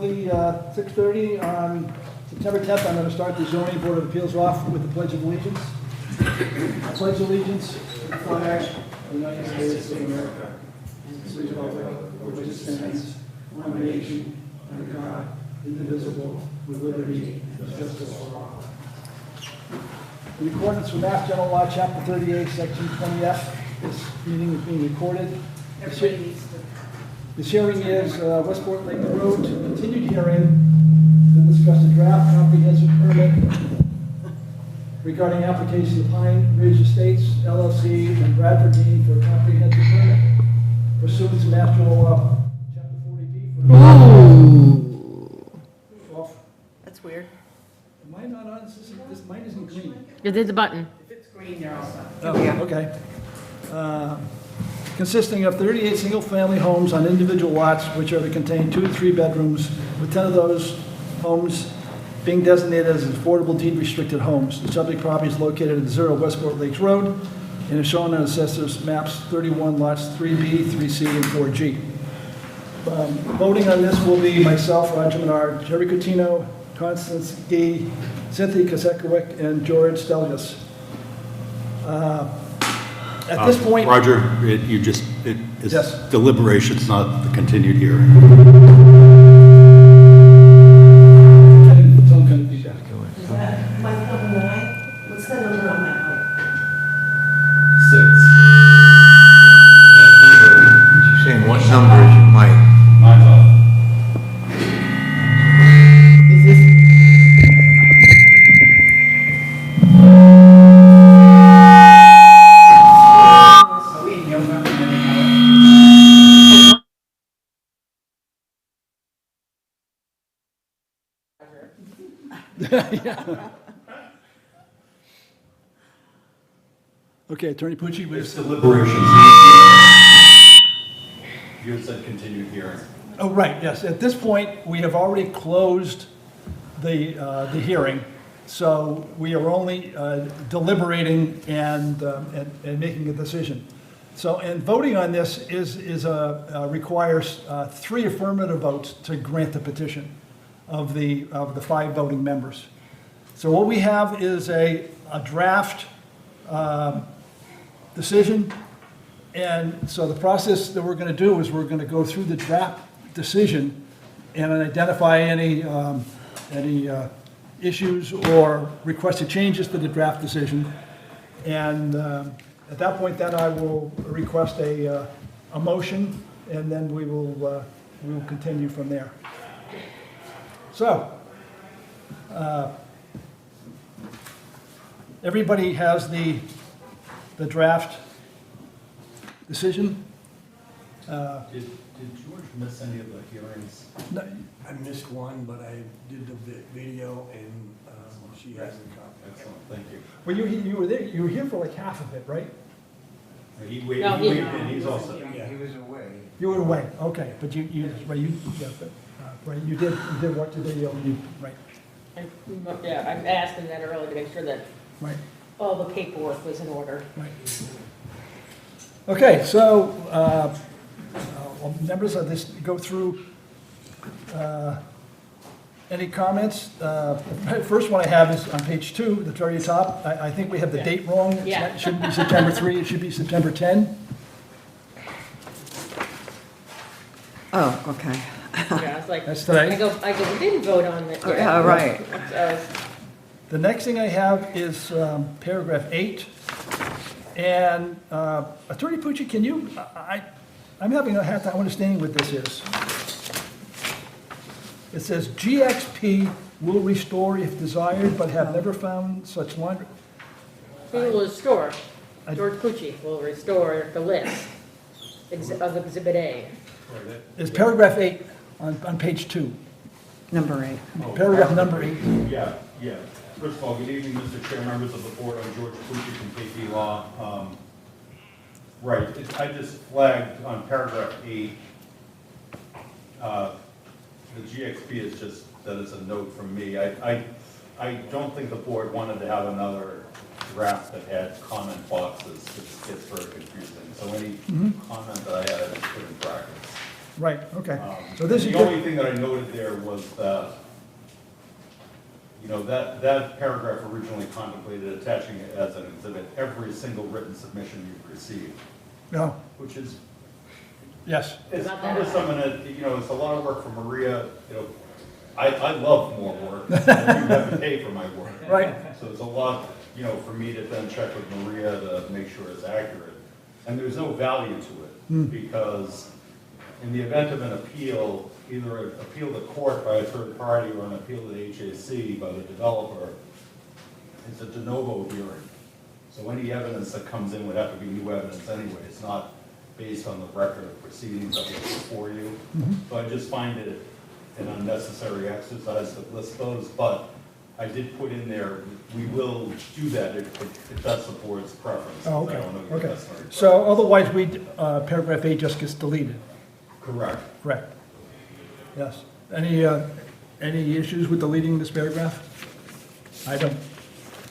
Roughly 6:30 on September 10th, I'm going to start the zoning board of appeals off with the Pledge of Allegiance. I pledge allegiance to the flag of the United States of America and to the republic for which it stands, one nation, under God, indivisible, with liberty and justice for all. In accordance with Mass General Law, Chapter 38, Section 20F, this meeting is being recorded. Everybody needs to. This hearing is Westport Lake Road, continued hearing to discuss the draft comprehensive permit regarding application of Pine Ridge Estates, LLC, and Bradford Dean for a comprehensive permit pursuant to Mass General Law, Chapter 40B. Off. That's weird. Am I not on? This mine isn't green. You did the button. If it's green, you're all set. Oh, Yeah. okay. Consisting of 38 single-family homes on individual lots, which are to contain 2 to 3 bedrooms, with 10 of those homes being designated as affordable deed-restricted homes. The subject property is located at 0 Westport Lakes Road and is shown on Assessor's Maps 31, lots 3B, 3C, and 4G. Voting on this will be myself, Roger Menard, Jerry Coutinho, Constance Gee, Cynthia Kosakowicz, and George Stelios. At this point, Roger, it is Yes. deliberations, not the continued hearing. Tom can be back. Is that Mike number 9? What's the number on that mic? 6. She's saying, what number is your mic? Mine's off. Is this? So we know about Okay, Attorney Pucci, It's please. deliberations. You had said continued hearing. Oh, right, yes. At this point, we have already closed the hearing, so we are only deliberating and making a decision. So, and voting on this requires 3 affirmative votes to grant the petition of the 5 voting members. So what we have is a draft decision, and so the process that we're going to do is we're going to go through the draft decision and identify any issues or requested changes to the draft decision. And at that point, then I will request a motion, and then we will continue from there. So, everybody has the draft decision? Did George miss any of the hearings? No, I missed one, but I did the video, and she has a copy. Excellent, thank you. well, you were there, you were here for like half of it, right? He waved No, he- in, he's all set. Yeah, he was away. You were away, okay, but right, right, you did watch the video, right, Yeah, I asked him that earlier to make sure that right, all the paperwork was in order. right. Okay, so, members of this, go through, any comments? The first one I have is on page 2, the very top. I think we have the date wrong. Yeah. It shouldn't be September 3, it should be September 10. Oh, okay. Yeah, I was like, That's today. I go, we didn't vote on it. Oh, yeah, right. The next thing I have is paragraph 8. And Attorney Pucci, can you, I'm having a hard time understanding what this is. It says GXP will restore if desired, but have never found such laundry. We will restore, George Pucci will restore the list of Exhibit A. It's paragraph 8 on page 2. Number 8. Paragraph number 8. Yeah. First of all, good evening, Mr. Chair, members of the board. I'm George Pucci from KP Law. Right, I just flagged on paragraph 8, the GXP is just, that is a note from me. I don't think the board wanted to have another draft that had comment boxes. It gets very confusing. So any comment that I had, I just put in brackets. Right, okay. So this is, The only thing that I noted there was that, you know, that paragraph originally contemplated attaching it as an exhibit every single written submission you've received, no, which is, yes, it's Not that cumbersome and it, you know, it's a lot of work for Maria, you know. I love more work, and you have to pay for my work. right, So it's a lot, you know, for me to then check with Maria to make sure it's accurate. And there's no value to it, because in the event of an appeal, either an appeal to court by a third party or an appeal to the HAC by the developer, it's a de novo hearing. So any evidence that comes in would have to be new evidence anyway. It's not based on the record of proceedings that was before you. So I just find it an unnecessary exercise to list those, but I did put in there, we will do that if that's the board's preference. oh, I okay, don't know your okay. necessary So preference. otherwise, paragraph 8 just gets deleted, Correct. correct? Yes. Any issues with deleting this paragraph? I don't.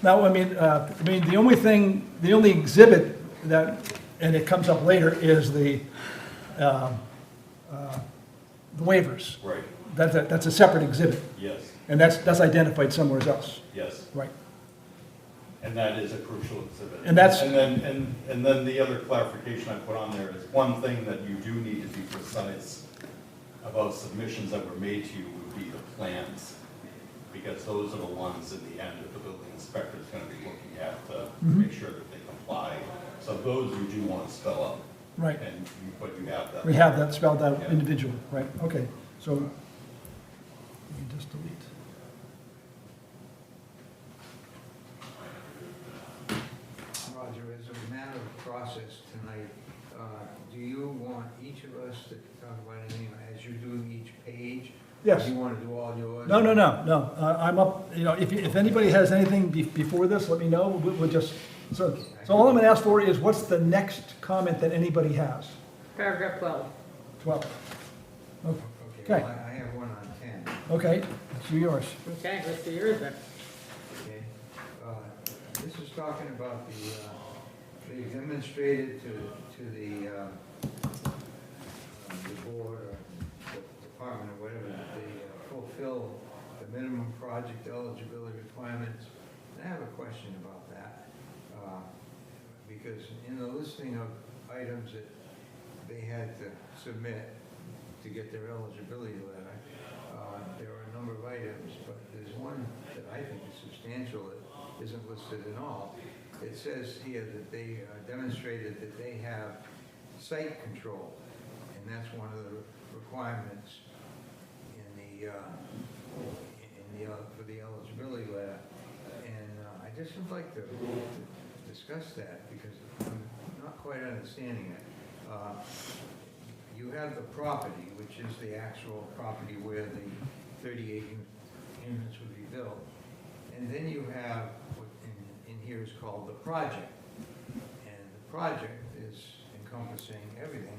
Now, I mean, the only exhibit that, and it comes up later, is the waivers. Right, That's a separate exhibit, yes, and that's identified somewhere else, yes. right? And that is a crucial exhibit. And that's- And then the other clarification I put on there is one thing that you do need to be precise about submissions that were made to you would be the plans. Because those are the ones in the end that the building inspector is gonna be looking at to make sure that they comply. So those you do want to spell out. Right. But you have that. We have that spelled out Yeah. individually, right? Okay, so we can just delete. Roger, as a matter of process tonight, do you want each of us to talk about anything as you're doing each page? Yes. Do you want to do all yours? No, I'm up, if anybody has anything before this, let me know, we'll just, so all I'm gonna ask for is what's the next comment that anybody has? Paragraph 12. 12. Okay, Okay. well, I have one on 10, Okay, it's yours. Okay, let's do yours then. okay? This is talking about they demonstrated to the board or the department or whatever, that they fulfill the minimum project eligibility requirements. And I have a question about that, because in the listing of items that they had to submit to get their eligibility letter, there are a number of items, but there's one that I think is substantial that isn't listed at all. It says here that they demonstrated that they have site control, and that's one of the requirements for the eligibility letter. And I just would like to discuss that because I'm not quite understanding it. You have the property, which is the actual property where the 38 units would be built. And then you have what in here is called the project. And the project is encompassing everything,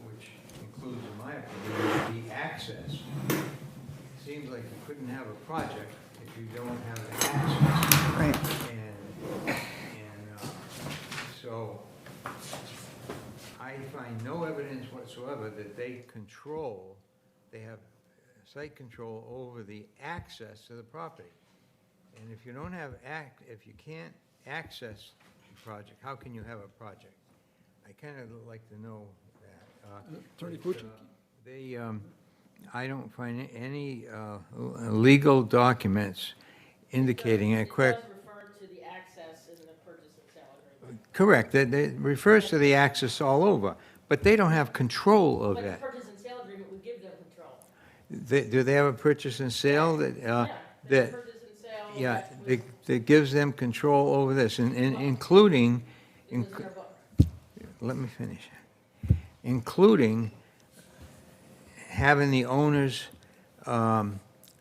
which includes, in my opinion, the access. It seems like you couldn't have a project if you don't have the access. Right. So I find no evidence whatsoever that they have site control over the access to the property. And if you don't have if you can't access the project, how can you have a project? I kind of like to know that. Attorney Pucci? I don't find any legal documents indicating a quick. It does refer to the access in the purchase and sale agreement. Correct, it refers to the access all over, but they don't have control of But the that. purchase and sale agreement would give them control. Do they have a purchase and sale that, Yeah, there's that, purchase and sale. yeah, that was- that gives them control over this, and including, it was in their book. let me finish, including having the owners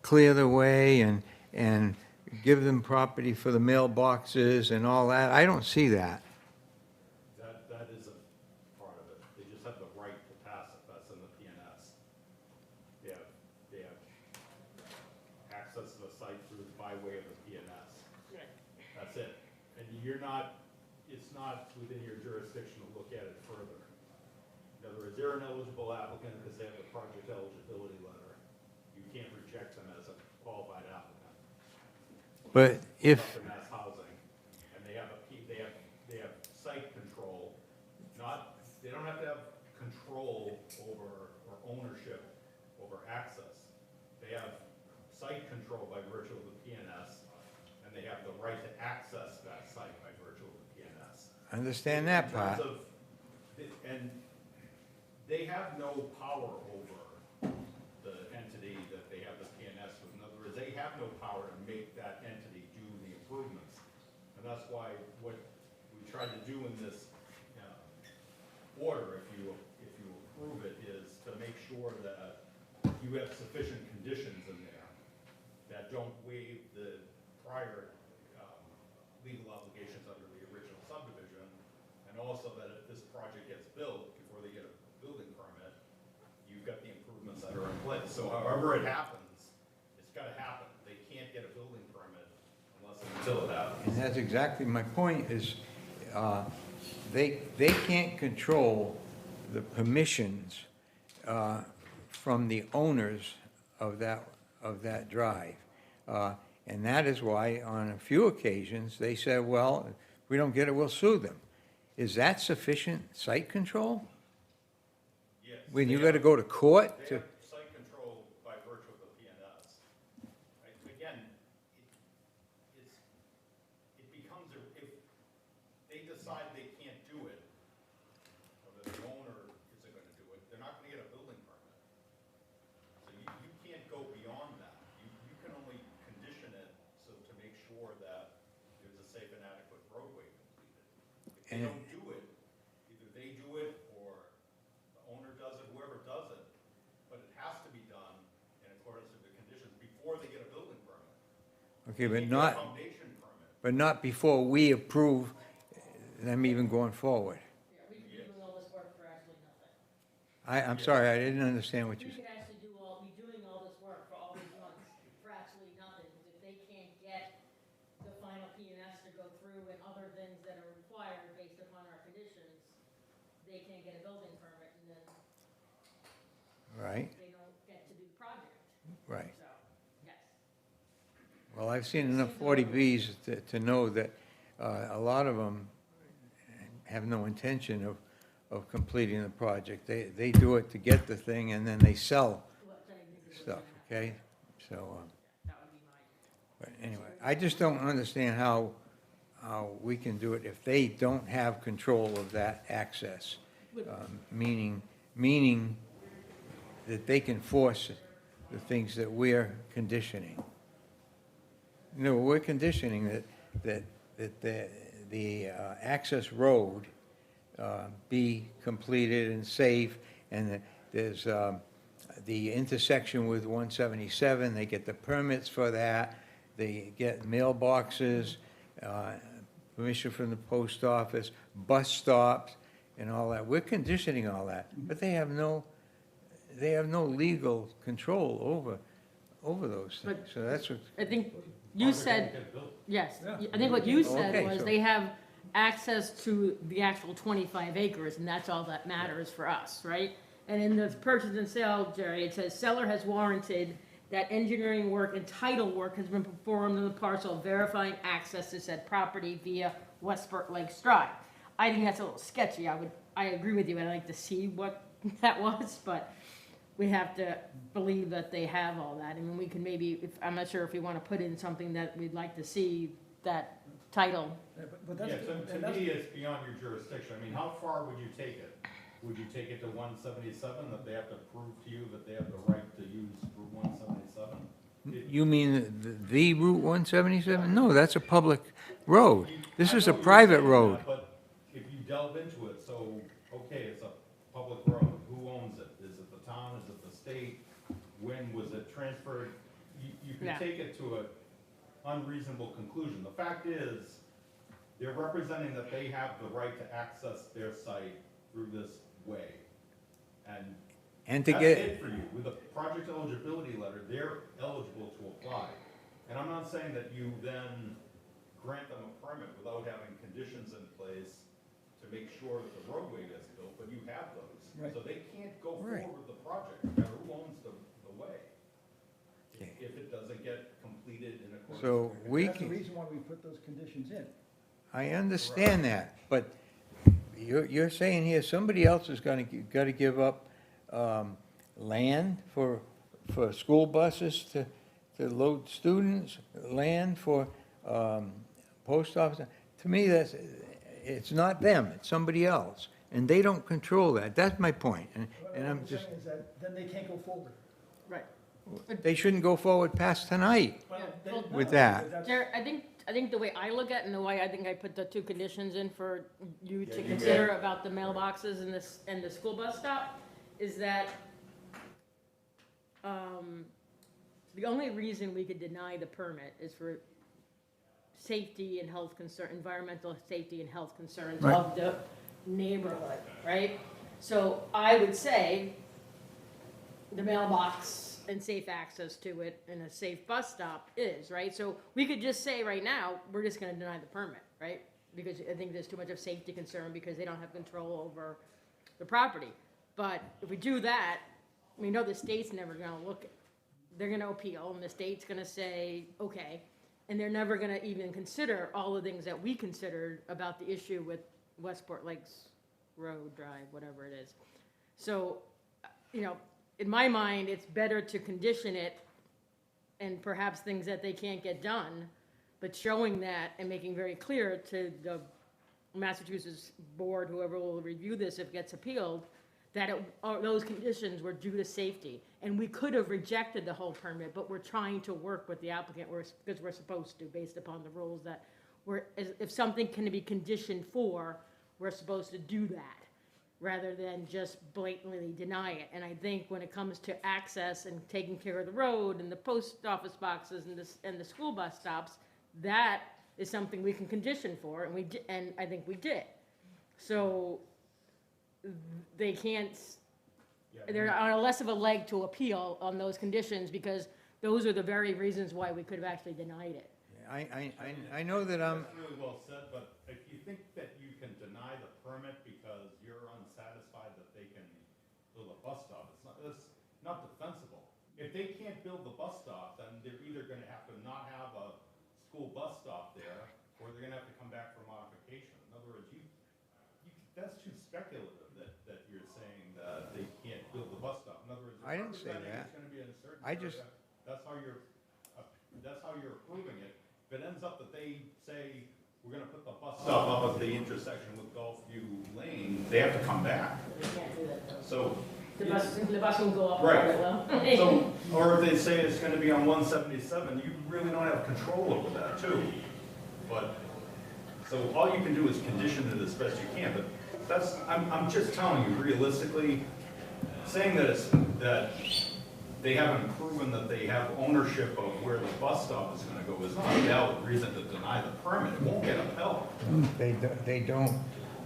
clear the way and give them property for the mailboxes and all that. I don't see that. That is a part of it. They just have the right to pass it, that's in the PNS. They have access to the site through by way of the PNS. Right. That's it. And it's not within your jurisdiction to look at it further. In other words, they're an eligible applicant because they have a project eligibility letter. You can't reject them as a qualified applicant. But if, Up to mass housing, and they have site control, they don't have to have control over, or ownership over access. They have site control by virtue of the PNS, and they have the right to access that site by virtue of the PNS. I understand that In terms part. of- And they have no power over the entity that they have the PNS with. In other words, they have no power to make that entity do the improvements. And that's why what we tried to do in this order, if you approve it, is to make sure that you have sufficient conditions in there that don't waive the prior legal obligations under the original subdivision, and also that if this project gets built before they get a building permit, you've got the improvements that are in place. So however it happens, it's gotta happen. They can't get a building permit unless and until it happens. And that's exactly my point is, they can't control the permissions from the owners of that drive. And that is why, on a few occasions, they said, well, if we don't get it, we'll sue them. Is that sufficient site control? Yes. When you They gotta have- go to court They to, have site control by virtue of the PNS. Again, it becomes, if they decide they can't do it, or that the owner isn't gonna do it, they're not gonna get a building permit. So you can't go beyond that. You can only condition it so to make sure that there's a safe and adequate roadway completed. If they And- don't do it, either they do it or the owner does it, whoever does it, but it has to be done in accordance with the conditions before they get a building permit. okay, They but get a not, foundation permit. but not before we approve them even going forward. Yeah, we could be doing all this work for actually nothing. I'm sorry, I didn't understand what We you said. could actually be doing all this work for all these months for actually nothing, because if they can't get the final PNS to go through and other things that are required based upon our conditions, they can't get a building permit, and then Right, they don't get to do the project, right. so, yes. Well, I've seen enough 40Bs to know that a lot of them have no intention of completing the project. They do it to get the thing, and then they sell What then I think is stuff, gonna okay? So, happen. That would be my, but anyway, I just don't understand how we can do it if they don't have control of that access. Meaning that they can force the things that we're conditioning. No, we're conditioning that the access road be completed and safe, and that there's the intersection with 177, they get the permits for that, they get mailboxes, permission from the post office, bus stops, and all that. We're conditioning all that, but they have no legal control over those things. But- So that's what, I think you Project said, won't get built. yes, Yeah. I think what you said Okay, was so- they have access to the actual 25 acres, and that's all that matters for us, right? And in the purchase and sale, Jerry, it says seller has warranted that engineering work and title work has been performed on the parcel verifying access to said property via Westport Lakes Drive. I think that's a little sketchy. I agree with you. I'd like to see what that was, but we have to believe that they have all that. I mean, we can maybe, I'm not sure if we want to put in something that we'd like to see that title. Yeah, but that's, Yeah, and to that's, me, it's beyond your jurisdiction. I mean, how far would you take it? Would you take it to 177, that they have to prove to you that they have the right to use Route 177? you mean the Route 177? No, that's a public road. This I is know a you're private saying road. that, But if you delve into it, so, okay, it's a public road, who owns it? Is it the town, is it the state? When was it transferred? You Yeah. can take it to an unreasonable conclusion. The fact is, they're representing that they have the right to access their site through this way. And And to that's get, it for you. With a project eligibility letter, they're eligible to apply. And I'm not saying that you then grant them a permit without having conditions in place to make sure that the roadway gets built, but you have those. Right. So they can't go Right. forward with the project, no matter who owns the way, Okay. if it doesn't get completed in accordance. So with the we That's the can, reason why we put those conditions in. I understand that, but you're saying here, somebody else is gotta give up, land for school buses to load students, land for, post office. To me, it's not them, it's somebody else, and they don't control that. That's my point, and What I'm I'm just, saying is that then they can't go forward. Right. they shouldn't go forward past tonight. Well, they- well, With no, that. that's- Jared, I think the way I look at it and the way I think I put the two conditions in for you Yeah, to you consider did. about the mailboxes and the school bus stop is that, the only reason we could deny the permit is for safety and health concern, environmental safety and health concerns Right. of the neighborhood, right? So I would say the mailbox and safe access to it and a safe bus stop is, right? So we could just say right now, we're just gonna deny the permit, right? Because I think there's too much of safety concern because they don't have control over the property. But if we do that, we know the state's never gonna look, they're gonna appeal and the state's gonna say, okay. And they're never gonna even consider all the things that we considered about the issue with Westport Lakes Road Drive, whatever it is. So, you know, in my mind, it's better to condition it and perhaps things that they can't get done, but showing that and making very clear to the Massachusetts board, whoever will review this if it gets appealed, that those conditions were due to safety. And we could have rejected the whole permit, but we're trying to work with the applicant, because we're supposed to, based upon the rules that if something can be conditioned for, we're supposed to do that, rather than just blatantly deny it. And I think when it comes to access and taking care of the road and the post office boxes and the school bus stops, that is something we can condition for, and I think we did. So they can't, they're on a less of a leg to appeal on those conditions, because those are the very reasons why we could have actually denied it. I know that I'm, That's really well said, but if you think that you can deny the permit because you're unsatisfied that they can build a bus stop, it's not defensible. If they can't build the bus stop, then they're either gonna have to not have a school bus stop there, or they're gonna have to come back for modification. In other words, that's too speculative that you're saying that they can't build the bus stop. In other words, I didn't say representing that. it's gonna be in a certain I just- area. That's how you're approving it. If it ends up that they say, we're gonna put the bus stop up at the intersection with Gulfview Lane, they have to come back. They can't do that though. So, The bus will go up. Right. Well. so, or if they say it's gonna be on 177, you really don't have control over that too. But, so all you can do is condition it as best you can, but I'm just telling you realistically, saying that they haven't proven that they have ownership of where the bus stop is gonna go is not a valid reason to deny the permit. It won't get upheld. they don't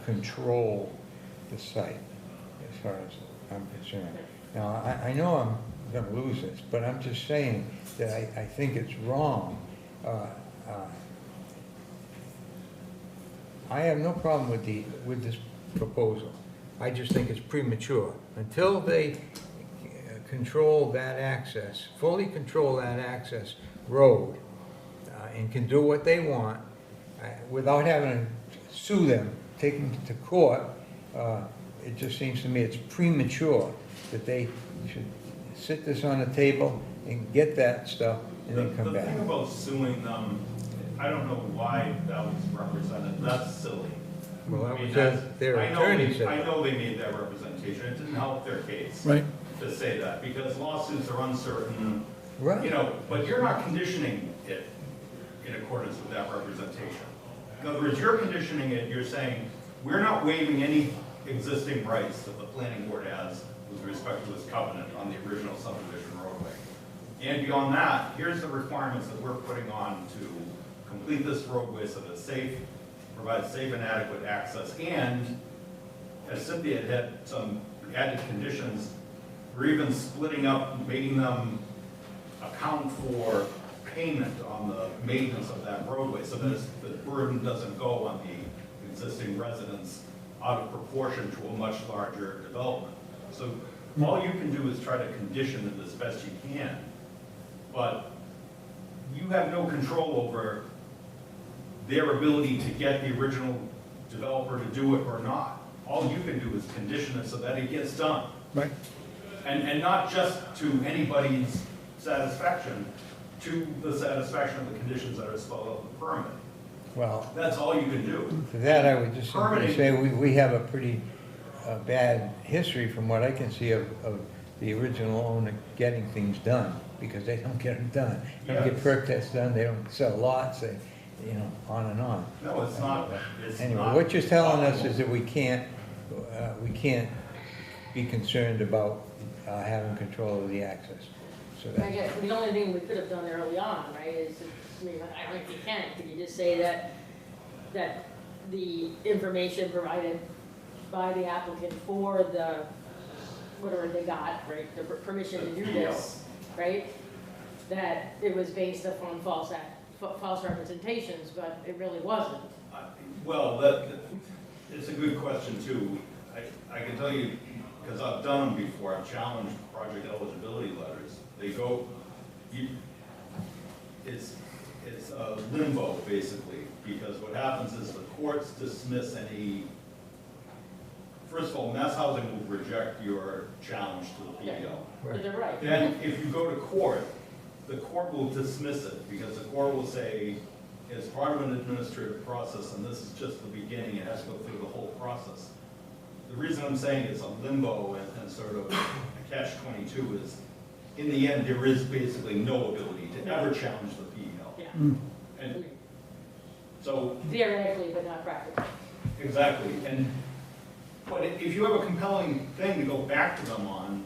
control the site, as far as I'm concerned. Now, I know I'm gonna lose this, but I'm just saying that I think it's wrong. I have no problem with this proposal. I just think it's premature. Until they control that access, fully control that access road, and can do what they want, without having to sue them, take them to court, it just seems to me it's premature that they should sit this on the table and get that stuff and then come The thing back. about suing them, I don't know why that was represented, that's silly. Well, I that mean, was that's- their I know attorney they- said I that. know they made that representation, it didn't help their case. Right. To say that, because lawsuits are uncertain, Right. you know, but you're not conditioning it in accordance with that representation. In other words, you're conditioning it, you're saying, we're not waiving any existing rights that the planning board has with respect to its covenant on the original subdivision roadway. And beyond that, here's the requirements that we're putting on to complete this roadway so that it's safe, provides safe and adequate access, and as Cynthia had some added conditions, we're even splitting up, making them account for payment on the maintenance of that roadway, so that the burden doesn't go on the existing residents out of proportion to a much larger development. So all you can do is try to condition it as best you can, but you have no control over their ability to get the original developer to do it or not. All you can do is condition it so that it gets done. Right. And not just to anybody's satisfaction, to the satisfaction of the conditions that are spelled out in the permit. Well, That's all you can do. for that, I would just simply Permitting. say, we have a pretty bad history from what I can see of the original owner getting things done, because they don't get them done. They don't get Yes. perk tests done, they don't sell lots, they, you know, on and on. No, it's not, it's Anyway, not. what you're telling us is that we can't be concerned about having control of the access. So I that, guess the only thing we could have done early on, right, is, I mean, I don't think you can, could you just say that the information provided by the applicant for the, whatever they got, right, the permission to do this, right? That it was based upon false representations, but it really wasn't. Well, it's a good question too. I can tell you, because I've done them before, I've challenged project eligibility letters. They go, it's a limbo basically, because what happens is the courts dismiss any, first of all, Mass Housing will reject your challenge to the PDL. But they're right. Then if you go to court, the court will dismiss it, because the court will say, it's part of an administrative process, and this is just the beginning, it has to go through the whole process. The reason I'm saying it's a limbo and sort of a catch-22 is, in the end, there is basically no ability to ever challenge the PDL. Yeah, And so, theoretically, but not practically. exactly, but if you have a compelling thing to go back to them on,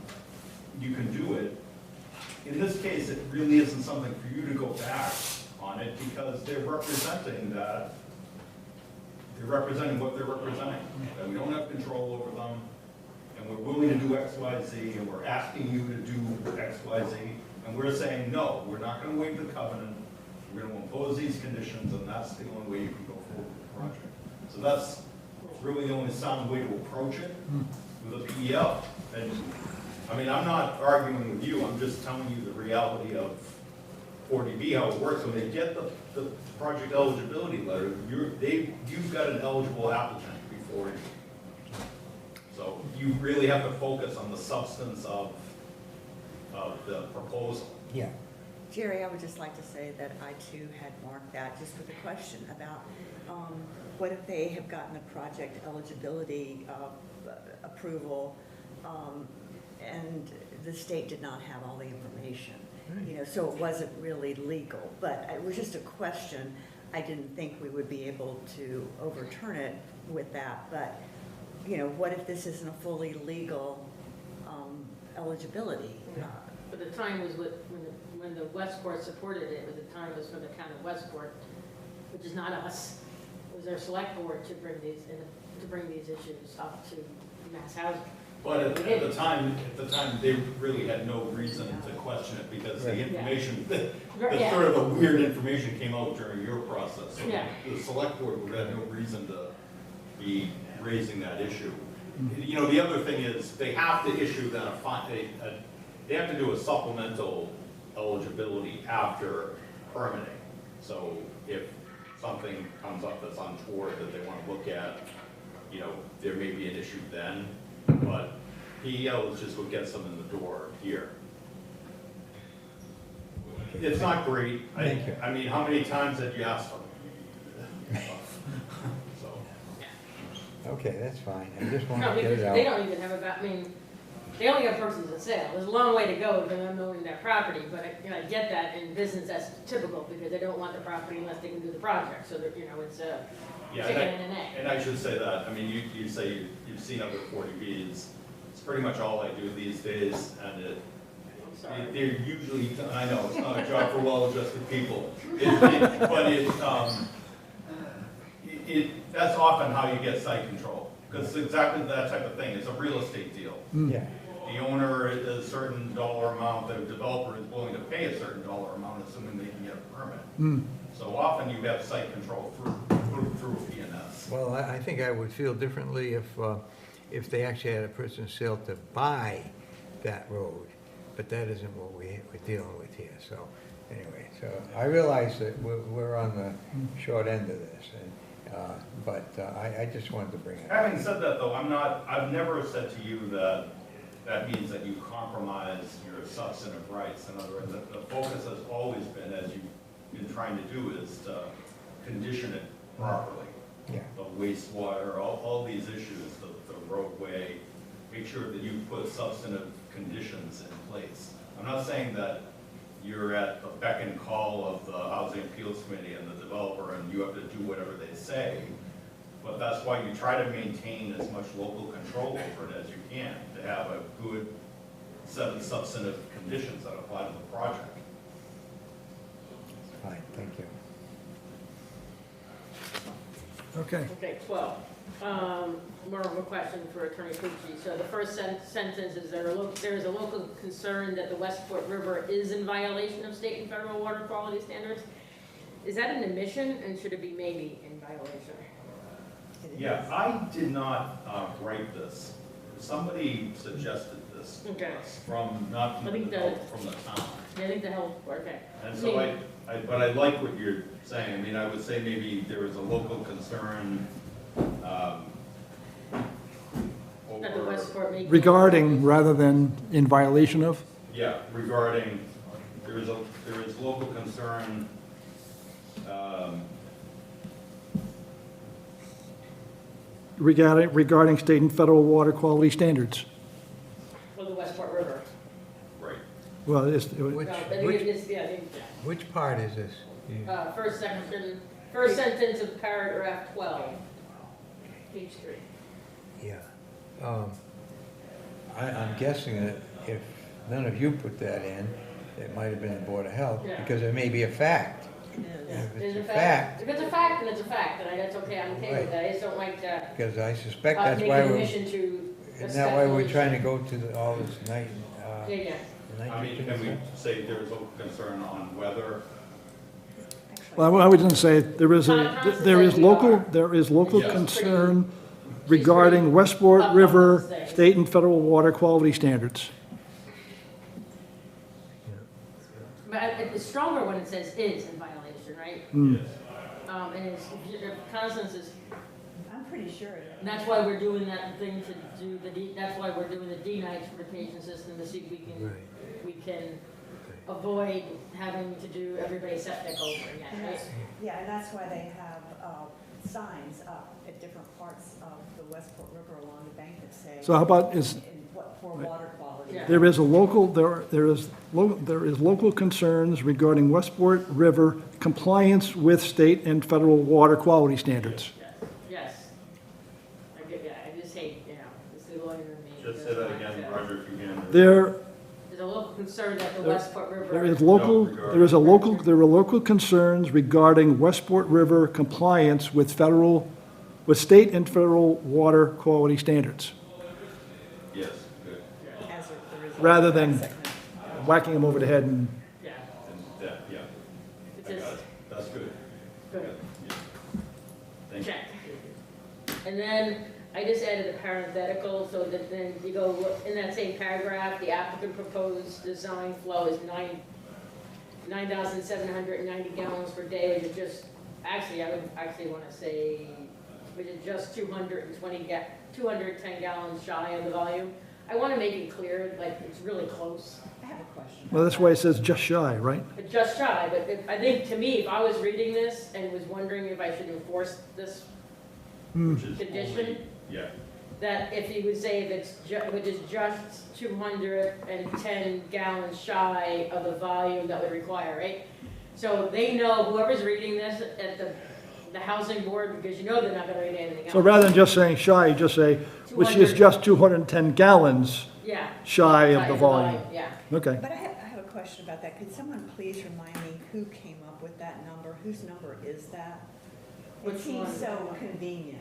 you can do it. In this case, it really isn't something for you to go back on it, because they're representing that, they're representing what they're representing, that we don't have control over them, and we're willing to do X, Y, Z, and we're asking you to do X, Y, Z, and we're saying, no, we're not gonna waive the covenant, we're gonna impose these conditions, and that's the only way you can go forward with the project. So that's really the only sound way to approach it with a PEL. And, I mean, I'm not arguing with you, I'm just telling you the reality of 40B, how it works. When they get the project eligibility letter, you've got an eligible applicant before you. So you really have to focus on the substance of the proposal. yeah. Jerry, I would just like to say that I too had marked that just with a question about what if they have gotten a project eligibility approval and the state did not have all the information, you know, so it wasn't really legal, but it was just a question. I didn't think we would be able to overturn it with that, but, you know, what if this isn't a fully legal eligibility? But the time was when the Westport supported it, the time was from the town of Westport, which is not us. It was our select board to bring these issues up to Mass Housing. But at the time, they really had no reason to question it, because the Right. information, the Yeah. sort of the weird information came out during your process. So Yeah. the select board would have no reason to be raising that issue. You know, the other thing is, they have to issue then they have to do a supplemental eligibility after permitting. So if something comes up that's untoward that they want to look at, you know, there may be an issue then, but PEL is just what gets them in the door here. It's not great. Thank you. I mean, how many times have you asked for them? So, Okay, that's fine. I just No, wanted to get because it out. they don't even have they only have persons in sale. There's a long way to go for them owning that property, but I get that in business, that's typical, because they don't want the property unless they can do the project, so that, you know, it's a yeah, chicken and an egg. and I should say that, I mean, you say you've seen other 40Bs. It's pretty much all I do these days, and I'm sorry. they're usually, I know, it's not a job for well-adjusted people. That's often how you get site control, because it's exactly that type of thing. It's a real estate deal. Yeah, The owner is a certain dollar amount, the developer is willing to pay a certain dollar amount, assuming they can get a permit. So often you have site control through PNS. well, I think I would feel differently if they actually had a purchase and sale to buy that road, but that isn't what we're dealing with here, so, anyway, so I realize that we're on the short end of this, but I just wanted to bring it up. Having said that, though, I've never said to you that that means that you compromise your substantive rights. In other words, the focus has always been, as you've been trying to do, is to condition it properly. Yeah. The wastewater, all these issues, the roadway, make sure that you put substantive conditions in place. I'm not saying that you're at the beck and call of the Housing Appeals Committee and the developer and you have to do whatever they say, but that's why you try to maintain as much local control over it as you can, to have a good set of substantive conditions that apply to the project. Fine, thank you. Okay. Okay, 12. More of a question for Attorney Pucci. So the first sentence is there is a local concern that the Westport River is in violation of state and federal water quality standards. Is that an admission, and should it be maybe in violation? Yeah, I did not write this. Somebody suggested this to Okay. us from, not from I the think developer, from the town. I think the health, okay. And so but I like what you're saying. I mean, I would say maybe there is a local concern, That the over, Westport may. Regarding rather than in violation of? yeah, regarding, there is local concern, Regarding state and federal water quality standards. For the Westport River. right. Well, it's, Which, No, I think which, it's, yeah, I think, which part is this? first sentence of paragraph 12, page 3. Yeah. I'm guessing that if none of you put that in, it might have been the Board of Health, Yeah. because it may be a fact. If It's it's a fact, If it's a fact, then it's a fact, and that's okay, I'm okay with Right. that, I just don't like to because I suspect make that's an why we're, admission to. a isn't that why we're special trying to issue. go to all this night, Yeah, yeah. I mean, can we say there is local concern on whether, well, I wouldn't say there is local Yes. concern regarding Westport Up on River this thing. state and federal water quality standards. But it's stronger when it says is in violation, right? yes. And it's, Constance is, I'm pretty sure it is. and that's why we're doing that thing to do that's why we're doing the D-night certification system, to see if we can avoid having to do everybody's septic over again, And right? that's, yeah, and that's why they have signs up at different parts of the Westport River along the bank that say. So how about is, For water quality. Yeah. there is local concerns regarding Westport River compliance with state and federal water quality standards. Yes. I just hate, it's the lawyer in me. Just say that again, Roger, if you can. There There's a local concern that the Westport River. There are local concerns regarding Westport River compliance with state and federal water quality standards, Yes, good. As there is a- rather than whacking them over the head and, Yeah, And yeah, it's I got just, it. That's good. good, Yeah. Thank you. check. And then I just added a parenthetical, so that then you go, in that same paragraph, the applicant proposed design flow is 9,790 gallons per day, which is just, actually, I would actually want to say, which is just 210 gallons shy of the volume. I want to make it clear, like, it's really close. I have a question. well, that's why it says just shy, right? But just shy, but I think, to me, if I was reading this and was wondering if I should enforce this Which is condition, only- Yeah, that if you would say if it's which is just 210 gallons shy of the volume that would require, right? So they know, whoever's reading this at the housing board, because you know they're not gonna read anything else. So rather than just saying shy, you just say, which is 200. just 210 gallons Yeah. shy of the volume. Yeah. Okay. But I have a question about that. Could someone please remind me who came up with that number? Whose number is that? It Which seems one? so convenient.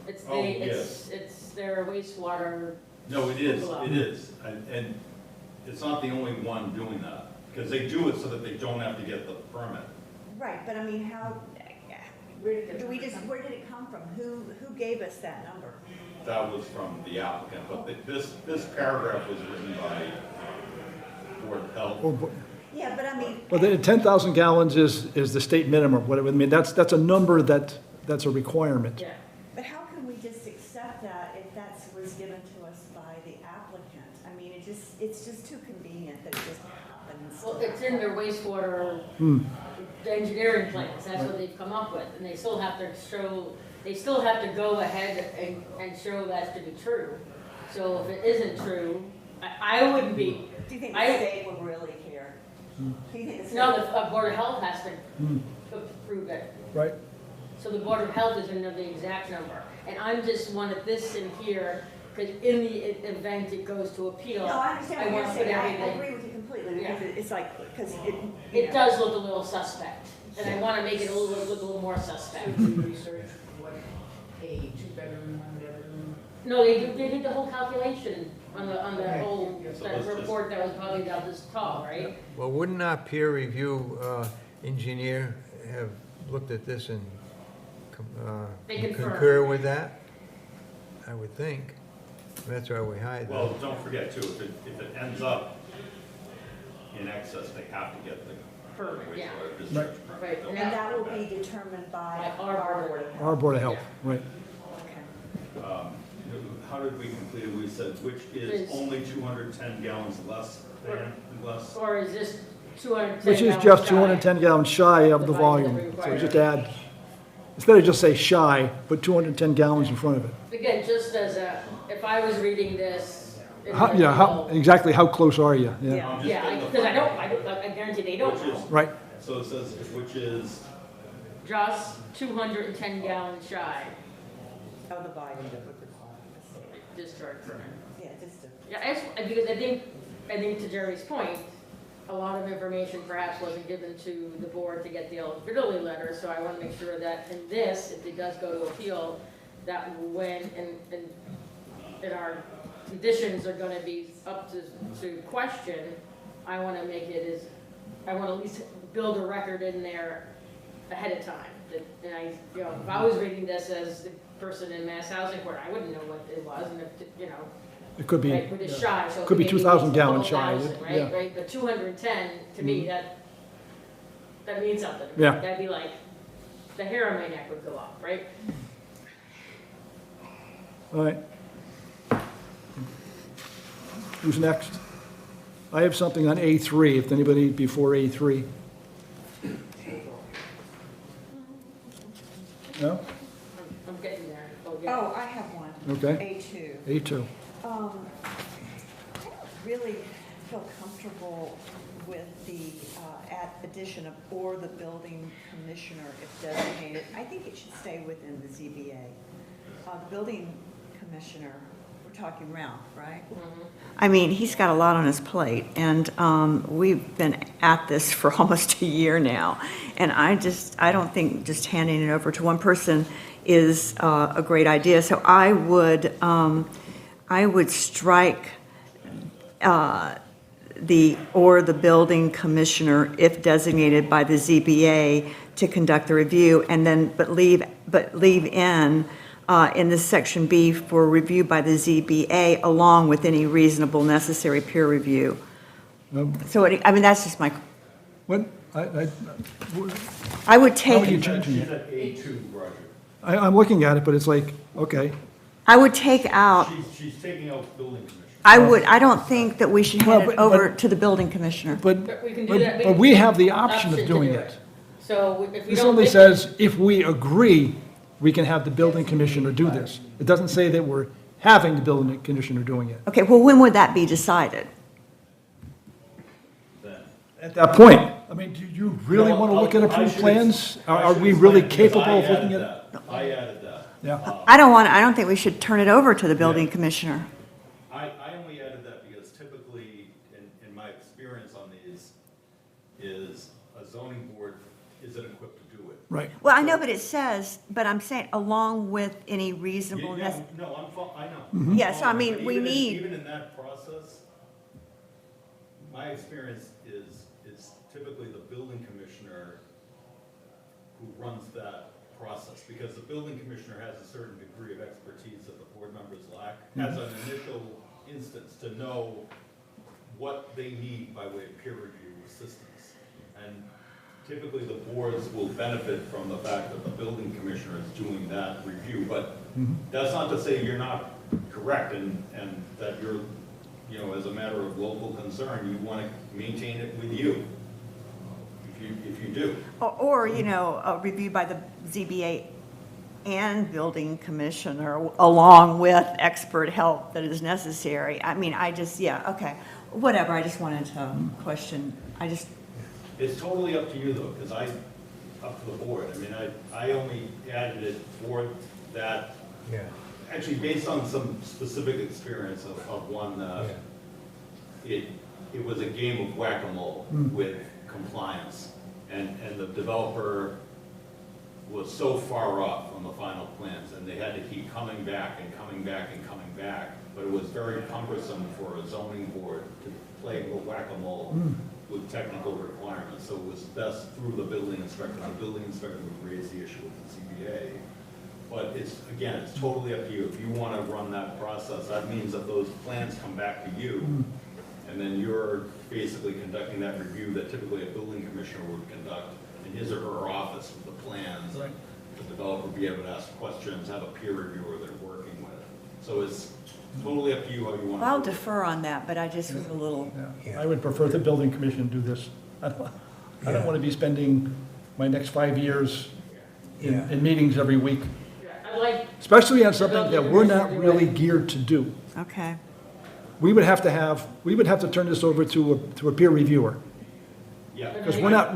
It's Oh, it's their wastewater. no, it is, and it's not the only one doing that, because they do it so that they don't have to get the permit. Right, but I mean, how, Where did it where did it come from? Who gave us that number? that was from the applicant, but this paragraph was written by Board of Health. Oh, boy. Yeah, but I mean, Well, the 10,000 gallons is the state minimum, whatever, I mean, that's a number that's a requirement. Yeah. but how can we just accept that if that was given to us by the applicant? I mean, it's just too convenient that it just happens. Well, it's in their wastewater, the engineering plans, that's what they've come up with, and they still have to show, they still have to go ahead and show that to be true. So if it isn't true, I wouldn't be, Do you think the I- state would really care? Do you think the state? no, the Board of Health has to approve it. Right? So the Board of Health is gonna know the exact number. And I'm just wanted this in here, because in the event it goes to appeal, No, I understand what want you're to put saying. I everything. agree with you completely, because Yeah. it's like, because it. you It know. does look a little suspect, and I wanna make it look a little more suspect. Did you research what a two-bedroom, one-bedroom? No, they did the whole calculation on the whole, So that let's just- report that was probably about this tall, right? Well, wouldn't our peer review engineer have looked at this and They confirmed. concur with that? I would think. That's why we hired them. Well, don't forget too, if it ends up in excess, they have to get the Permit, yeah. wastewater discharge permit. Right, And that will be determined by By our our board. board of health. Our Board of Health, right. Okay. How did we complete it? We said which is Is- only 210 gallons less than, less? Or is this 210 Which is gallons just shy? 210 gallons shy of the The volume volume. that we So require. just add, instead of just say shy, put 210 gallons in front of it. Again, just as a, if I was reading this. it How, might yeah, be how, low. exactly how close are you? Yeah, Yeah. I'm just Yeah, getting the because I final. don't, I guarantee they don't Which is- know. right. So it says, which is, Just 210 gallons shy Of the volume that would require the state. discharge permit. Yeah, just to. Yeah, because I think to Jerry's point, a lot of information perhaps wasn't given to the board to get the eligibility letter, so I want to make sure that in this, if it does go to appeal, that when, and our conditions are gonna be up to question, I want to make it as, I want to at least build a record in there ahead of time. And I, you know, if I was reading this as the person in Mass Housing Court, I wouldn't know what it was, and if, you know, It could be, right, but it's shy, so. Could be maybe 2,000 it's a gallons couple shy, thousand, yeah. Right, right, but 210, to me, that means something. Yeah. That'd be like, the hair on my neck would go up, right? all right. Who's next? I have something on A3, if anybody before A3. No? I'm getting there. Oh, I have one. Okay. A2. A2. I don't really feel comfortable with the addition of or the building commissioner if designated. I think it should stay within the ZBA. The building commissioner, we're talking Ralph, right? I mean, he's got a lot on his plate, and we've been at this for almost a year now. And I don't think just handing it over to one person is a great idea. So I would strike the building commissioner if designated by the ZBA to conduct the review, and then, but leave in this section B for review by the ZBA along with any reasonable necessary peer review. So, I mean, that's just my, What? I would How are you take, changing she's it? at A2, Roger. I'm looking at it, but it's like, okay. I would take out, She's taking out building commissioner. I don't think that we should hand Well, it but- over to the building commissioner. But, But we can do that. but we have the option of doing to do it. So if we This don't. only think- says, if we agree, we can have the building commissioner do this. It doesn't say that we're having the building commissioner doing it. Okay, well, when would that be decided? Then. At that point, I mean, do you really No, want to look at I approved should plans? I Are should we really explain, because capable of I looking added at it? that. I added that. Yeah. I don't think we should turn it over to the building commissioner. I only added that because typically, in my experience on these, is a zoning board isn't equipped to do it. Right. Well, I know, but it says, but I'm saying along with any Yeah, reasonableness. no, I know. Mm-hmm. Yeah, so I mean, But we even in- need- Even in that process, my experience is it's typically the building commissioner who runs that process, because the building commissioner has a certain degree of expertise that the board members lack, as an initial instance, to know what they need by way of peer review assistance. And typically, the boards will benefit from the fact that the building commissioner is doing that review, but that's not to say you're not correct, and that you're, you know, as a matter of local concern, you want to maintain it with you, if you do. Or, you know, a review by the ZBA and building commissioner, along with expert help that is necessary. I mean, yeah, okay, whatever, I just wanted to question, It's totally up to you, though, because up to the board. I mean, I only added it for that, Yeah. actually, based on some specific experience of one, it was a game of whack-a-mole with compliance. And the developer was so far off on the final plans, and they had to keep coming back and coming back and coming back. But it was very cumbersome for a zoning board to play whack-a-mole with technical requirements. So it was best through the building inspector. The building inspector would raise the issue with the ZBA. But it's totally up to you. If you want to run that process, that means that those plans come back to you, and then you're basically conducting that review that typically a building commissioner would conduct in his or her office with the plans. Right. The developer would be able to ask questions, have a peer reviewer they're working with. So it's totally up to you how you want to. I'll defer on that, but I just was a little, Yeah. I would prefer the building commission do this. I don't want to be spending my next 5 years Yeah. in meetings every week, Yeah, I like, especially on something that we're not really geared to do. okay. We would have to turn this over to a peer reviewer, Yeah. because we're not,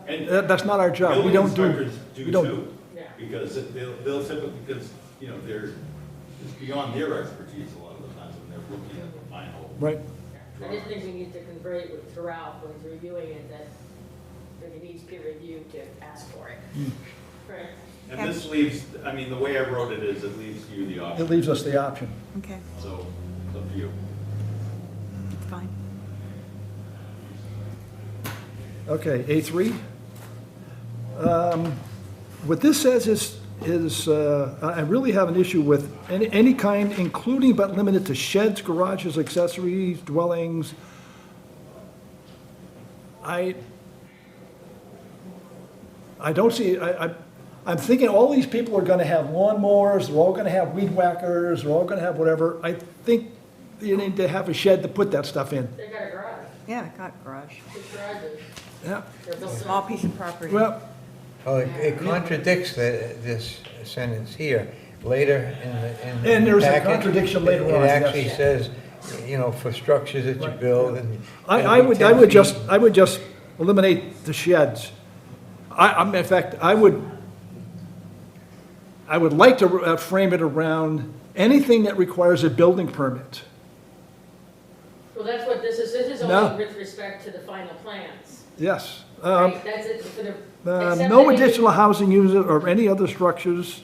that's not our job. We Building don't do. inspectors do we don't- too, Yeah. because they'll typically, because, you know, it's beyond their expertise a lot of the times when they're looking at the final. Right, I just think we need to convey to Ralph when he's reviewing it that if he needs peer review to ask for it. Right. And this leaves, I mean, the way I wrote it is, it leaves you the it option, leaves us the option. Okay, so it's up to you. fine. Okay, A3. What this says is I really have an issue with any kind, including but limited to sheds, garages, accessories, dwellings. I don't see, I'm thinking all these people are gonna have lawnmowers, they're all gonna have weed whackers, they're all gonna have whatever. I think you need to have a shed to put that stuff in. They got a garage, Yeah, got garage, 6 garages, Yeah, they're built small piece of property. well, Well, it contradicts this sentence here. Later in the And there's a packet, contradiction later on, It yes. actually says, you know, for structures that you Right, build and. I would just eliminate the sheds. In fact, I would like to frame it around anything that requires a building permit. Well, that's what this is No. only with respect to the final plans, Yes. right? That's it for the. except No that additional housing unit or any other structures,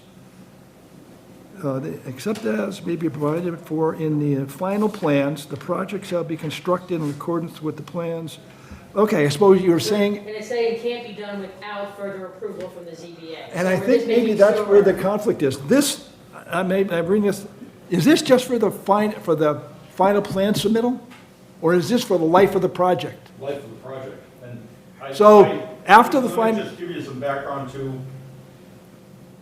except as may be provided for in the final plans, the project shall be constructed in accordance with the plans. Okay, I suppose you were saying, And it's saying it can't be done without further approval from the ZBA. and So I we're think just maybe making that's where the sure- conflict is. This, I bring this, is this just for the final plan submittal? Or is this for the life of the project? Life of the project, and So, after the Let fin- me just give you some background too.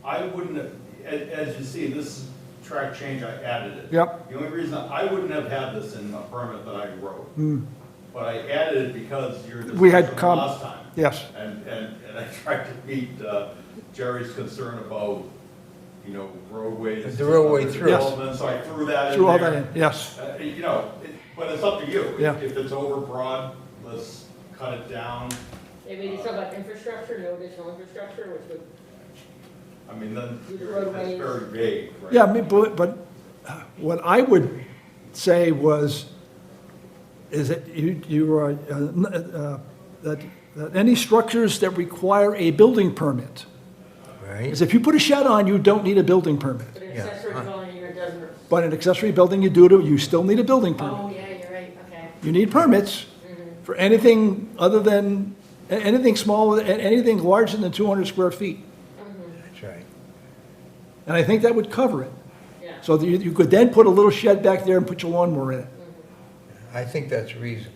I wouldn't, have- as you see, this track change, I added it. Yep. The only reason, I wouldn't have had this in a permit that I wrote. But I added it because your We had discussion last time. Yes, And I tried to meet Jerry's concern about, you know, roadways. The roadway other through. Yes. development, so I threw that in threw all there. that in, yes. You know, but it's up to you. Yeah. If it's overbroad, let's cut it down. Maybe it's about infrastructure, no additional infrastructure, which would, I mean, then Do the that's roadways. very vague, right? Yeah, I mean, but what I would say is that you are, that any structures that require a building permit, Right? is if you put a shed on, you don't need a building permit. but an Yeah. accessory dwelling unit doesn't. But an accessory building, you still need a building permit. Oh, yeah, you're right, okay. You need permits for anything other than, anything small, anything larger than 200 square feet. That's right. And I think that would cover it. Yeah. So that you could then put a little shed back there and put your lawnmower in it. I think that's reasonable.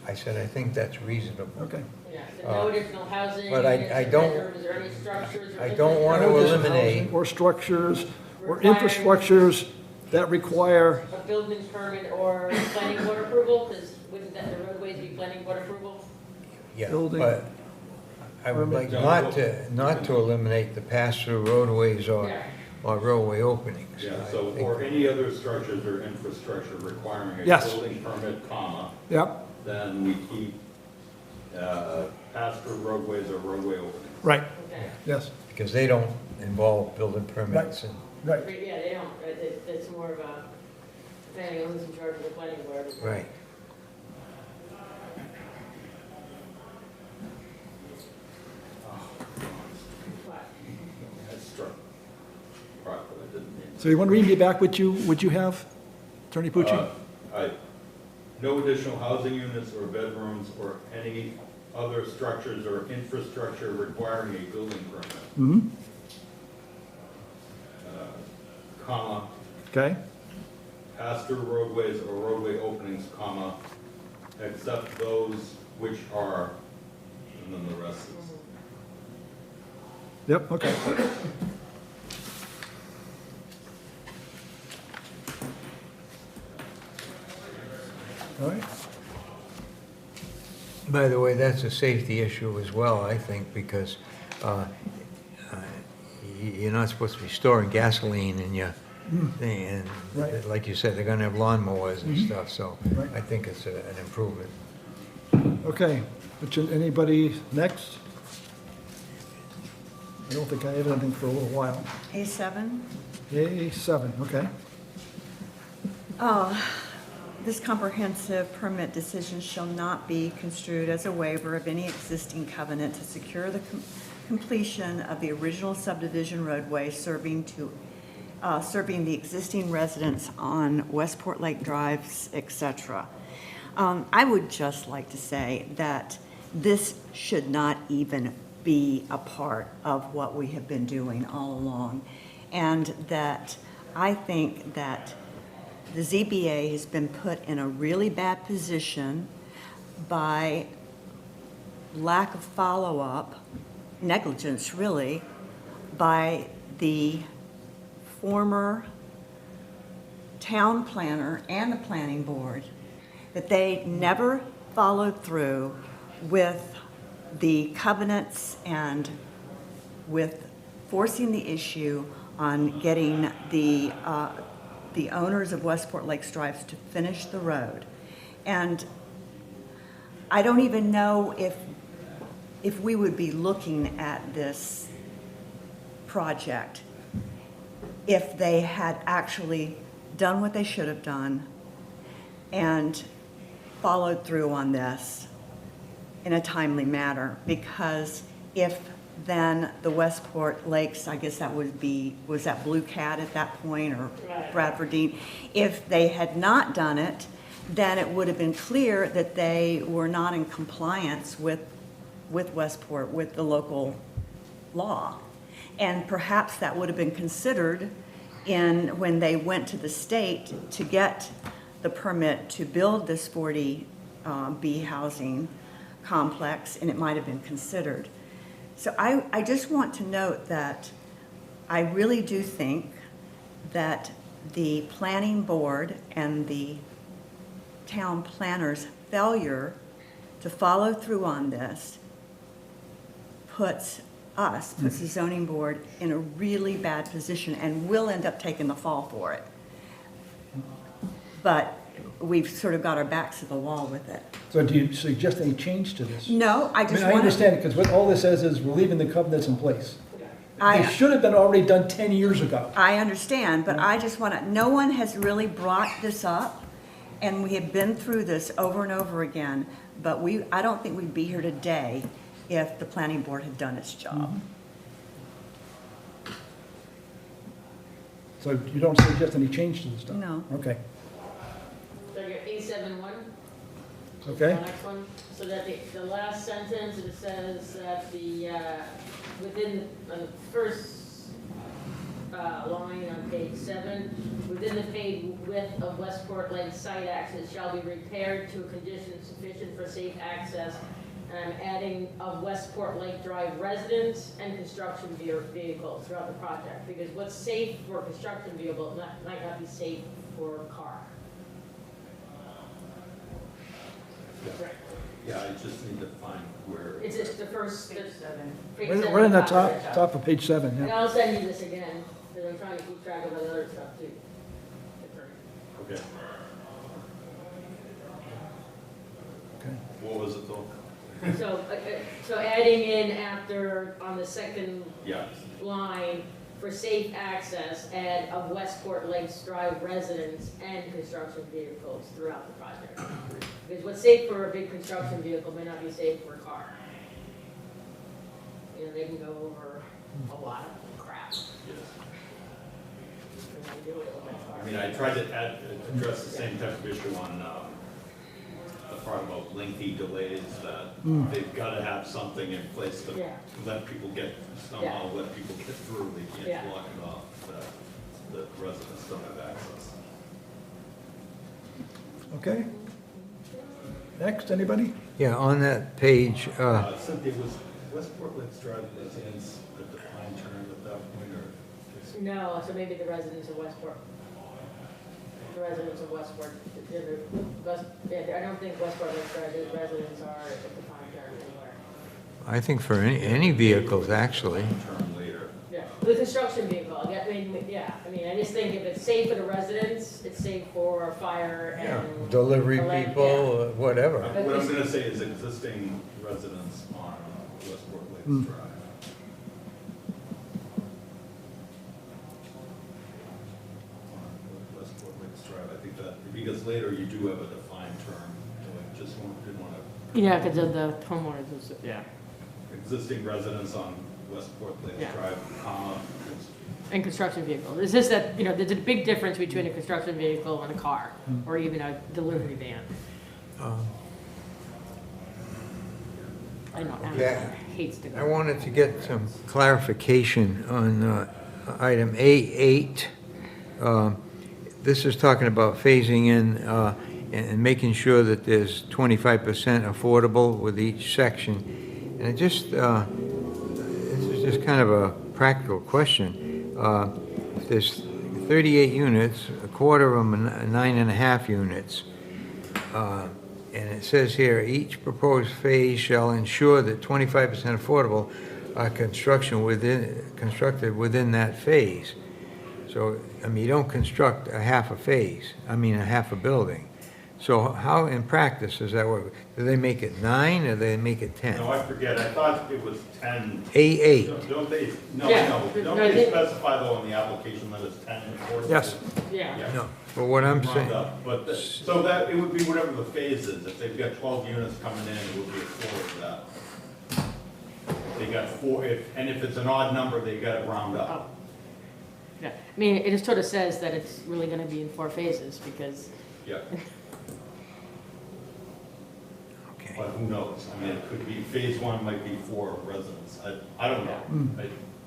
I said, I think that's reasonable. Okay. Yeah, so no additional housing, but units, I don't- bedrooms, or any structures or I don't want to No additional eliminate, housing Or structures, or Require- infrastructures that require, a building permit or planning board approval, because wouldn't that, the roadways be planning board approval? yeah, building. but I would like not to eliminate the pass-through roadways or roadway openings. Yeah, I so, think- or any other structures or infrastructure requiring a Yes. building permit, comma, yep, then we keep, pass-through roadways or roadway openings. right, Okay. yes, Because they don't involve building permits and, right. Yeah, they don't, it's more of a, depending on who's in charge of the planning board. right. I struck, right, but I didn't mean. So you want to read me back what you have, Attorney Pucci? No additional housing units or bedrooms or any other structures or infrastructure requiring a building permit, Mm-hmm, comma, okay, pass-through roadways or roadway openings, comma, except those which are, and then the rest is. yep, okay. All right, By the way, that's a safety issue as well, I think, because you're not supposed to be storing gasoline in your thing, and Right. like you said, they're gonna have lawnmowers and stuff, so Right. I think it's an improvement. okay, anybody next? I don't think I have anything for a little while. A7? A7, okay, This comprehensive permit decision shall not be construed as a waiver of any existing covenant to secure the completion of the original subdivision roadway serving the existing residents on Westport Lake Drives, et cetera. I would just like to say that this should not even be a part of what we have been doing all along. And that I think that the ZBA has been put in a really bad position by lack of follow-up, negligence really, by the former town planner and the planning board, that they never followed through with the covenants and with forcing the issue on getting the owners of Westport Lakes Drives to finish the road. And I don't even know if we would be looking at this project if they had actually done what they should have done and followed through on this in a timely manner. Because if then the Westport Lakes, I guess that would be, was that Blue Cat at that point, or Right. Bradford Dean? If they had not done it, then it would have been clear that they were not in compliance with Westport, with the local law. And perhaps that would have been considered when they went to the state to get the permit to build this 40B housing complex, and it might have been considered. So I just want to note that I really do think that the planning board and the town planner's failure to follow through on this puts the zoning board in a really bad position, and we'll end up taking the fall for it. But we've sort of got our backs to the wall with it. so do you suggest any change to this? No, I I just mean, want I understand it, because what all this says is we're leaving the covenants in place. They should have been already done 10 years ago. I understand, but I just want to, no one has really brought this up, and we have been through this over and over again, but I don't think we'd be here today if the planning board had done its job. So you don't suggest any change to this stuff? No. Okay, So your A7-1? okay, The next one, so that the last sentence, it says that within the first line on page 7. Within the paved width of Westport Lake site access shall be repaired to a condition sufficient for safe access. And I'm adding of Westport Lake Drive residents and construction vehicles throughout the project. Because what's safe for a construction vehicle might not be safe for a car. Right. Yeah, I just need to find where. It's just the first, Page 7. page Right 7 right on the of top of page 7, And yeah. I'll send you this again, because I'm trying to keep track of the other stuff too. Okay, Okay. what was it though? So adding in after, on the second Yeah, line, for safe access, add of Westport Lakes Drive residents and construction vehicles throughout the project. Because what's safe for a big construction vehicle may not be safe for a car. You know, they can go over a lot of crap. yes. when they do it with a car. I mean, I tried to address the same type of issue on, the part about lengthy delays, that they've gotta have something in place to Yeah. let people get, somehow let people get through, they Yeah. can't block it off, that the residents don't have access. Okay? Next, anybody? Yeah, on that page, Cynthia, was Westport Lakes Drive residents a defined term at that point, or? just- No, so maybe the residents of Westport. The residents of Westport, I don't think Westport residents are at the defined term anywhere. I think for any vehicles, actually. Term later. Yeah, the construction vehicle, I mean, I just think if it's safe for the residents, it's safe for fire and. Delivery elect- people, whatever. What I'm gonna say is existing residents on Westport Lakes Drive. On Westport Lakes Drive, I think that, because later you do have a defined term, so I just didn't wanna, Yeah, because of the homeowners, yeah. existing residents on Westport Lakes Yeah. Drive, And construction vehicle. It's just that, there's a big difference between a construction vehicle and a car, or even a delivery van. I know Yeah. Amazon hates to I go. wanted to get some clarification on item A8. This is talking about phasing in and making sure that there's 25% affordable with each section. And it just, this is just kind of a practical question. There's 38 units, a quarter of them are 9.5 units. And it says here, each proposed phase shall ensure that 25% affordable are constructed within that phase. So, I mean, you don't construct a half a phase, a half a building. So how in practice does that work? Do they make it 9 or do they make it 10? no, I forget, I thought it was 10. A8, Don't they, Yeah. don't No, they they- specify though in the application that it's 10 affordable? Yes. Yeah. no, but what I'm Round saying, up, but, so that, it would be whatever the phase is, if they've got 12 units coming in, it would be a four of that. If they got four, and if it's an odd number, they gotta round Oh. up. Yeah, I mean, it just sort of says that it's really gonna be in 4 phases, because, Yeah, okay. but who knows, I mean, it could be, phase 1 might be 4 residents, I don't know.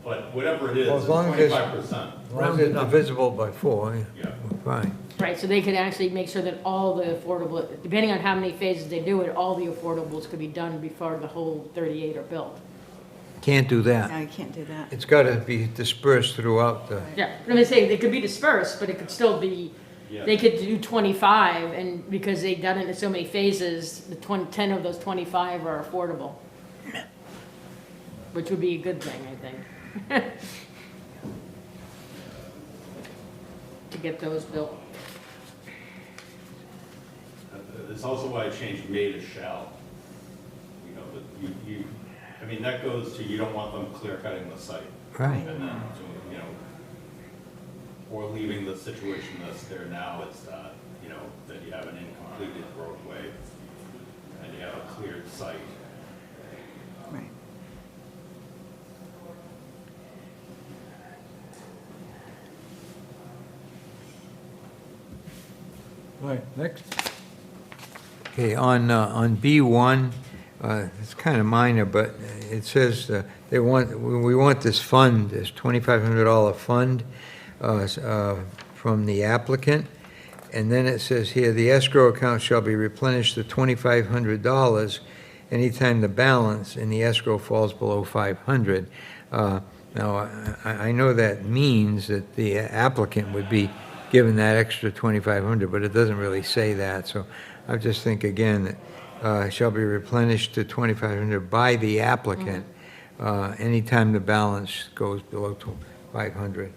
But whatever it is, Well, it's as long as it's- 25%. As long as it's divisible by 4, Yeah. we're fine. right, so they could actually make sure that all the affordable, depending on how many phases they do it, all the affordables could be done before the whole 38 are built. Can't do that. No, you can't do that. It's got to be dispersed throughout the, Yeah, I'm saying they could be dispersed, but it could still be, Yeah. they could do 25, and because they've done it in so many phases, 10 of those 25 are affordable. Which would be a good thing, I think. To get those built. It's also why I changed may to shall. You know, that I mean, that goes to, you don't want them clear cutting the site. right. And then, you know, or leaving the situation that's there now, it's that, that you have an incompleted roadway and you have a cleared site. Right. Right, next. Okay, on B1, It's kind of minor, but it says we want this fund, this $2,500 fund from the applicant. And then it says here, the escrow account shall be replenished to $2,500 anytime the balance in the escrow falls below $500. Now, I know that means that the applicant would be given that extra $2,500, but it doesn't really say that. So I just think, again, that shall be replenished to $2,500 by the applicant anytime the balance goes below $500.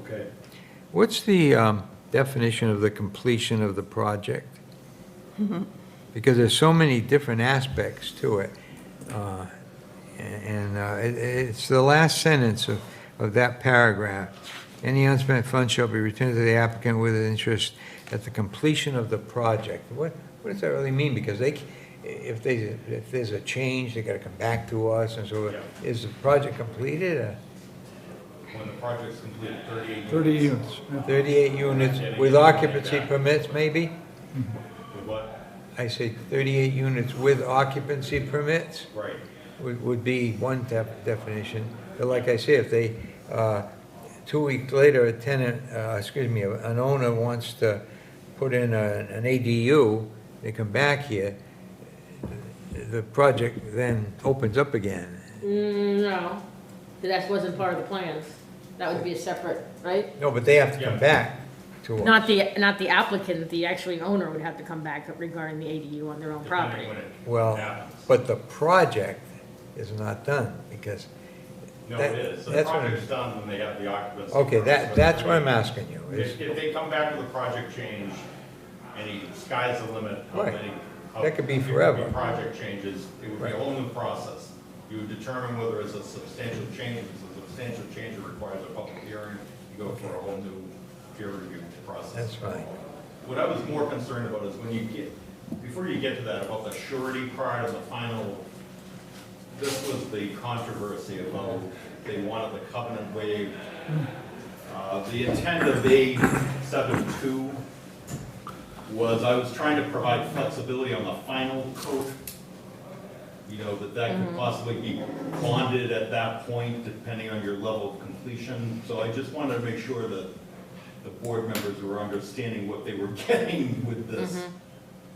Okay. What's the definition of the completion of the project? Because there's so many different aspects to it. It's the last sentence of that paragraph. Any unspent funds shall be returned to the applicant with interest at the completion of the project. What does that really mean? Because if there's a change, they gotta come back to us, and so Yeah. is the project completed? When the project's completed, 38 units. 30 units. Yeah. 38 units with occupancy permits, maybe? With what? I say 38 units with occupancy permits Right. would be one definition. But like I say, if they, 2 weeks later, a tenant, an owner wants to put in an ADU, they come back here, the project then opens up again. No, that wasn't part of the plans. That would be a separate, right? No, but they have to come Yeah. back to us. Not the applicant, the actually owner would have to come back regarding the ADU on their own property. Depending when it Well, happens. but the project is not done, because, No, that- it is. The that's what project's done when they have the occupancy. okay, permit. that's what I'm asking you. is- If they come back with a project change, sky's the limit, how Right. many. That could be how many forever. Project changes, it would be Right. a whole new process. You would determine whether it's a substantial change. If it's a substantial change, it requires a public hearing. You go for a whole new peer review process. That's fine. What I was more concerned about is when before you get to that, about the surety part of the final, this was the controversy about they wanted the covenant waived. The intent of A72 was I was trying to provide flexibility on the final coat. That could possibly be bonded at that point, depending on your level of completion. So I just wanted to make sure that the board members were understanding what they were getting with this.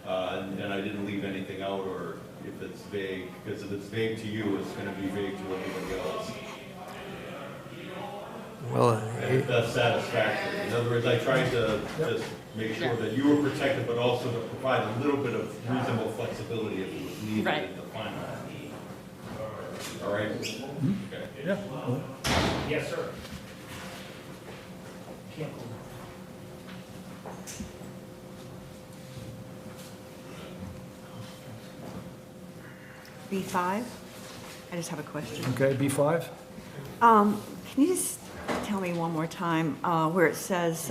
And I didn't leave anything out, or if it's vague, because if it's vague to you, it's gonna be vague to everybody else. Well, And if that's satisfactory. In other words, I tried to just make sure that you were protected, but also to provide a little bit of reasonable flexibility if it was needed Right. in the final. All right? Okay. Yeah. Yes, sir. B5? I just have a question. Okay, B5? Can you just tell me one more time where it says,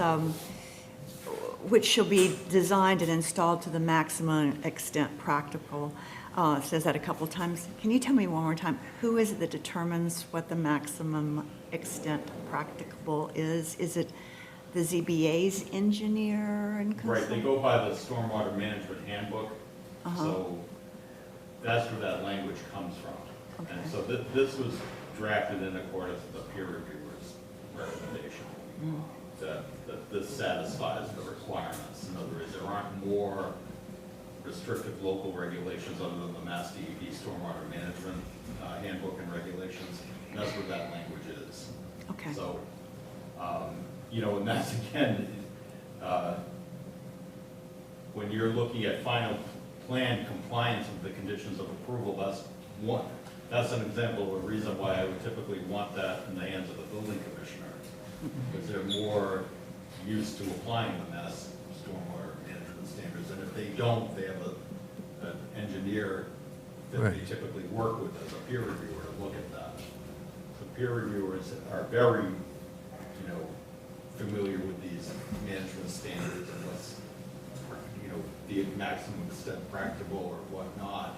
which shall be designed and installed to the maximum extent practical? It says that a couple times. Can you tell me one more time, who is it that determines what the maximum extent practicable is? Is it the ZBA's engineer and Right, they consultant? go by the stormwater management handbook, so that's where that language comes from. And Okay. so this was drafted in accordance with the peer reviewer's recommendation, that this satisfies the requirements. In other words, there aren't more restrictive local regulations other than the Mass DEP stormwater management handbook and regulations, and that's where that language is. Okay. So, and that's again, when you're looking at final plan compliance with the conditions of approval, that's an example of a reason why I would typically want that in the hands of the building commissioner, because they're more used to applying the Mass stormwater management standards, and if they don't, they have an engineer that they Right. typically work with as a peer reviewer to look at that. So peer reviewers are very, familiar with these management standards and what's, the maximum extent practicable or whatnot.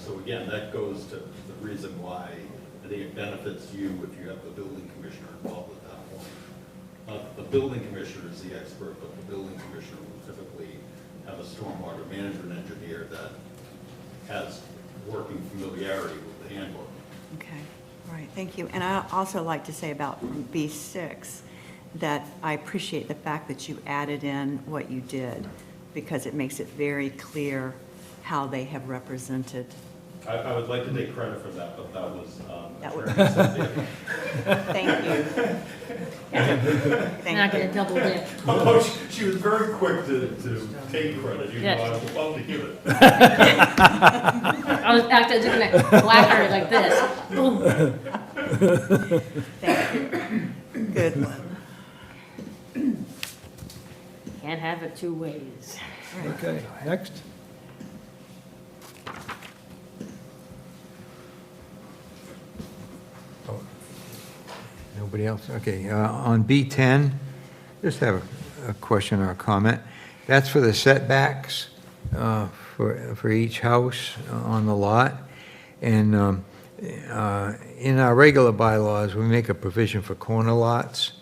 So again, that goes to the reason why I think it benefits you if you have the building commissioner involved at that point. the building commissioner is the expert, but the building commissioner will typically have a stormwater management engineer that has working familiarity with the handbook. Okay, all right, thank you. And I also like to say about B6 that I appreciate the fact that you added in what you did, because it makes it very clear how they have represented. I would like to take credit for that, but that was, That would- Attorney Cynthia. Thank you. Not Thank gonna you. double dip. Although she was very quick to take credit, even though Yes. I was about to give it. I was actually just gonna whack her like this. Boom. Thank you. Good one. Can't have it two ways. Okay, next. Nobody else? Okay, on B10, just have a question or a comment. That's for the setbacks for each house on the lot. And in our regular bylaws, we make a provision for corner lots.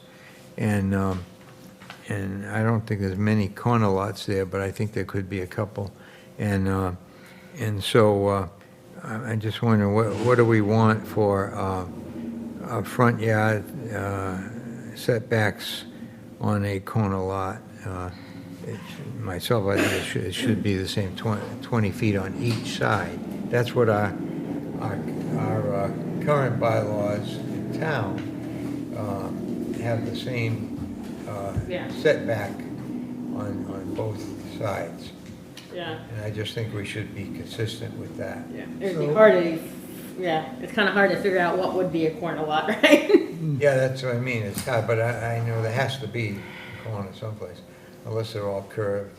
And I don't think there's many corner lots there, but I think there could be a couple. And so I just wonder, what do we want for front yard setbacks on a corner lot? Myself, I think it should be the same 20 feet on each side. That's what our current bylaws in town have the same Yeah. setback on both sides. Yeah. And I just think we should be consistent with that. It'd be hard to, yeah, it's kind of hard to figure out what would be a corner lot, right? Yeah, that's what I mean, it's hard, but I know there has to be a corner someplace, unless they're all curved.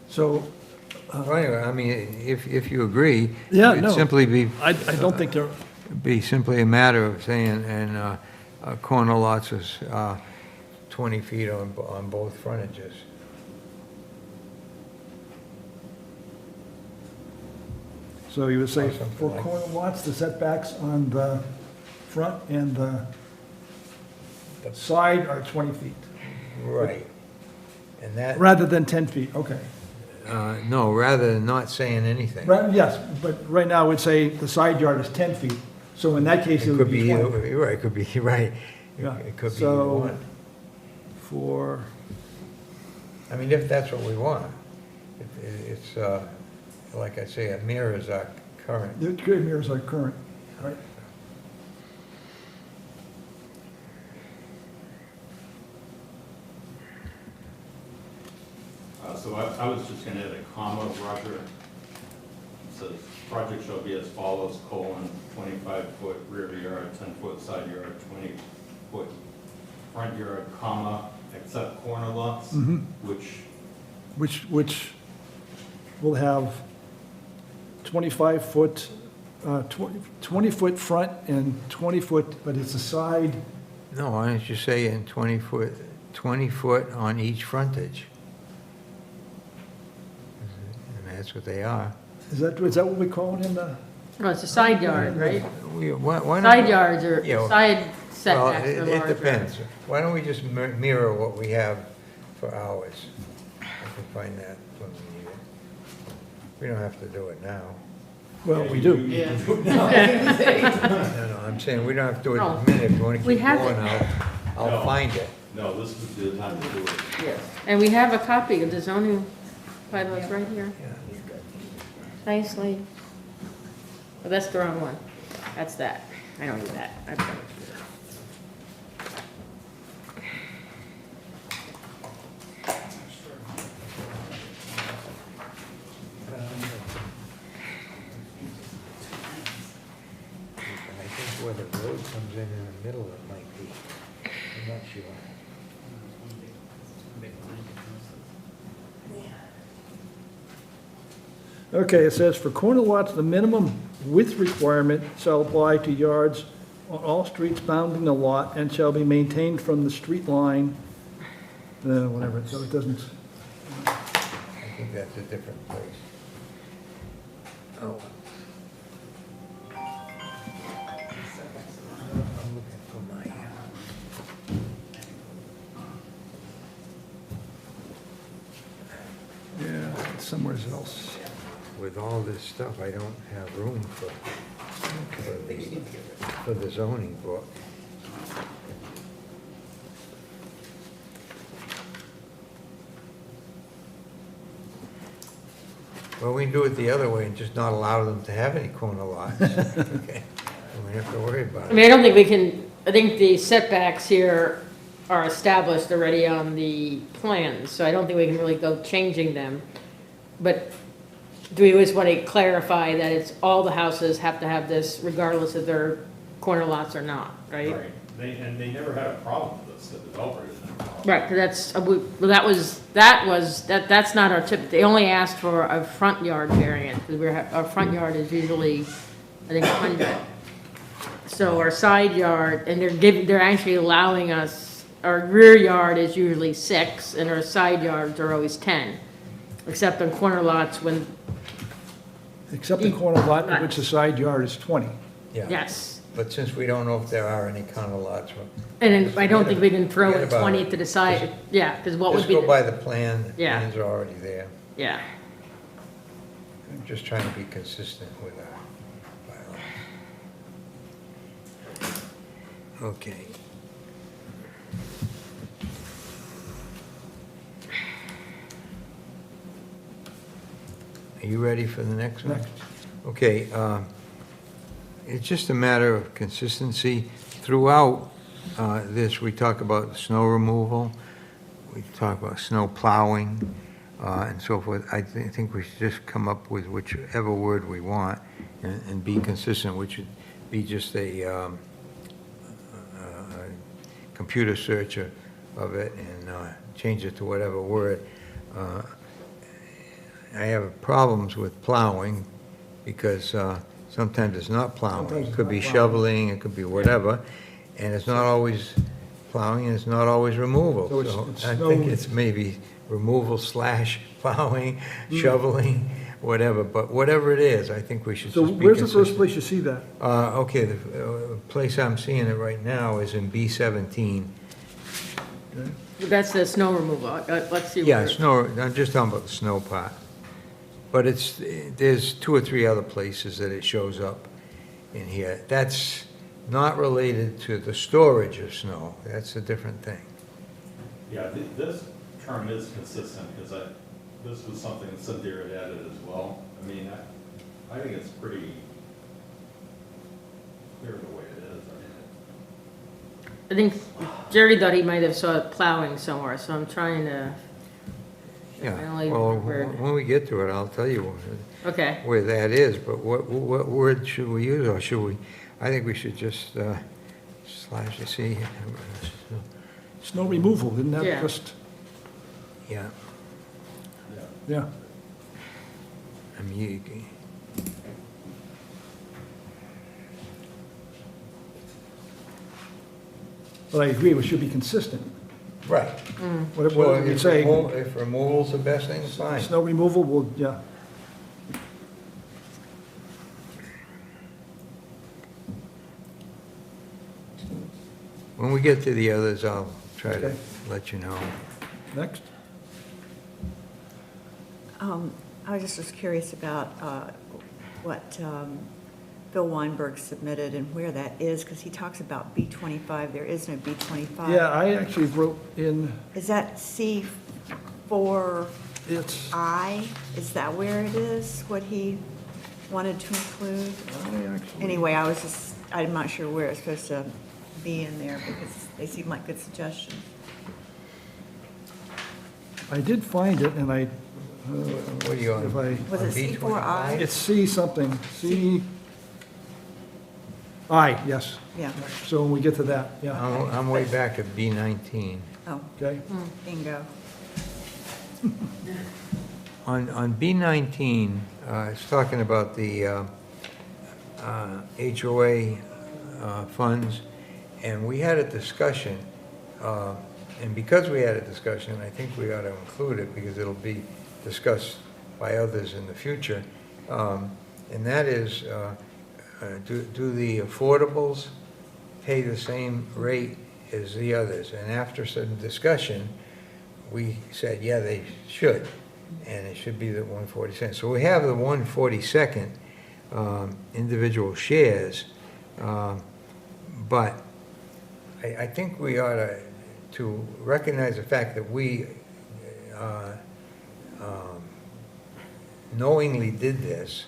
So, Well, anyway, I mean, if you agree, Yeah, it'd no. simply I don't think there, be simply a matter of saying, and corner lots is 20 feet on both frontages. so you would say Or something for like- corner lots, the setbacks on the front and the side are 20 feet, Right. And that, rather than 10 feet, okay. no, rather than not saying anything. Right, yes, but right now we'd say the side yard is 10 feet, so in that case it It would could be be, 20. you're right, it could be, right. Yeah, It could be so- either one. For, I mean, if that's what we want. It's, like I say, it mirrors our current. the grid mirrors are current, right? So I was just gonna add a comma, Roger. It says, project shall be as follows, 25-foot rear yard, 10-foot side yard, 20-foot front yard, comma, except corner lots, which, Which will have 25-foot, 20-foot front and 20-foot, but it's a side, No, why don't you say in 20 foot on each frontage? And that's what they are. is that what we call it in the? No, it's a side yard, right? Why not? Side yards or Yeah, side Well, setbacks are it larger. depends. Why don't we just mirror what we have for ours? I can find that when we need it. We don't have to do it now. Well, we do. No, I'm saying we don't have to do it in No. a minute. If you want to We keep have going, it. I'll No. find it. no, this would be the time to do it. Yes. And we have a copy of the zoning bylaws right here, Yeah. nicely. Oh, that's the wrong one. That's that. I don't need that. I've got it. I think where the road comes in the middle, it might be. I'm not sure. Okay, it says, for corner lots, the minimum width requirement shall apply to yards on all streets bounding the lot and shall be maintained from the street line, whatever, so it doesn't, I think that's a different place. Oh. I'm looking for my, somewhere else. With all this stuff, I don't have room for the zoning book. Well, we can do it the other way and just not allow them to have any corner lots. Okay, we don't have to worry about I it. mean, I don't think we can, I think the setbacks here are established already on the plans, so I don't think we can really go changing them. But do we always want to clarify that it's all the houses have to have this regardless if they're corner lots or not, right? And they never had a problem with this, the developer didn't have a problem. Right, 'cause that's not our tip, they only asked for a front yard variance, because our front yard is usually, I think, 100. So our side yard, and they're actually allowing us, our rear yard is usually 6, and our side yards are always 10, except on corner lots when, Except the corner lot, in which the side yard is 20. Yeah. yes. But since we don't know if there are any corner lots, And then I don't think we can throw Forget in about 20 it. to the side, yeah, because what would just be, go by the plan, the Yeah. plans are already there. yeah. I'm just trying to be consistent with our bylaws. Okay. Are you ready for the next one? Next. Okay, it's just a matter of consistency. Throughout this, we talk about snow removal, we talk about snow plowing, and so forth. I think we should just come up with whichever word we want and be consistent, which would be just a computer search of it and change it to whatever word. I have problems with plowing because sometimes it's not plowing. Sometimes It it's could not be plowing. shoveling, it could be whatever, and it's not always plowing, and it's not always removal. So it's So I snow- think it's maybe removal / plowing, shoveling, whatever, but whatever it is, I think we should So just be where's the first consistent. place you see that? Okay, the place I'm seeing it right now is in B17. That's the snow removal, let's see. Yeah, where- snow, I'm just talking about the snow part. But there's 2 or 3 other places that it shows up in here. That's not related to the storage of snow. That's a different thing. Yeah, this term is consistent, because this was something that Cynthia had added as well. I mean, I think it's pretty clear the way it is. I mean, I think Jerry thought he might have saw it plowing somewhere, so I'm trying to, I Yeah, only well, remembered. when we get to it, I'll tell you Okay, where that is, but what word should we use, or should we, I think we should just slash the C. Snow removal, isn't that Yeah. just, Yeah, yeah. yeah. I mean, But I agree, we should be consistent. right. What So did we if say? if removal's the best thing, it's fine. Snow removal, will yeah. When we get to the others, I'll try to Okay. let you know. Next. I was just curious about what Bill Weinberg submitted and where that is, because he talks about B25. There is no B25. Yeah, I actually wrote in, Is that C4I? it's, Is that where it is, what he wanted to include? I actually, Anyway, I'm not sure where it's supposed to be in there, because they seem like good suggestions. I did find it, and I, What are you on? if I, Was it on B25? C4I? it's C something, C, I, yes. Yeah, So when we get to that, yeah, I'm way back at B19. oh, okay. bingo. On B19, it's talking about the HOA funds, and we had a discussion, and because we had a discussion, I think we ought to include it, because it'll be discussed by others in the future, and that is, do the affordables pay the same rate as the others? And after some discussion, we said, yeah, they should. and it should be the 142nd. So we have the 142nd individual shares, but I think we ought to recognize the fact that we knowingly did this,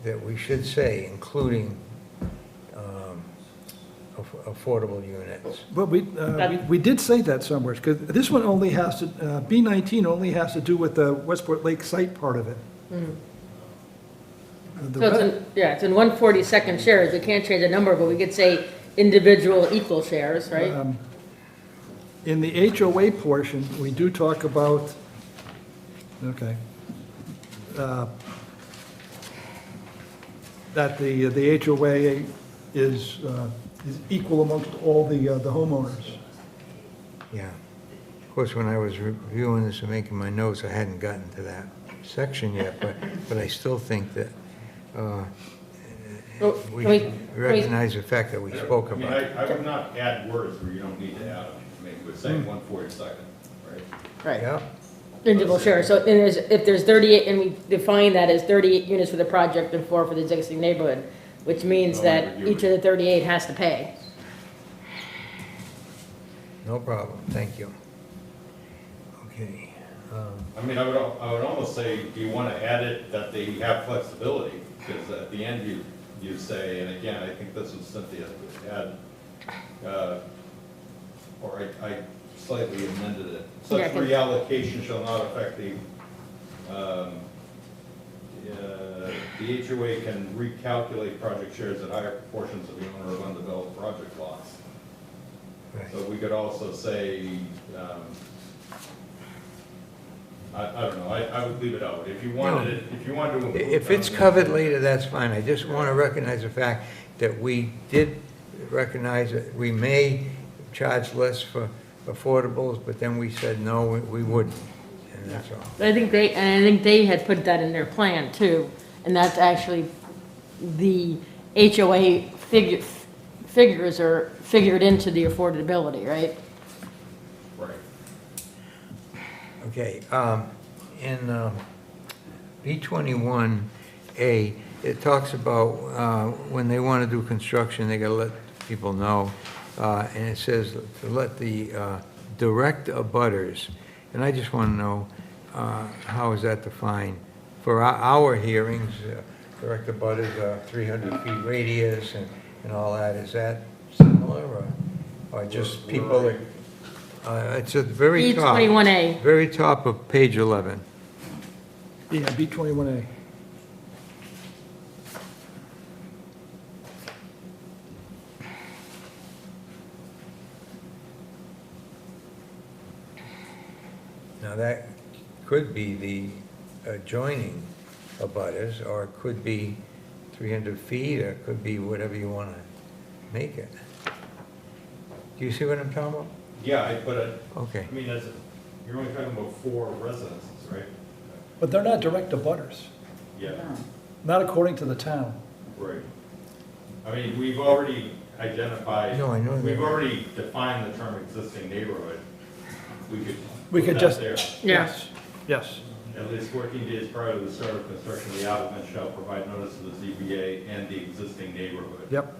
that we should say, including affordable units. But we did say that somewhere, because this one only has to, B19 only has to do with the Westport Lake site part of it. The So it's re- it's in 142nd shares, we can't change the number, but we could say individual equal shares, right? In the HOA portion, we do talk about, okay, that the HOA is equal amongst all the homeowners. Yeah. Of course, when I was reviewing this and making my notes, I hadn't gotten to that section yet, but I still think that we can we- should recognize the fact that we spoke I mean, about it. I would not add words where you don't need to add them. I mean, we're saying 142nd, right? Right. Yeah, Individual shares, so if there's 38, and we define that as 38 units for the project and 4 for the existing neighborhood, which means No that ambiguity. each of the 38 has to pay. no problem, thank you. Okay. I mean, I would almost say, do you want to add it that they have flexibility? Because at the end, you say, and again, I think this was Cynthia had, or I slightly amended it. Such Yeah, I think- reallocation shall not affect the HOA can recalculate project shares at higher proportions of the owner of undeveloped project lots. Right. So we could also say, I don't know, I would leave it out. If you wanted it, if you wanted to. include If it's them, covered later, that's fine. I just want to recognize the fact that we did recognize that we may charge less for affordables, but then we said, no, we wouldn't, and that's all. I think they had put that in their plan too, and that's actually, the HOA figures are figured into the affordability, right? Right. Okay, in B21A, it talks about when they want to do construction, they got to let people know, and it says to let the direct abutters, and I just want to know, how is that defined? For our hearings, direct abutters are 300 feet radius and all that, is that similar, or just people that, it's at the very top. B21A. Very top of page 11. Yeah, B21A. Now, that could be the adjoining abutters, or it could be 300 feet, or it could be whatever you want to make it. Do you see what I'm talking about? Yeah, I put it, Okay. I mean, you're only talking about 4 residences, right? But they're not direct abutters, Yeah, not according to the town. right. I mean, we've already identified. No, I know that. We've already defined the term existing neighborhood. We could. We put could that just- there. Yes, yes. At least 14 days prior to the start of construction, the applicant shall provide notice to the ZBA and the existing neighborhood. Yep.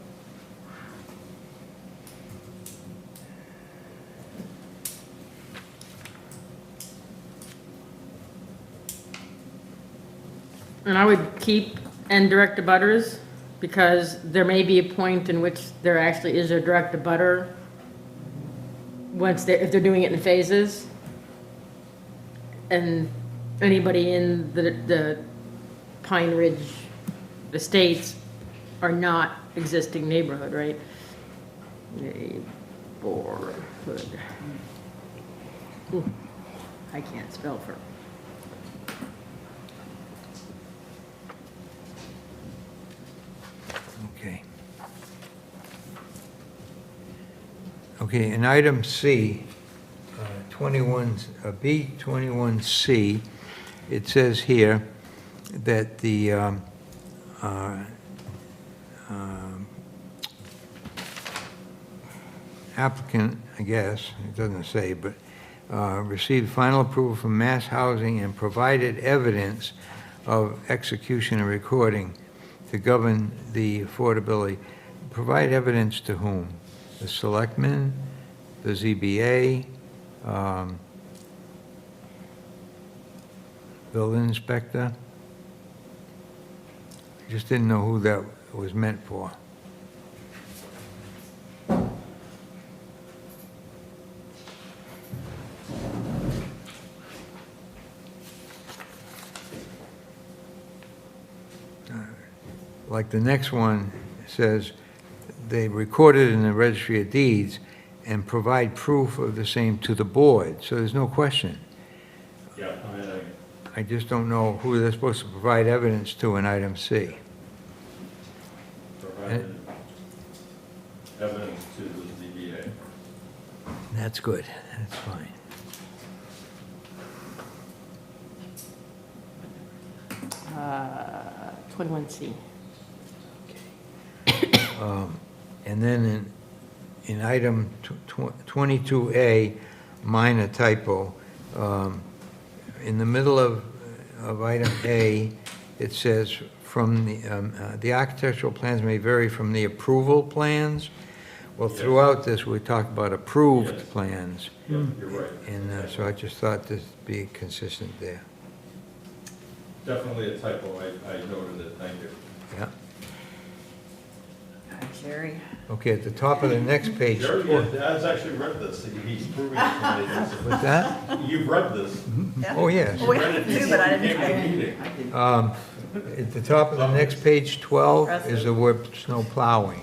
And I would keep and direct abutters, because there may be a point in which there actually is a direct abutter if they're doing it in phases. And anybody in the Pine Ridge Estates are not existing neighborhood, right? Neighborhood. Ooh, I can't spell for. Okay. Okay, in item C, 21C, it says here that the applicant, I guess, it doesn't say, but received final approval from Mass Housing and provided evidence of execution and recording to govern the affordability. Provide evidence to whom? The selectmen, the ZBA, building inspector? Just didn't know who that was meant for. Like the next one says, they recorded in the registry of deeds and provide proof of the same to the board, so there's no question. Yeah, I mean, I just don't know who they're supposed to provide evidence to in item C. provided evidence to the ZBA. That's good, that's fine. 21C. And then in item 22A, minor typo, in the middle of item A, it says, from the architectural plans may vary from the approval plans. Well, Yes. throughout this, we talk about approved Yes. plans, Yeah, you're right. and so I just thought this would be consistent there. Definitely a typo, I noted it, thank you. Yeah. Jerry? Okay, at the top of the next page. Jerry has actually read this, he's proving it to me. What's that? You've read this. Oh, yes. We have to, but I didn't. Came to the meeting. At the top of the next page, 12, is the word snow plowing.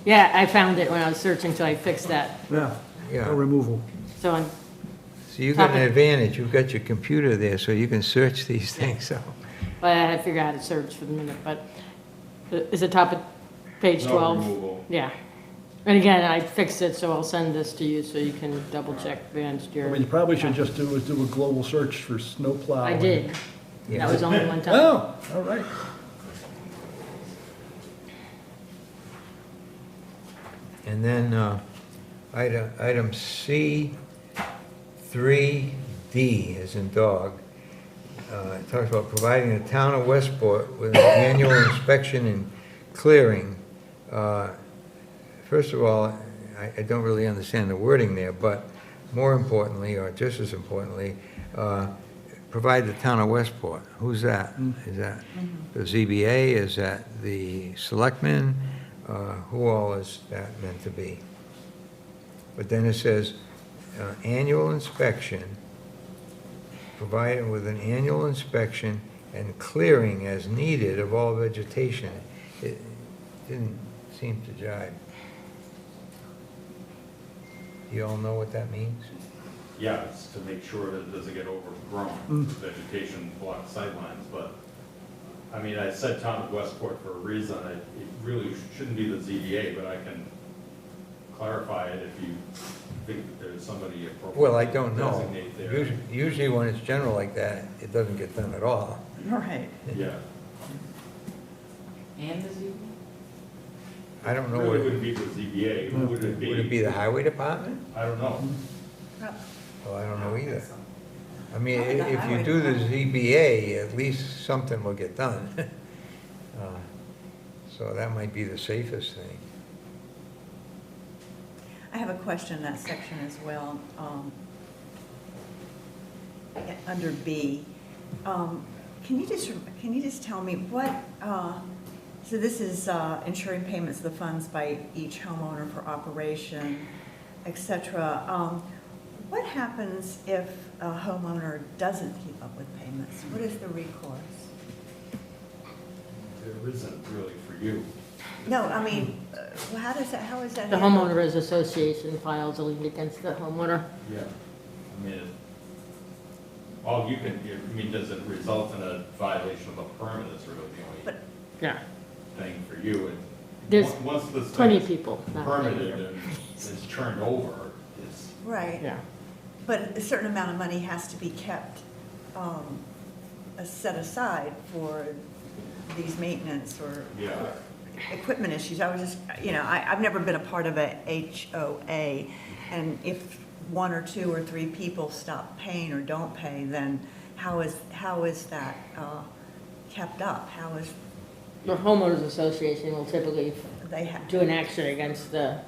Yeah, I found it when I was searching, so I fixed that. Yeah, Yeah. no removal. So I'm, So you've got an Topic. advantage, you've got your computer there, so you can search these things, so. well, I had to figure out how to search for the minute, but is it top of page No 12? removal. Yeah. And again, I fixed it, so I'll send this to you so you can double check against What you your, probably should just do is do a global search for snowplow. I did. That was only one time. Oh, all right. And then item C, 3D, as in dog, it talks about providing the town of Westport with an annual inspection and clearing. First of all, I don't really understand the wording there, but more importantly, or just as importantly, provide the town of Westport. Who's that? Is that the ZBA? Is that the selectmen? Who all is that meant to be? But then it says, annual inspection, provided with an annual inspection and clearing as needed of all vegetation. It didn't seem to jive. You all know what that means? Yeah, it's to make sure that it doesn't get overgrown, vegetation blocks sidelines, but, I mean, I said town of Westport for a reason, it really shouldn't be the ZBA, but I can clarify it if you think that there's somebody appropriate. Well, I don't to know. designate there. Usually when it's general like that, it doesn't get done at all. Right. Yeah. And the ZBA? I don't know Really what, wouldn't be the ZBA, who would it be? would it be the highway department? I don't know. Oh, I don't know either. I mean, if you do the ZBA, at least something will get done. So that might be the safest thing. I have a question in that section as well. Under B, can you just tell me what, so this is ensuring payments of the funds by each homeowner for operation, et cetera. What happens if a homeowner doesn't keep up with payments? What is the recourse? There isn't really for you. No, I mean, how is that The handled? homeowners association files a lien against the homeowner. Yeah. I mean, all you can, I mean, does it result in a violation of a permit is really the only But Yeah. thing for you. And There's once this plenty of thing is people not permitted paying here. and is turned over, it's, Right. Yeah. But a certain amount of money has to be kept, set aside for these maintenance or yeah. equipment issues. I was just, I've never been a part of a HOA, and if one or two or three people stop paying or don't pay, then how is that kept up? How is, The homeowners association will typically they have, do an action against the Yeah,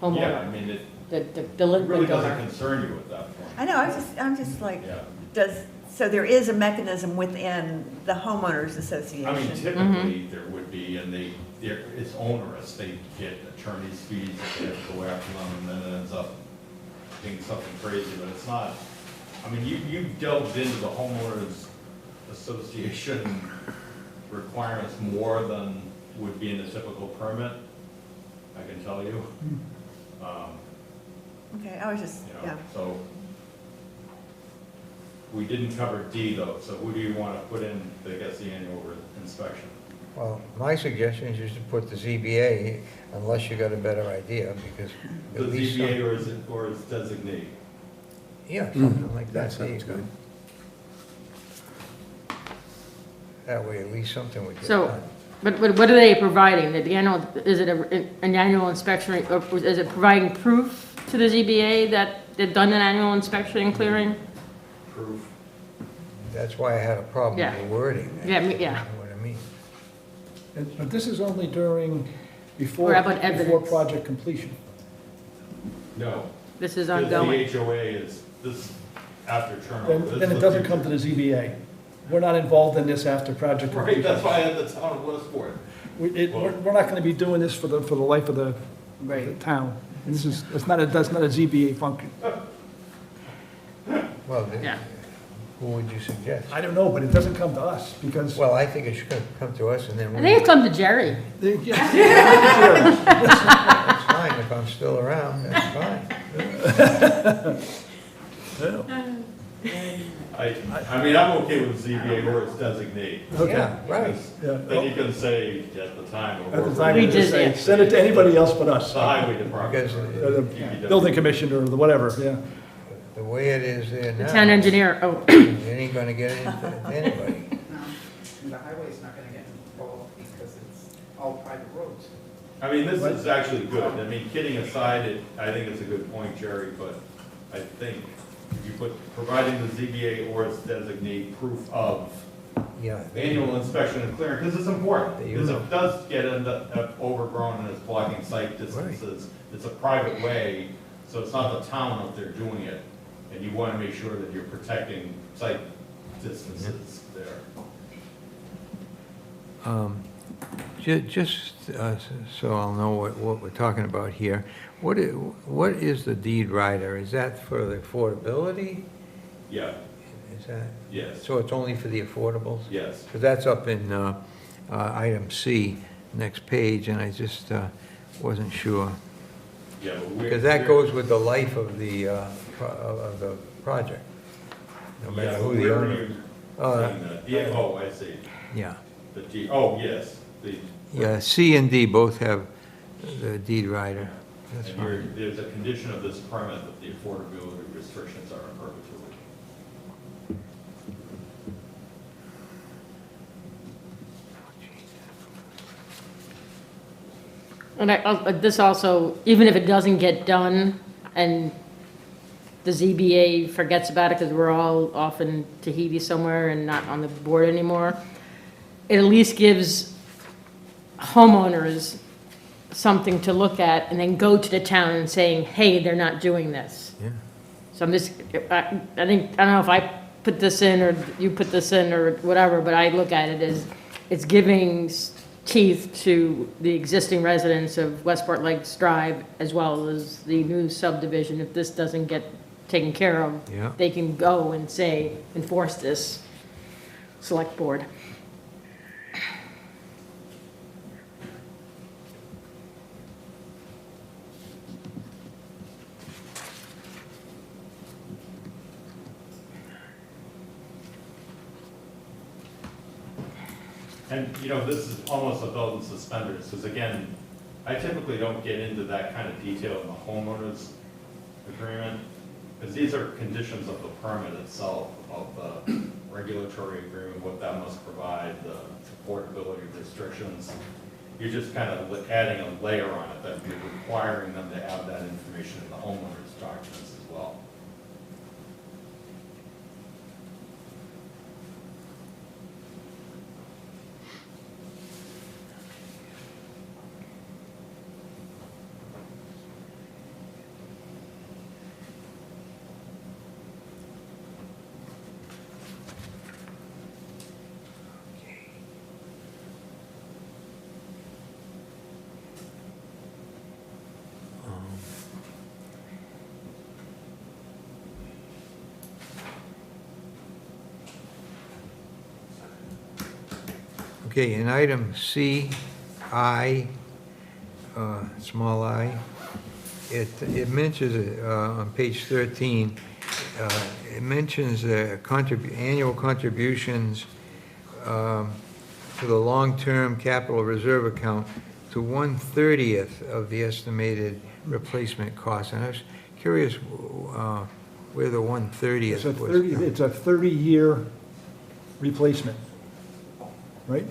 I homeowner, mean, it the really delinquent doesn't owner. concern you at that point. I know, I'm just like, Yeah. so there is a mechanism within the homeowners association? I mean, typically, there would be, and it's onerous, they get attorney's fees, if they have to go after them, and then it ends up being something crazy, but it's not, I mean, you delved into the homeowners association requirements more than would be in a typical permit, I can tell you. Okay, I was just, You yeah. know, so, we didn't cover D though, so who do you want to put in, I guess, the annual inspection? Well, my suggestion is just to put the ZBA, unless you got a better idea, because The at least some- ZBA or its designee? Yeah, something like That that. There you sounds go. good. That way, at least something would get So, done. but what are they providing? The annual, is it an annual inspection, or is it providing proof to the ZBA that they've done an annual inspection and clearing? Proof. That's why I had a problem Yeah. with the wording. Yeah, yeah. You know what I mean? But this is only before Or how about evidence? project completion. No. This is Because ongoing. The HOA is, this after turnover. This Then is it the doesn't come to the ZBA. We're not involved in this after project Right, completion. that's why I had the town list for it. We're not gonna be doing this for the life of the town. And that's not a ZBA function. Well, Yeah. who would you suggest? I don't know, but it doesn't come to us, because. Well, I think it should come to us and then I think it's come to Jerry. Yeah. That's fine, if I'm still around, that's fine. I mean, I'm okay with ZBA or its designee. Okay. Yeah, right. Yeah. Then you can say at the time. or At the time, We we just did, say, yeah. send it to anybody else but us. The highway department. Because Or the building commissioner, or the whatever, yeah. the way it is there The now. town engineer, oh, It ain't gonna get into anybody. No, and the highway's not gonna get involved because it's all private roads. I mean, this is actually good. I mean, kidding aside, I think it's a good point, Jerry, but I think if you put, providing the ZBA or its designee proof of Yeah. annual inspection and clearing, because it's important. There you Because go. it does get overgrown and it's blocking site distances. It's a private way, so it's not the town out there doing it. And you want to make sure that you're protecting site distances there. Just so I'll know what we're talking about here, what is the deed rider? Is that for the affordability? Yeah, Is that, yes, so it's only for the affordables? yes. Because that's up in item C, next page, and I just wasn't sure. Yeah, but we're. Because that goes with the life of the project, no matter Yeah, who where the are owner. you seeing that? Yeah, oh, I see. Yeah, The G, oh, yes, the. yeah, C and D both have the deed rider. That's And you're, fine. there's a condition of this permit that the affordability restrictions are in perpetuity. and this also, even if it doesn't get done and the ZBA forgets about it because we're all off in Tahiti somewhere and not on the board anymore, it at least gives homeowners something to look at and then go to the town and saying, hey, they're not doing this. Yeah. So I'm just, I think, I don't know if I put this in or you put this in or whatever, but I look at it as it's giving teeth to the existing residents of Westport Lakes Drive as well as the new subdivision. If this doesn't get taken care of, Yeah. they can go and say, enforce this, select board. And, you know, this is almost a belt and suspenders, because again, I typically don't get into that kind of detail in the homeowners agreement, because these are conditions of the permit itself, of the regulatory agreement, what that must provide, the affordability restrictions. You're just kind of adding a layer on it, that you're requiring them to have that information in the homeowners documents as well. Okay, in item C, I, small I, it mentions, on page 13, it mentions annual contributions to the long-term capital reserve account to 1/30th of the estimated replacement cost. And I was curious where the 1/30th was. It's a 30-year replacement, right?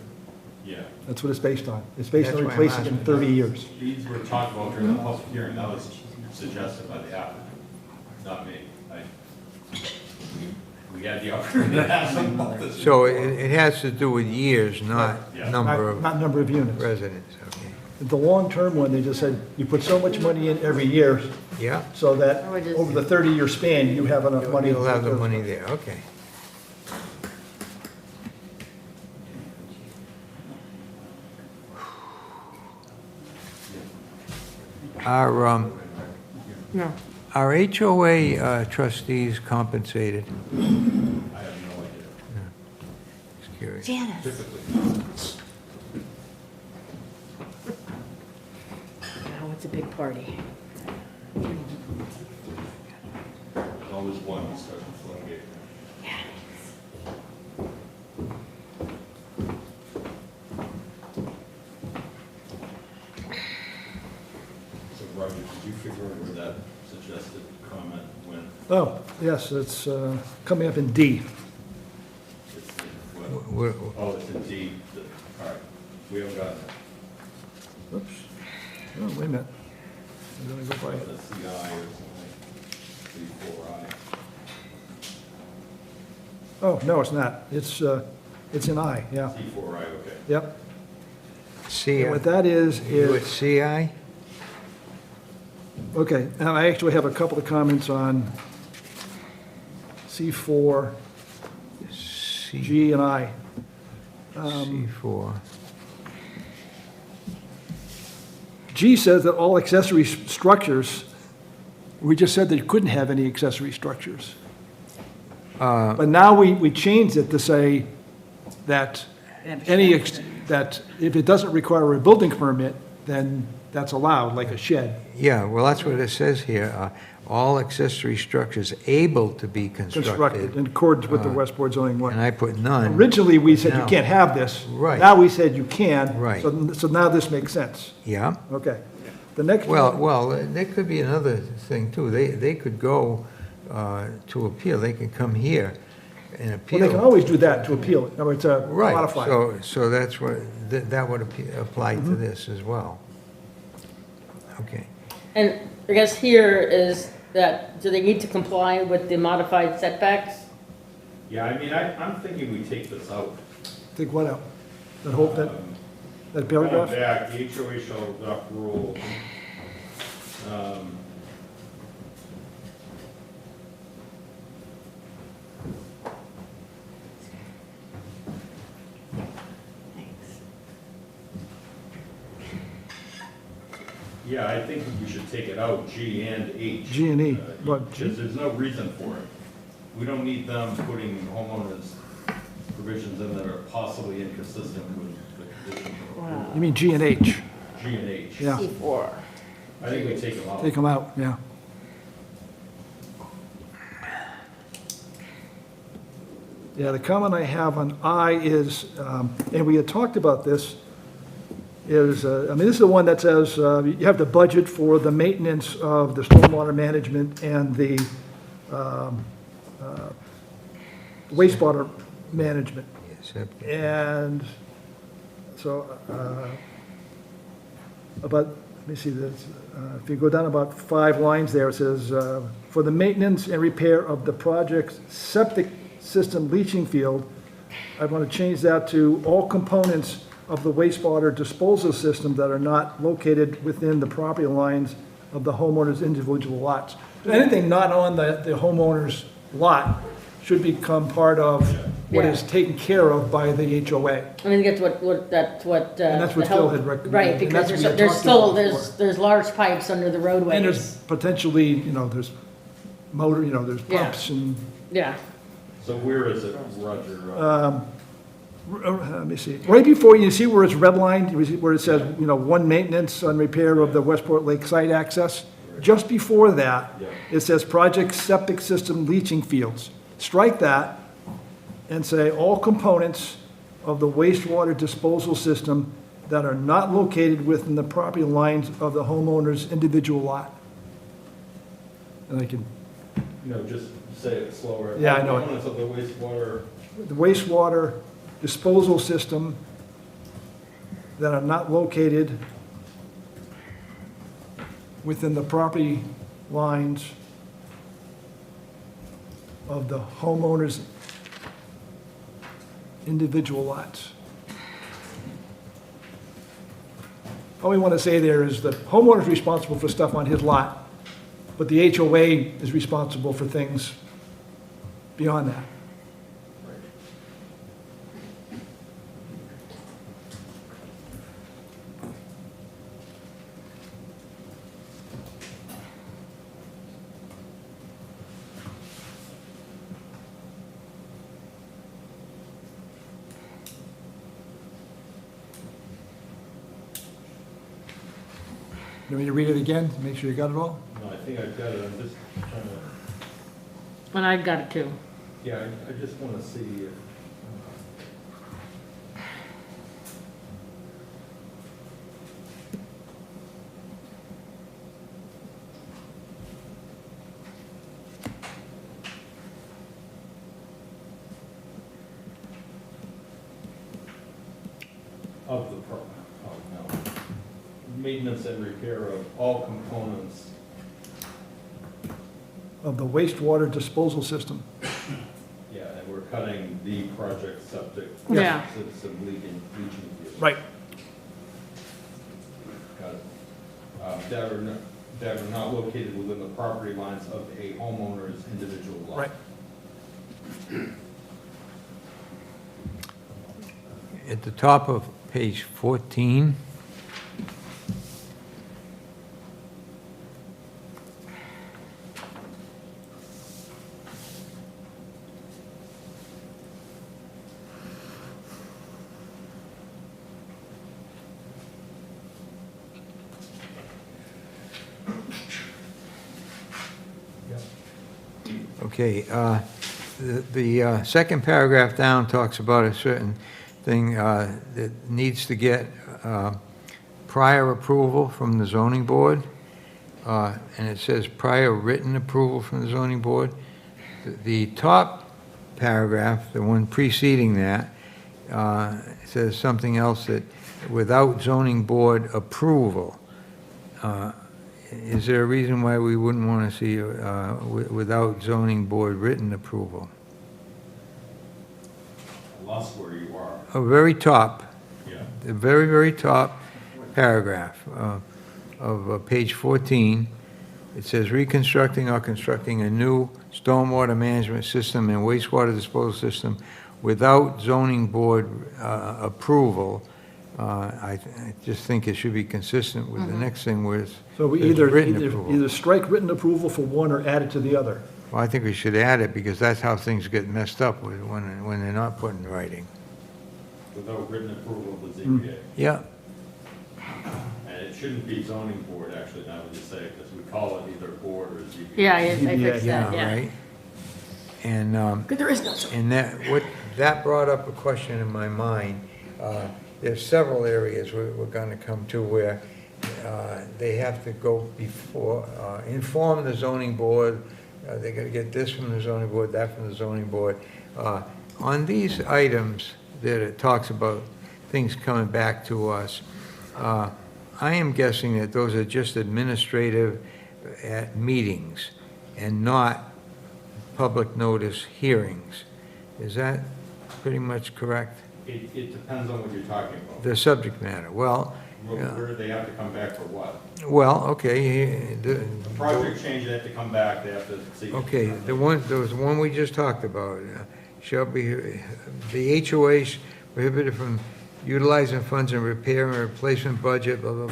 Yeah. That's what it's based on. It's based on That's why I'm replacing in asking. 30 years. These were talked about during the public hearing, that was suggested by the applicant, not me. We had the opportunity to ask them about this. So it has to do with years, not Yeah. number of Not number of units. residents, okay. The long-term one, they just said, you put so much money in every year, Yeah, so that Or just- over the 30-year span, you have enough money. you'll have the money there, okay. No. Are HOA trustees compensated? I have no idea. Just curious. Janice. Typically, Oh, it's a big party. there's always one who starts to floodgate. So Roger, did you figure out where that suggested comment went? Oh, yes, it's coming up in D. It's in what? Where- Oh, it's in D. All right, we haven't gotten it. Oops. Oh, wait a minute. I'm gonna go by The CI or something, C4I. Oh, no, it's not. It's an I, yeah. C4I, okay. Yep. CI? And what that is, You at is, CI? okay, now I actually have a couple of comments on C4, C, G, and I. C4. G says that all accessory structures, we just said that you couldn't have any accessory structures. But now we changed it to say that that if it doesn't require a building permit, then that's allowed, like a shed. Yeah, well, that's what it says here. All accessory structures able to be Constructed constructed. in accordance with the Westport zoning law. And I put none. Originally, we said you No. can't have this. Right. Now we said you can. Right. So now this makes sense. Yeah. Okay. The next Well, one, there could be another thing too. They could go to appeal. They could come here and appeal. well, they can always do that to appeal it, or to Right, modify it. so that's what, that would apply to this as well. Okay. And I guess here is that, do they need to comply with the modified setbacks? Yeah, I mean, I'm thinking we take this out. Think what else? That whole, that Going paragraph? back, the HOA shall adopt rule. Yeah, I think we should take it out, G and H. G and E. What, G? Because there's no reason for it. We don't need them putting homeowners provisions in that are possibly inconsistent with the conditions of approval. You mean G and H? G and H. Yeah. C4. I think we take them out. Take them out, yeah. Yeah, the comment I have on I is, and we had talked about this, is, I mean, this is the one that says, you have the budget for the maintenance of the stormwater management and the wastewater management. Septic. And so, but let me see this, if you go down about 5 lines there, it says, for the maintenance and repair of the project's septic system leaching field, I want to change that to all components of the wastewater disposal system that are not located within the property lines of the homeowner's individual lots. Anything not on the homeowner's lot should become part of what is taken care of by the HOA. I mean, that's that's what. And that's what the Phil health- had recommended, Right, and because that's what we there's had still, talked about before. there's large pipes under the And there's roadways. potentially, there's motor, there's Yeah. pumps and, Yeah, So where is it, Roger? let me see. Right before, you see where it's redlined, where it says, one maintenance on repair of the Westport Lakeside access? Just before that, Yeah. it says project septic system leaching fields. Strike that and say all components of the wastewater disposal system that are not located within the property lines of the homeowner's individual lot. And I can, Just say it slower. Yeah, I know it. Components of the wastewater, the wastewater disposal system that are not located within the property lines of the homeowner's individual lots. All we want to say there is the homeowner's responsible for stuff on his lot, but the HOA is responsible for things beyond that. You want me to read it again, make sure you got it all? no, I think I've got it, I'm just trying to, and I got it too. yeah, I just want to see if, of the no. Maintenance and repair of all components. Of the wastewater disposal system. Yeah, and we're cutting the project septic. Yeah. System leaching field. Right. Got it. That are not located within the property lines of a homeowner's individual lot. Right. At the top of page 14, okay, the second paragraph down talks about a certain thing that needs to get prior approval from the zoning board, and it says prior written approval from the zoning board. The top paragraph, the one preceding that, says something else, that without zoning board approval. Is there a reason why we wouldn't want to see without zoning board written approval? I lost where you are. Oh, very top, Yeah. the very, very top paragraph of page 14. It says reconstructing or constructing a new stormwater management system and wastewater disposal system without zoning board approval. I just think it should be consistent with the next thing where it's So we there's either, written either approval. either strike written approval for one or add it to the other. Well, I think we should add it, because that's how things get messed up when they're not put in writing. Without written approval of the ZBA. Yeah, And it shouldn't be zoning board, actually, now that you say it, because we call it either board or ZBA. Yeah, I fixed that, yeah, yeah. right? And, Because there is no zoning. and that brought up a question in my mind. There's several areas we're gonna come to where they have to go before, inform the zoning board, they gotta get this from the zoning board, that from the zoning board. On these items that it talks about things coming back to us, I am guessing that those are just administrative at meetings and not public notice hearings. Is that pretty much correct? It depends on what you're talking about. The subject matter, well, Where do they have to come back for what? okay, The project change, they have to come back, they have to see. okay, there was one we just talked about, shall be, the HOA prohibited from utilizing funds in repair and replacement budget, blah, blah,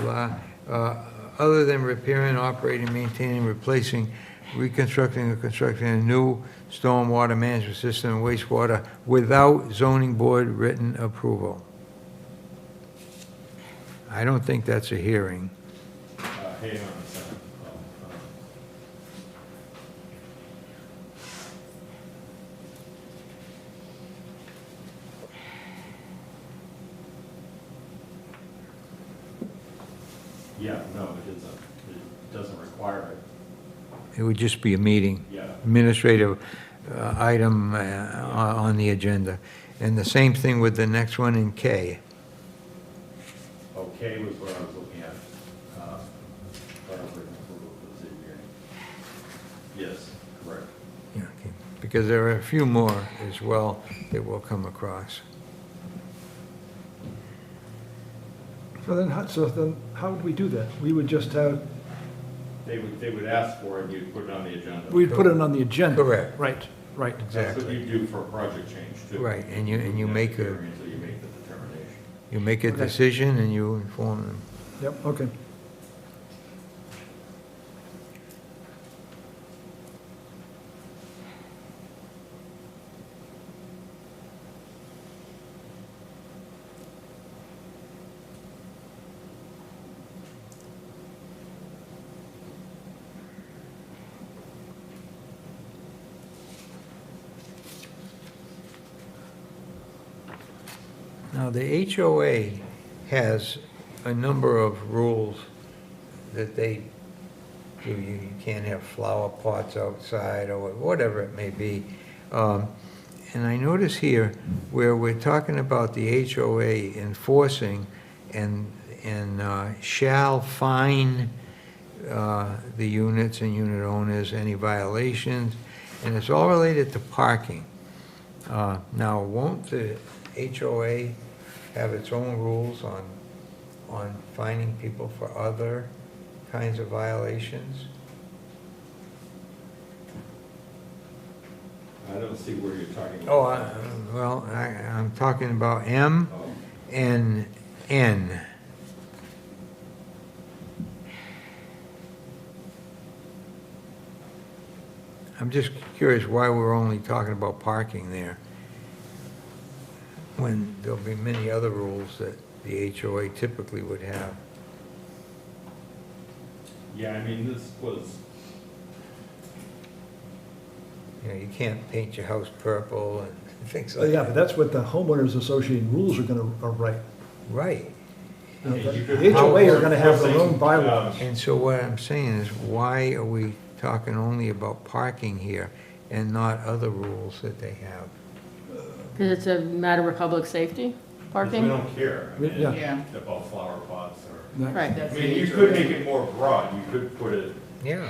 blah, other than repairing, operating, maintaining, replacing, reconstructing or constructing a new stormwater management system and wastewater without zoning board written approval. I don't think that's a hearing. Hang on a second. Yeah, no, it isn't. It doesn't require it. It would just be a meeting. Yeah. Administrative item on the agenda. And the same thing with the next one in K. Okay was what I was looking at. Prior written approval for the ZBA. Yes, correct. Yeah, okay. Because there are a few more as well that we'll come across. So then, how would we do that? We would just have, They would ask for it, and you'd put it on the agenda. we'd put it on the agenda. Correct. Right, right. That's what you do for a project change, too. Right, and you have make to a, hear until you make the determination. you make a Okay. decision and you inform them. Yep, okay. Now, the HOA has a number of rules that they do. You can't have flower pots outside or whatever it may be. And I notice here where we're talking about the HOA enforcing and shall fine the units and unit owners, any violations, and it's all related to parking. Now, won't the HOA have its own rules on fining people for other kinds of violations? I don't see where you're talking about. Oh, well, I'm talking about M Oh. and N. I'm just curious why we're only talking about parking there, when there'll be many other rules that the HOA typically would have. Yeah, I mean, this was, You know, you can't paint your house purple and things like Yeah, that. but that's what the homeowners association rules are write. Right. You know, Yeah, you The could- HOA are gonna have their own bylaws. And so what I'm saying is, why are we talking only about parking here and not other rules that they have? Because it's a matter of public safety, we parking? don't care. I mean, Yeah. Yeah. about flower pots or, No. Right. I mean, you could make it more broad. You could put it, Yeah.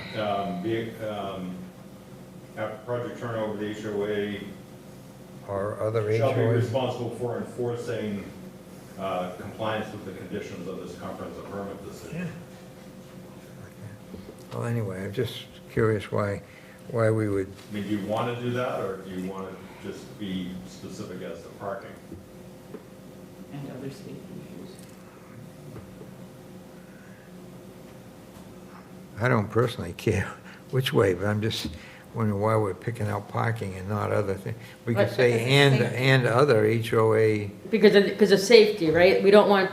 after project turnover, the HOA Or other shall be HOAs. responsible for enforcing compliance with the conditions of this comprehensive permit decision. Well, anyway, I'm just curious why we would, I mean, do you want to do that, or do you want to just be specific as to parking? And other safety issues. I don't personally care which way, but I'm just wondering why we're picking out parking and not other things. We could But- say and other HOA, Because of safety, right? We don't want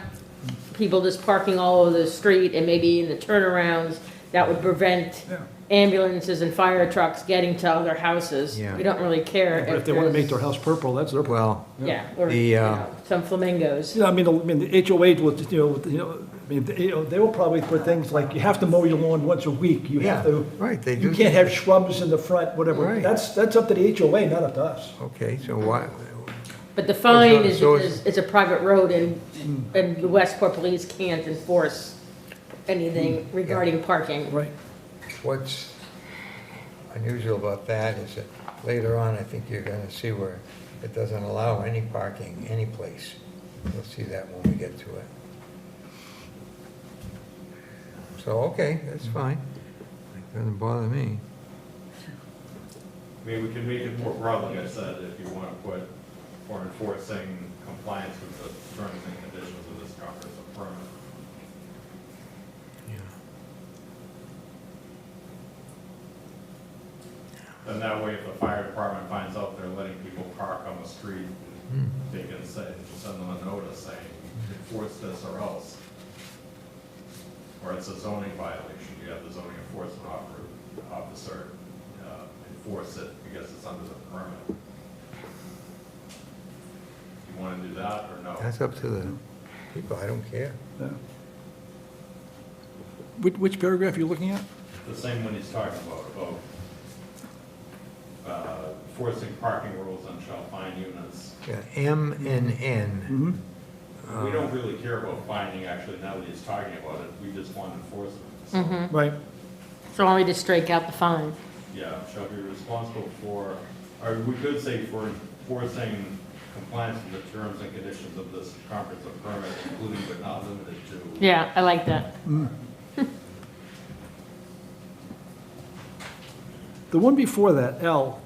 people just parking all over the street and maybe in the turnarounds. That would prevent Yeah. ambulances and fire trucks getting to other houses. Yeah. We don't really care But if they want to make there's- their house purple, that's their problem. well, Yeah, or, The, you know, some flamingos. Yeah, I mean, the HOA will, I mean, they will probably put things like, you have to mow your lawn once a week. You yeah, have to, right, they do. you can't have shrubs in the front, whatever. Right. That's up to the HOA, not up to us. Okay, so why, But the fine is So because it's a private road and the Westport police can't enforce anything regarding parking. Right. What's unusual about that is that later on, I think you're gonna see where it doesn't allow any parking any place. You'll see that when we get to it. So, okay, that's fine. It doesn't bother me. I mean, we can make it more broad, like I said, if you want to put, for enforcing compliance with the terms and conditions of this comprehensive permit. And that way, if the fire department finds out they're letting people park on the street, they can say, send them a notice saying, enforce this or else. Or it's a zoning violation, you have the zoning enforcement officer enforce it because it's under the permit. You want to do that or no? That's up to the people, I don't care. Yeah. Which paragraph are you looking at? The same one he's talking about enforcing parking rules on shall fine units. Yeah, M and N. Mm-hmm. We don't really care about finding, actually, now that he's talking about it, we just want enforcement. So, Right. So why don't we just strike out the fine? yeah, shall be responsible for, or we could say for enforcing compliance with the terms and conditions of this comprehensive permit, including but not limited to. Yeah, I like that. The one before that, L,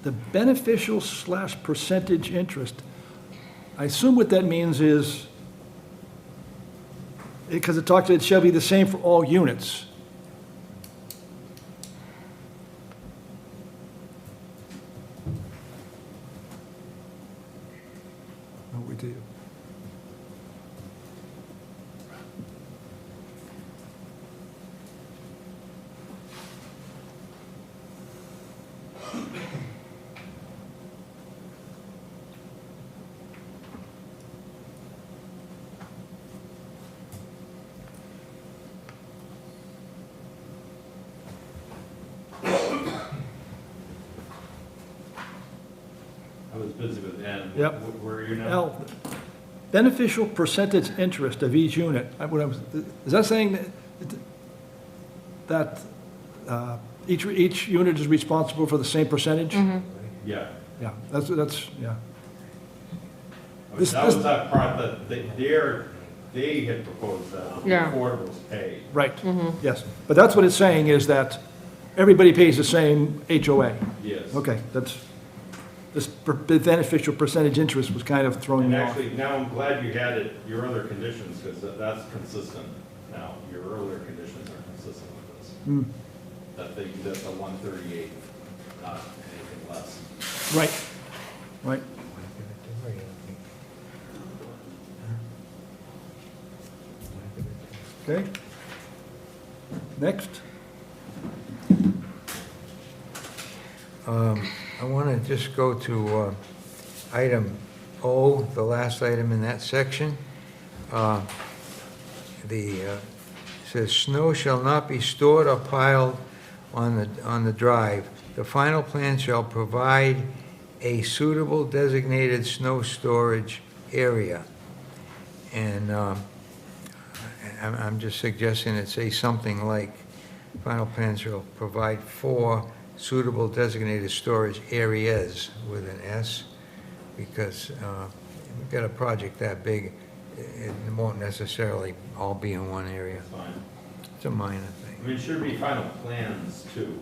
the beneficial / percentage interest. I assume what that means is, because it shall be the same for all units. Oh, we do. I was busy with N. Yep. Where are you now? L, beneficial percentage interest of each unit. Is that saying that each unit is responsible for the same percentage? Yeah. Yeah, that's, yeah. I mean, This- that this- was that part that they had proposed that the Yeah. affordables pay. Right, yes. But that's what it's saying, is that everybody pays the same HOA. Yes. Okay, this beneficial percentage interest was kind of throwing And me off. actually, now I'm glad you had it, your other conditions, because that's consistent now. Your earlier conditions are consistent with this. That the 138, not anything less. Right, right. Okay. Next. I want to just go to item O, the last item in that section. It says, "Snow shall not be stored or piled on the drive. The final plan shall provide a suitable designated snow storage area." And I'm just suggesting it say something like, "Final plan shall provide 4 suitable designated storage areas," with an S, because we've got a project that big, it won't necessarily all be in one area. Fine. It's a minor I thing. mean, it should be final plans too.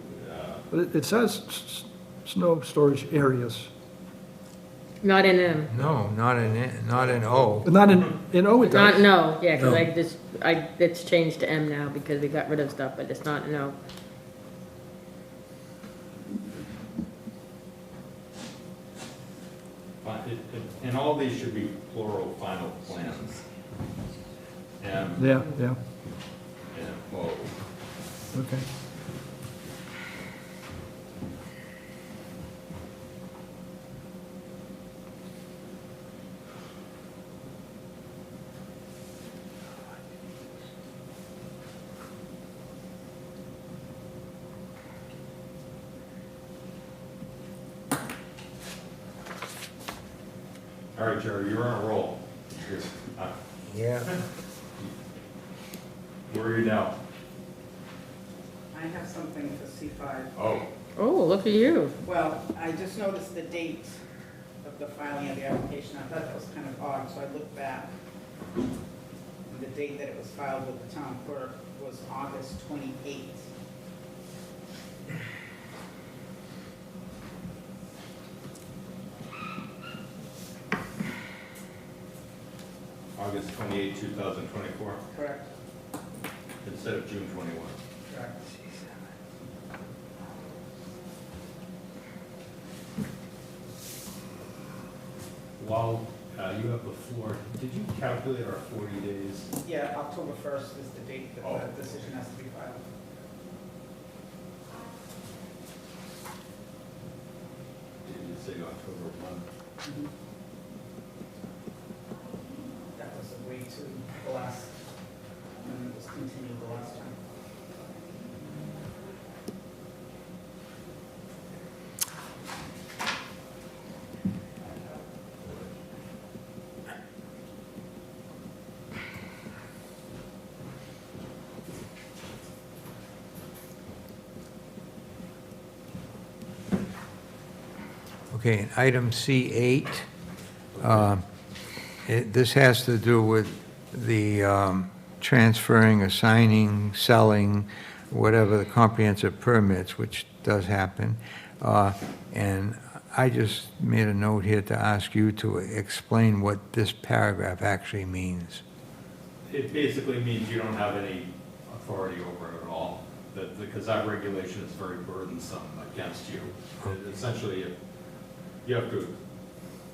But it says snow storage areas. Not in M. No, not in O. But not in O it Not does. no, yeah, because it's changed to M now because we got rid of stuff, but it's not no. And all these should be plural final plans. M Yeah, yeah, and O. okay. All right, Jerry, you're on a roll. You're- Yeah. Where are you now? I have something for C5. Oh, Oh, look at you. Well, I just noticed the date of the filing of the application. I thought that was kind of odd, so I looked back. And the date that it was filed with the town clerk was August 28th. August 28, 2024, Correct? instead of June 21. Correct. While you have the floor, did you calculate our 40 days? Yeah, October 1st is the date that Oh. the decision has to be filed. Did you say October 1? That was a way to the last, and it was continued the last time. Okay, item C8, this has to do with the transferring, assigning, selling, whatever the comprehensive permits, which does happen. And I just made a note here to ask you to explain what this paragraph actually means. It basically means you don't have any authority over it at all, because that regulation is very burdensome against you. Essentially, you have to,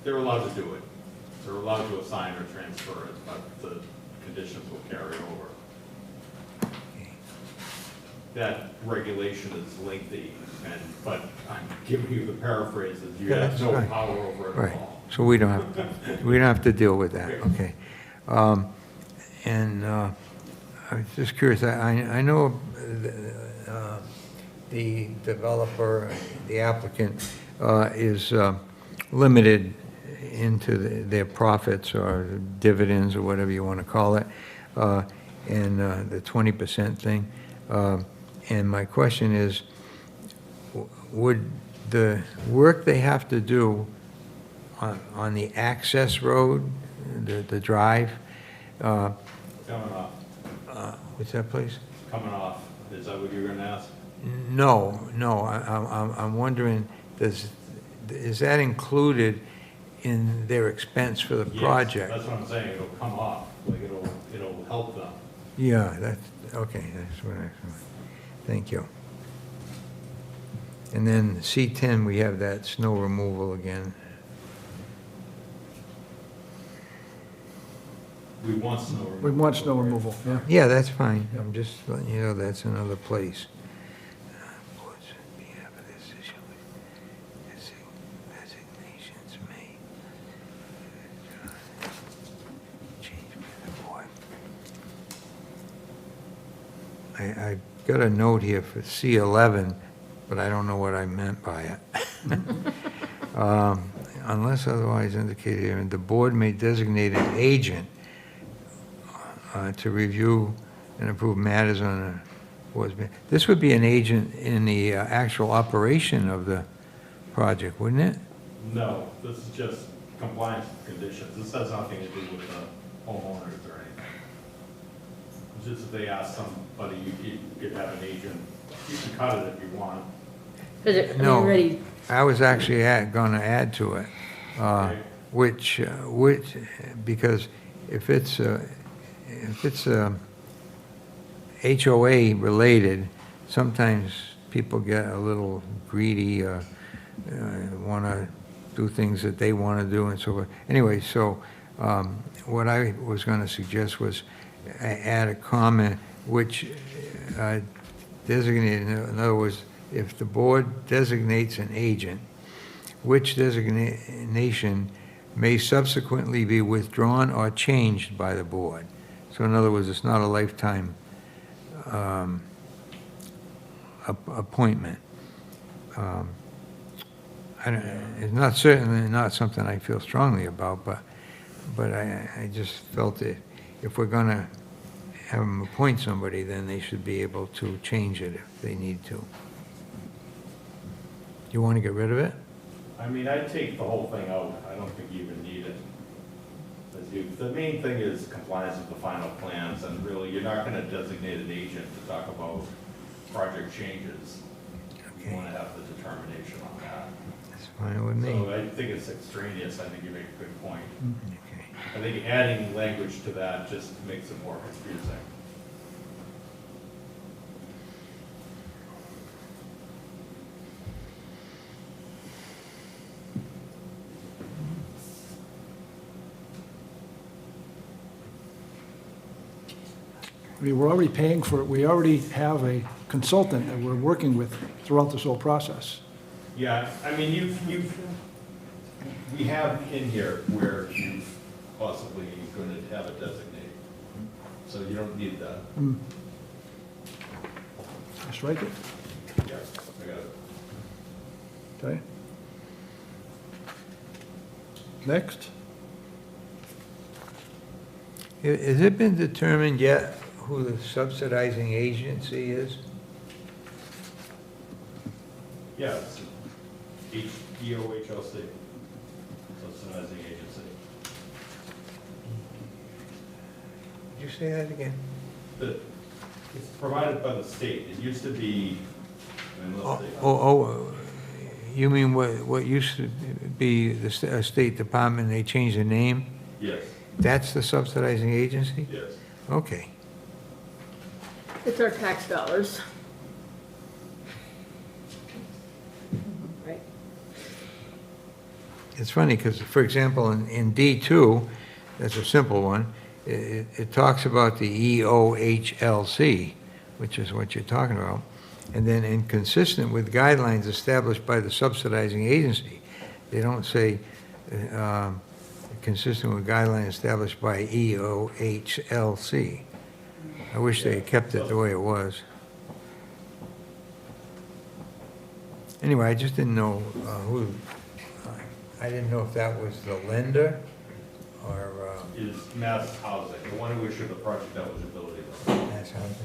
they're allowed to do it. They're allowed to assign or transfer it, but the conditions will carry over. That regulation is lengthy, but I'm giving you the paraphrases. You Yeah, have that's no fine. power over it Right, at all. so we don't have to deal with that, okay. And I was just curious, I know the developer, the applicant, is limited into their profits or dividends or whatever you want to call it, and the 20% thing. And my question is, would the work they have to do on the access road, the drive, Coming off, what's that place? coming off, is that what you're gonna ask? No, I'm wondering, is that included in their expense for the Yes, project? that's what I'm saying, it'll come off, like it'll help them. Yeah, okay, that's what thank you. And then C10, we have that snow removal again. We want snow removal. We want snow removal, yeah. Yeah, that's fine, I'm just letting you know that's another place. Boards on behalf of this issue, designations may change by the board. I got a note here for C11, but I don't know what I meant by it. Unless otherwise indicated, the board may designate an agent to review and approve matters on the board's. This would be an agent in the actual operation of the project, wouldn't it? No, this is just compliance conditions. This has nothing to do with the homeowners or anything. It's just if they ask somebody, you could have an agent. You can cut it if you want. Because it No. already, I was actually going to add to it, Okay. which, because if it's HOA related, sometimes people get a little greedy, want to do things that they want to do and so forth. Anyway, so what I was going to suggest was add a comment which designated, in other words, if the board designates an agent, which designation may subsequently be withdrawn or changed by the board. So in other words, it's not a lifetime appointment. It's not certainly not something I feel strongly about, but I just felt that if we're going to have them appoint somebody, then they should be able to change it if they need to. You want to get rid of it? I mean, I'd take the whole thing out, I don't think you even need it. The main thing is compliance with the final plans, and really, you're not gonna designate an agent to talk about project changes. You Okay. wanna have the determination on that. That's fine with me. So I think it's extraneous, I think you make a good point. Okay. I think adding language to that just makes it more confusing. I mean, we're already paying for it, we already have a consultant that we're working with throughout this whole process. Yeah, I mean, we have in here where you possibly going to have it designated. So you don't need that. Strike it, Yeah, I got it. okay? Next, Has it been determined yet who the subsidizing agency is? Yeah, it's DOHLC, subsidizing agency. Did you say that again? It's provided by the state. It used to be, I mean, let's see. You mean what used to be the State Department, they changed the name? Yes, That's the subsidizing agency? yes. Okay. It's our tax dollars. Right? It's funny, because, for example, in D2, that's a simple one, it talks about the EOHLC, which is what you're talking about, and then inconsistent with guidelines established by the subsidizing agency. They don't say consistent with guidelines established by EOHLC. I wish they had kept it the way it was. Anyway, I just didn't know who, I didn't know if that was the lender or Is Mass Housing, the one who issued the project eligibility. Mass Housing.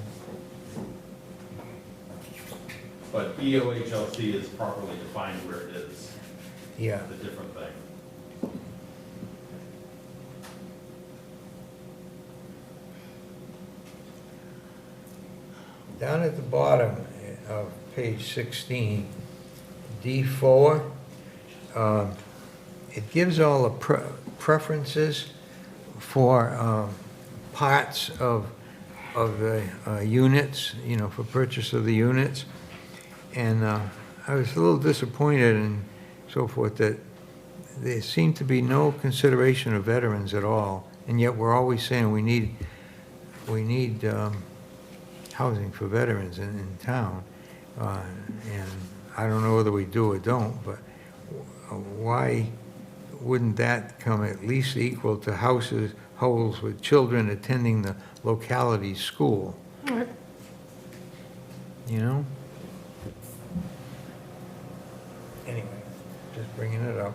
But EOHLC is properly defined where it is. Yeah. It's a different thing. Down at the bottom of page 16, D4, it gives all the preferences for parts of the units, you know, for purchase of the units. And I was a little disappointed and so forth that there seemed to be no consideration of veterans at all, and yet we're always saying we need housing for veterans in town. And I don't know whether we do or don't, but why wouldn't that come at least equal to households with children attending the locality school? All right. You know? Anyway, just bringing it up.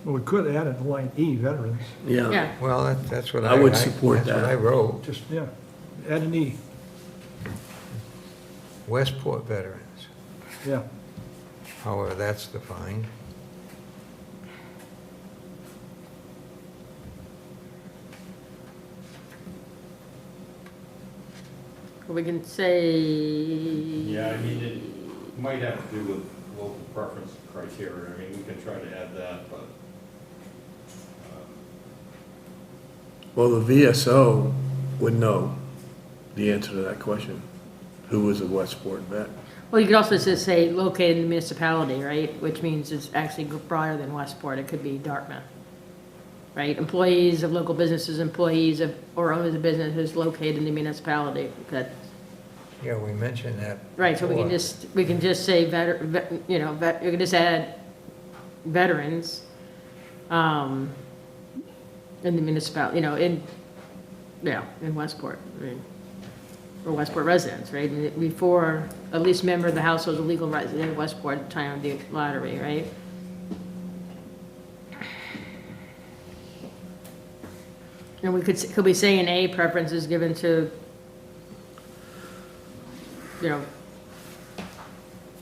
well, we could add in line E, veterans, Yeah, Yeah, Well, that's what I would support that's what that. I wrote. just, yeah, add an E, Westport veterans, yeah. however that's defined. we can say. Yeah, I mean, it might have to do with local preference criteria. I mean, we can try to add that, but well, the VSO would know the answer to that question. Who was a Westport vet? Well, you could also just say located in the municipality, right? Which means it's actually broader than Westport. It could be Dartmouth. right? Employees of local businesses, employees of, or owners of businesses located in the municipality. That, Yeah, we mentioned that. right, so we can before. we can just say we can just add veterans, in the municipality, in Westport, I mean, or Westport residents, right? And before, at least member of the household, a legal resident of Westport at the time of the lottery, right? And could we say in A, preference is given to,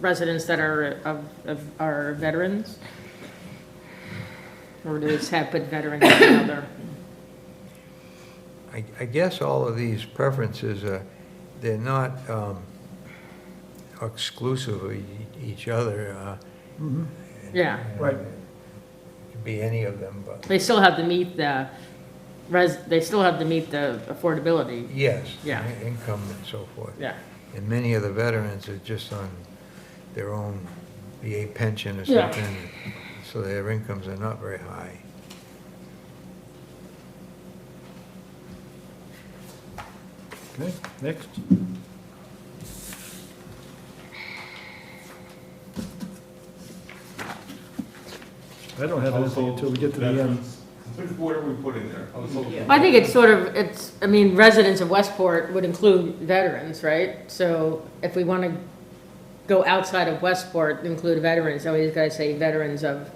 residents that are veterans? Or does have put veterans in another? I guess all of these preferences they're not exclusive of each other. Yeah, Right. It could be any of them, but, they still have to meet the they still have to meet the affordability, yes. Yeah. Income and so forth. yeah. And many of the veterans are just on their own VA pension or Yeah. something, so their incomes are not very high. Okay, next. I don't have anything until we get to the end. Veterans. What are we putting there? I think it's sort of, residents of Westport would include veterans, right? So if we want to go outside of Westport, include veterans, then we just gotta say veterans of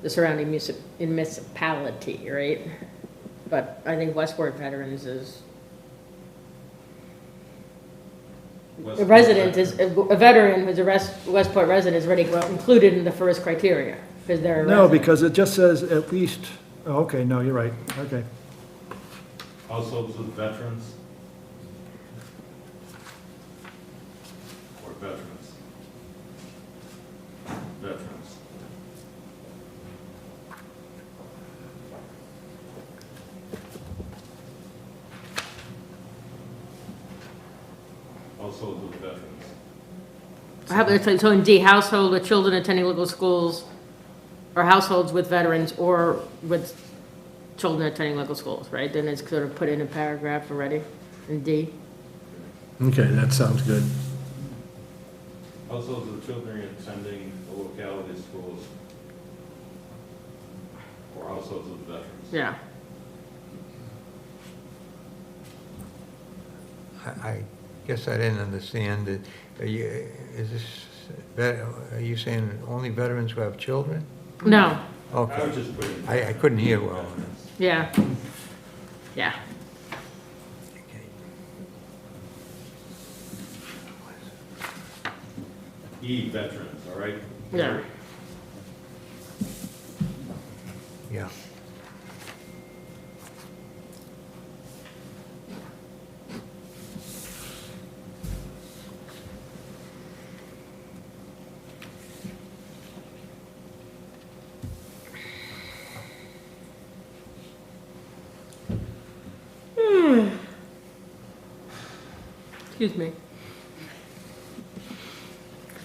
the surrounding municipality, right? But I think Westport veterans is, a resident is, a veteran who's a Westport resident is already included in the first criteria, because they're a No, resident. because it just says at least, oh, okay, no, you're right, okay. Households with veterans? Or veterans? Veterans. Households with veterans. So in D, household with children attending local schools, or households with veterans, or with children attending local schools, right? Then it's sort of put in a paragraph already in D. Okay, that sounds good. Households with children attending the locality schools. Or households with veterans. Yeah. I guess I didn't understand it. Are you saying only veterans who have children? No, I would Okay. just put in. I couldn't hear well. yeah. Yeah. Okay. E, veterans, all right? Yeah. Yeah. Excuse me.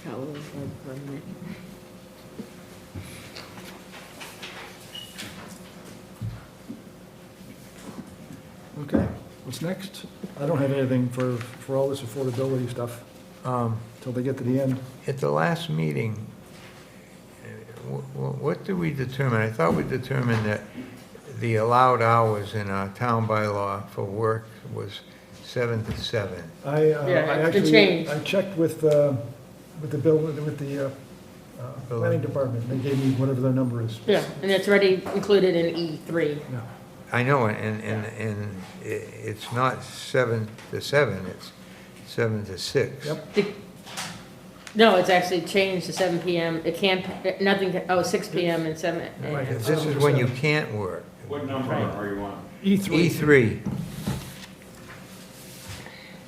Got a little bug for a minute. Okay, what's next? I don't have anything for all this affordability stuff till they get to the end. At the last meeting, what did we determine? I thought we determined that the allowed hours in our town bylaw for work was 7 to 7. I Yeah, it's been actually, changed. I checked with the planning department, they gave me whatever their number is. Yeah, and it's already included in E3. Yeah. I know, and it's not 7 to 7, it's 7 to 6. Yep. No, it's actually changed to 7 PM. It can't, 6 PM and 7 Right. AM. This is when you can't work. What number are you on? E3. E3,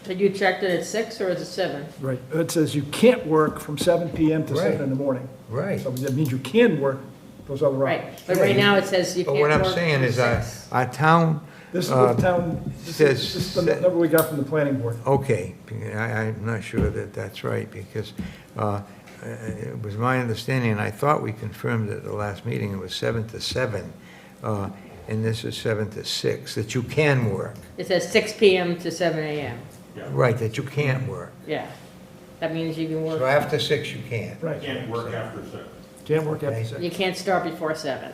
So you checked it at 6 or is it 7? Right, it says you can't work from 7 PM to 7 Right. in the morning. right. So that means you can work those other hours. Right, but right now it says you But can't what work I'm saying from is 6. our town, This is what the town, this is the says- number we got from the planning board. okay, I'm not sure that that's right, because it was my understanding, and I thought we confirmed at the last meeting, it was 7 to 7. and this is 7 to 6, that you can work. It says 6 PM to 7 AM. Right, that you can't work. Yeah. That means you can So work, after 6, you can't. Right, Can't work after 6. can't work after Okay. 6. you can't start before 7.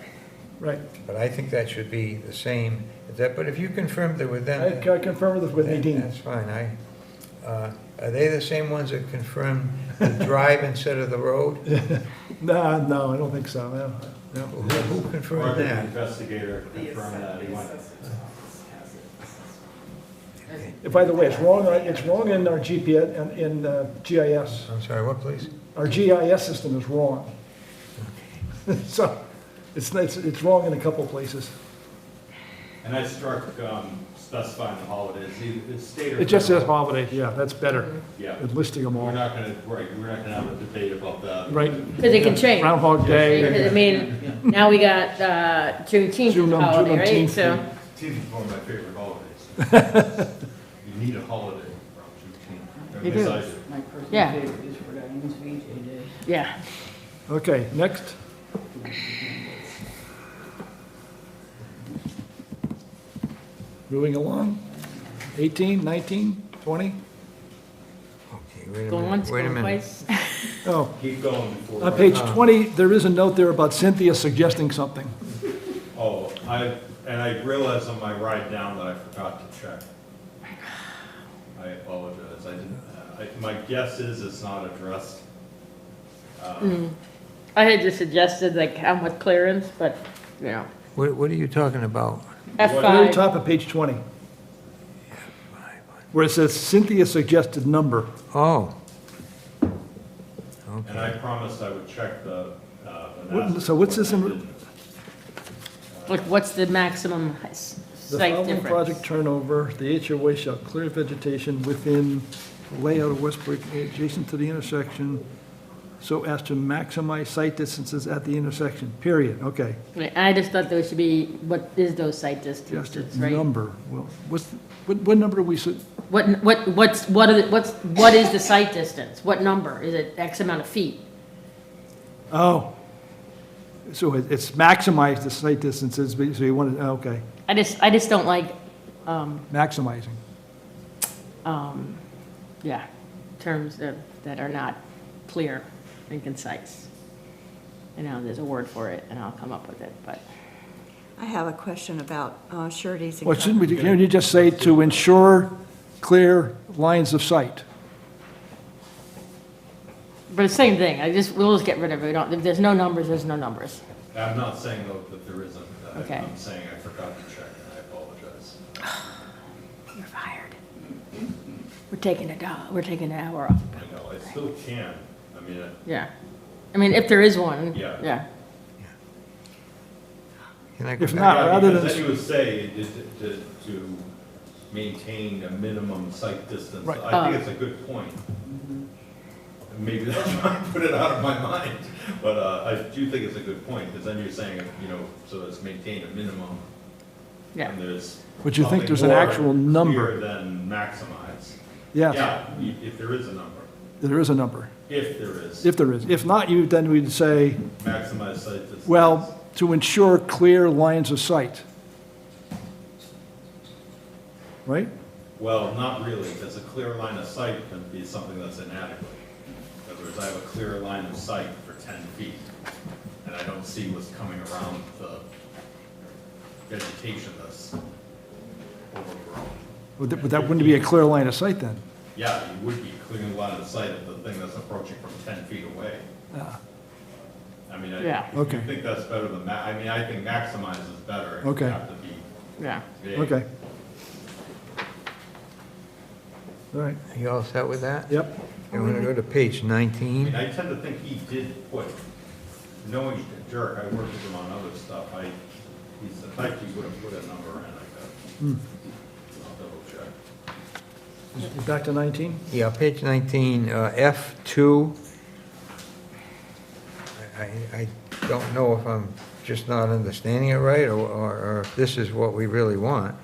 Right. But I think that should be the same, as that, but if you confirmed it with them. I confirm with Nadine. That's fine, are they the same ones that confirm the drive instead of the road? No, I don't think so, no. Who Or confirmed the that? investigator confirmed that he went. By the way, it's wrong in our GPS, in GIS. I'm sorry, what, please? Our GIS system is wrong. So, it's wrong in a couple places. And I struck specifying the holidays, the state or. It just says holiday, yeah, that's better Yeah. than listing them We're all. not gonna, right, we're not gonna have a debate about that. Right? Because it can change. Groundhog Day. Because, I mean, now we got Juneteenth June- holiday, right? Juneteenth. So, Juneteenth is one of my favorite holidays. You need a holiday around Juneteenth. You do. Besides it. My personal Yeah. favorite is Rhode Island's VJ Day. yeah. Okay, next. Moving along. 18, 19, 20? Okay, wait a Going minute, once, wait a going minute. twice. Oh, Keep going before. on page 20, there is a note there about Cynthia suggesting something. Oh, and I realized on my ride down that I forgot to check. I apologize, I didn't, my guess is it's not addressed. I had just suggested like how much clearance, but, you know, What are you talking about? Very F5, top of page 20, where it says Cynthia suggested number. Oh. And I promised I would check the So what's this in- I didn't. like, what's the maximum The site following project difference? turnover, the HOA shall clear vegetation within the layout of Westbrook adjacent to the intersection so as to maximize site distances at the intersection, period, okay. I just thought there should be, what is those site Suggested distances, right? number, well, what number do we, What is the site distance? What number? Is it X amount of feet? oh. So it's maximized the site distances, so you want to, okay, I just don't like, maximizing. yeah, terms that are not clear and concise. I know there's a word for it, and I'll come up with it, but, I have a question about sureties and. Well, shouldn't we, can't you just say to ensure clear lines of sight? but it's the same thing. We'll just get rid of it. If there's no numbers, there's no numbers. I'm not saying though that there isn't. Okay. I'm saying I forgot to check and I apologize. You're fired. We're taking an hour off. I know, I still can. I mean, Yeah. I mean, if there is one. Yeah. Yeah. Can I go If back? not, yeah, rather because than- then you would say to maintain a minimum site distance. Right. I think it's a good point. Maybe that's why I put it out of my mind, but I do think it's a good point, because then you're saying, so it's maintain a minimum. Yeah. And there's. But you think something there's an more actual number. clear than maximize. Yes, Yeah, if there is a number, there is a number, if there is, if there is. If not, then we'd say, maximize site distance. well, to ensure clear lines of sight. Right? Well, not really, because a clear line of sight can be something that's inadequate. In other words, I have a clear line of sight for 10 feet, and I don't see what's coming around the vegetation that's overgrown. But that wouldn't be a clear line of sight then. Yeah, you would be clearing a line of sight of the thing that's approaching from 10 feet away. Ah, I mean, Yeah. if you Okay. think that's better than, I think maximize is better. It Okay. have to be Yeah. vague. Okay. All right, You all set with that? yep. I'm gonna go to page I 19. mean, I tend to think he did put, knowing Dirk, I worked with him on other stuff, I suspect he would have put a number in, I bet. I'll double check. Back to 19? Yeah, page 19, F2. I don't know if I'm just not understanding it right, or if this is what we really want.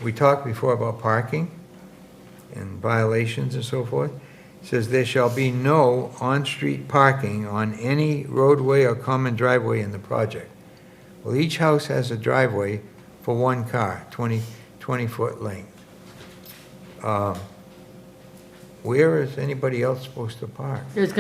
We talked before about parking and violations and so forth. It says, "There shall be no on-street parking on any roadway or common driveway in the project." Well, each house has a driveway for one car, 20-foot length. Where is anybody else supposed to park? There's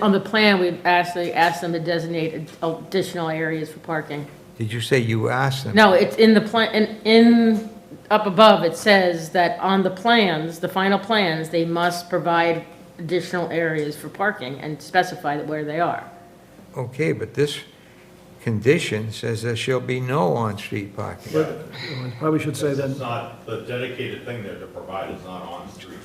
on the plan, we've actually asked them to designate additional areas for parking. Did you say you asked them? No, it's in the plan, up above, it says that on the plans, the final plans, they must provide additional areas for parking and specify where they are. Okay, but this condition says there shall be no on-street parking. But we probably should say then, It's not, the dedicated thing there to provide is not on street.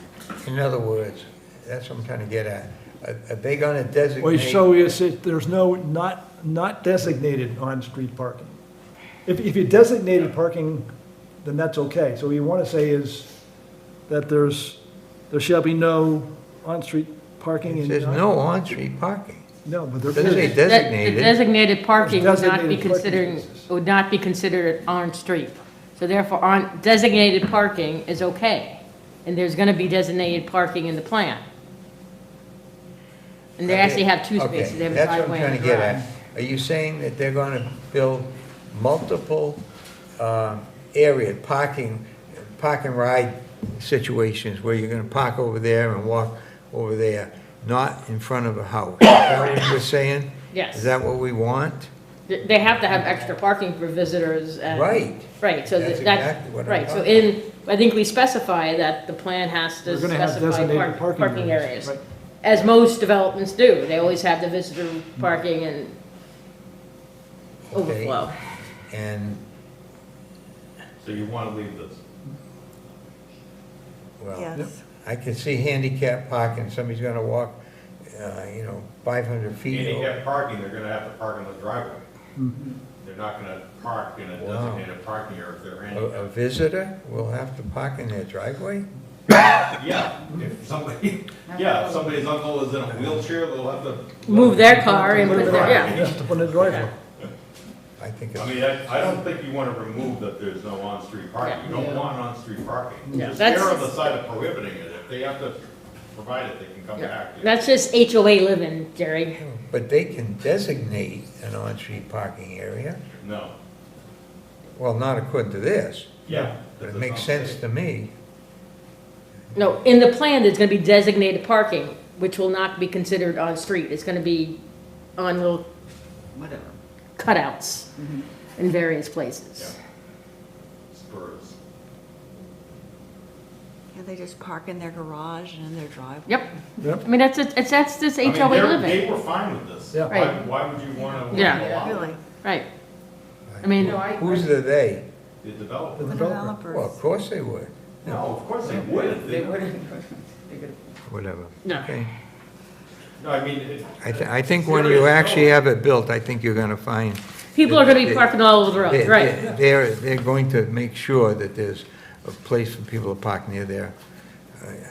In other words, that's what I'm trying to get at. Are they gonna well, designate? so you say there's no, not designated on-street parking. If you designated parking, then that's okay. So what you want to say is that there shall be no on-street parking. It in- says no on-street parking. No, but there Doesn't say is. The designated. designated parking would not be Designated parking considering, spaces. would not be considered on-street. So therefore, designated parking is okay, and there's gonna be designated parking in the plan. And they actually have two Okay, spaces, they have a that's what I'm driveway trying and to a get garage. at. Are you saying that they're gonna build multiple area, parking ride situations where you're gonna park over there and walk over there, not in front of a house? Is that what you're saying? Yes. Is that what we want? They have to have extra parking for visitors and. Right. Right, so That's that's, exactly what I'm right, so talking I think we specify that the plan has to We're gonna have specify designated parking areas. Right. As most developments do, they always have the visitor parking and Okay. overflow. And, So you want to leave this? well, Yes. I can see handicap parking, somebody's gonna walk, 500 feet. Handicap parking, they're gonna have to park in the driveway. They're not gonna park in a Wow. designated parking area if they're A handicapped. visitor will have to park in their driveway? Yeah, if somebody's uncle is in a wheelchair, they'll have to. Move their car and put their, yeah. Yeah, to put in the driveway. I think I it's, mean, I don't think you want to remove that there's no on-street parking. You don't want on-street parking. Yeah, Just that's- err on the side of prohibiting it. If they have to provide it, they can come back. to you. That's just HOA living, Jerry. but they can designate an on-street parking area. No. Well, not according to this, Yeah. but it makes sense to me. No, in the plan, there's gonna be designated parking, which will not be considered on-street. It's gonna be on little Whatever. cutouts in various Yeah. places. Spurs. Can they just park in their garage and in their driveway? Yep. Yep. I mean, that's this I mean, HOA They living, were fine with this. Yeah. Why, Right. why would you want to? Yeah. Really? right. I mean, Who's the they? The developer. The The developer. developers. Well, of course they would, No, of course they would. whatever. No. Okay. No, I mean. I think when you actually have it built, I think you're gonna find. people are gonna be They- parking all over the they- road, right? They're going to make sure that there's a place for people to park near their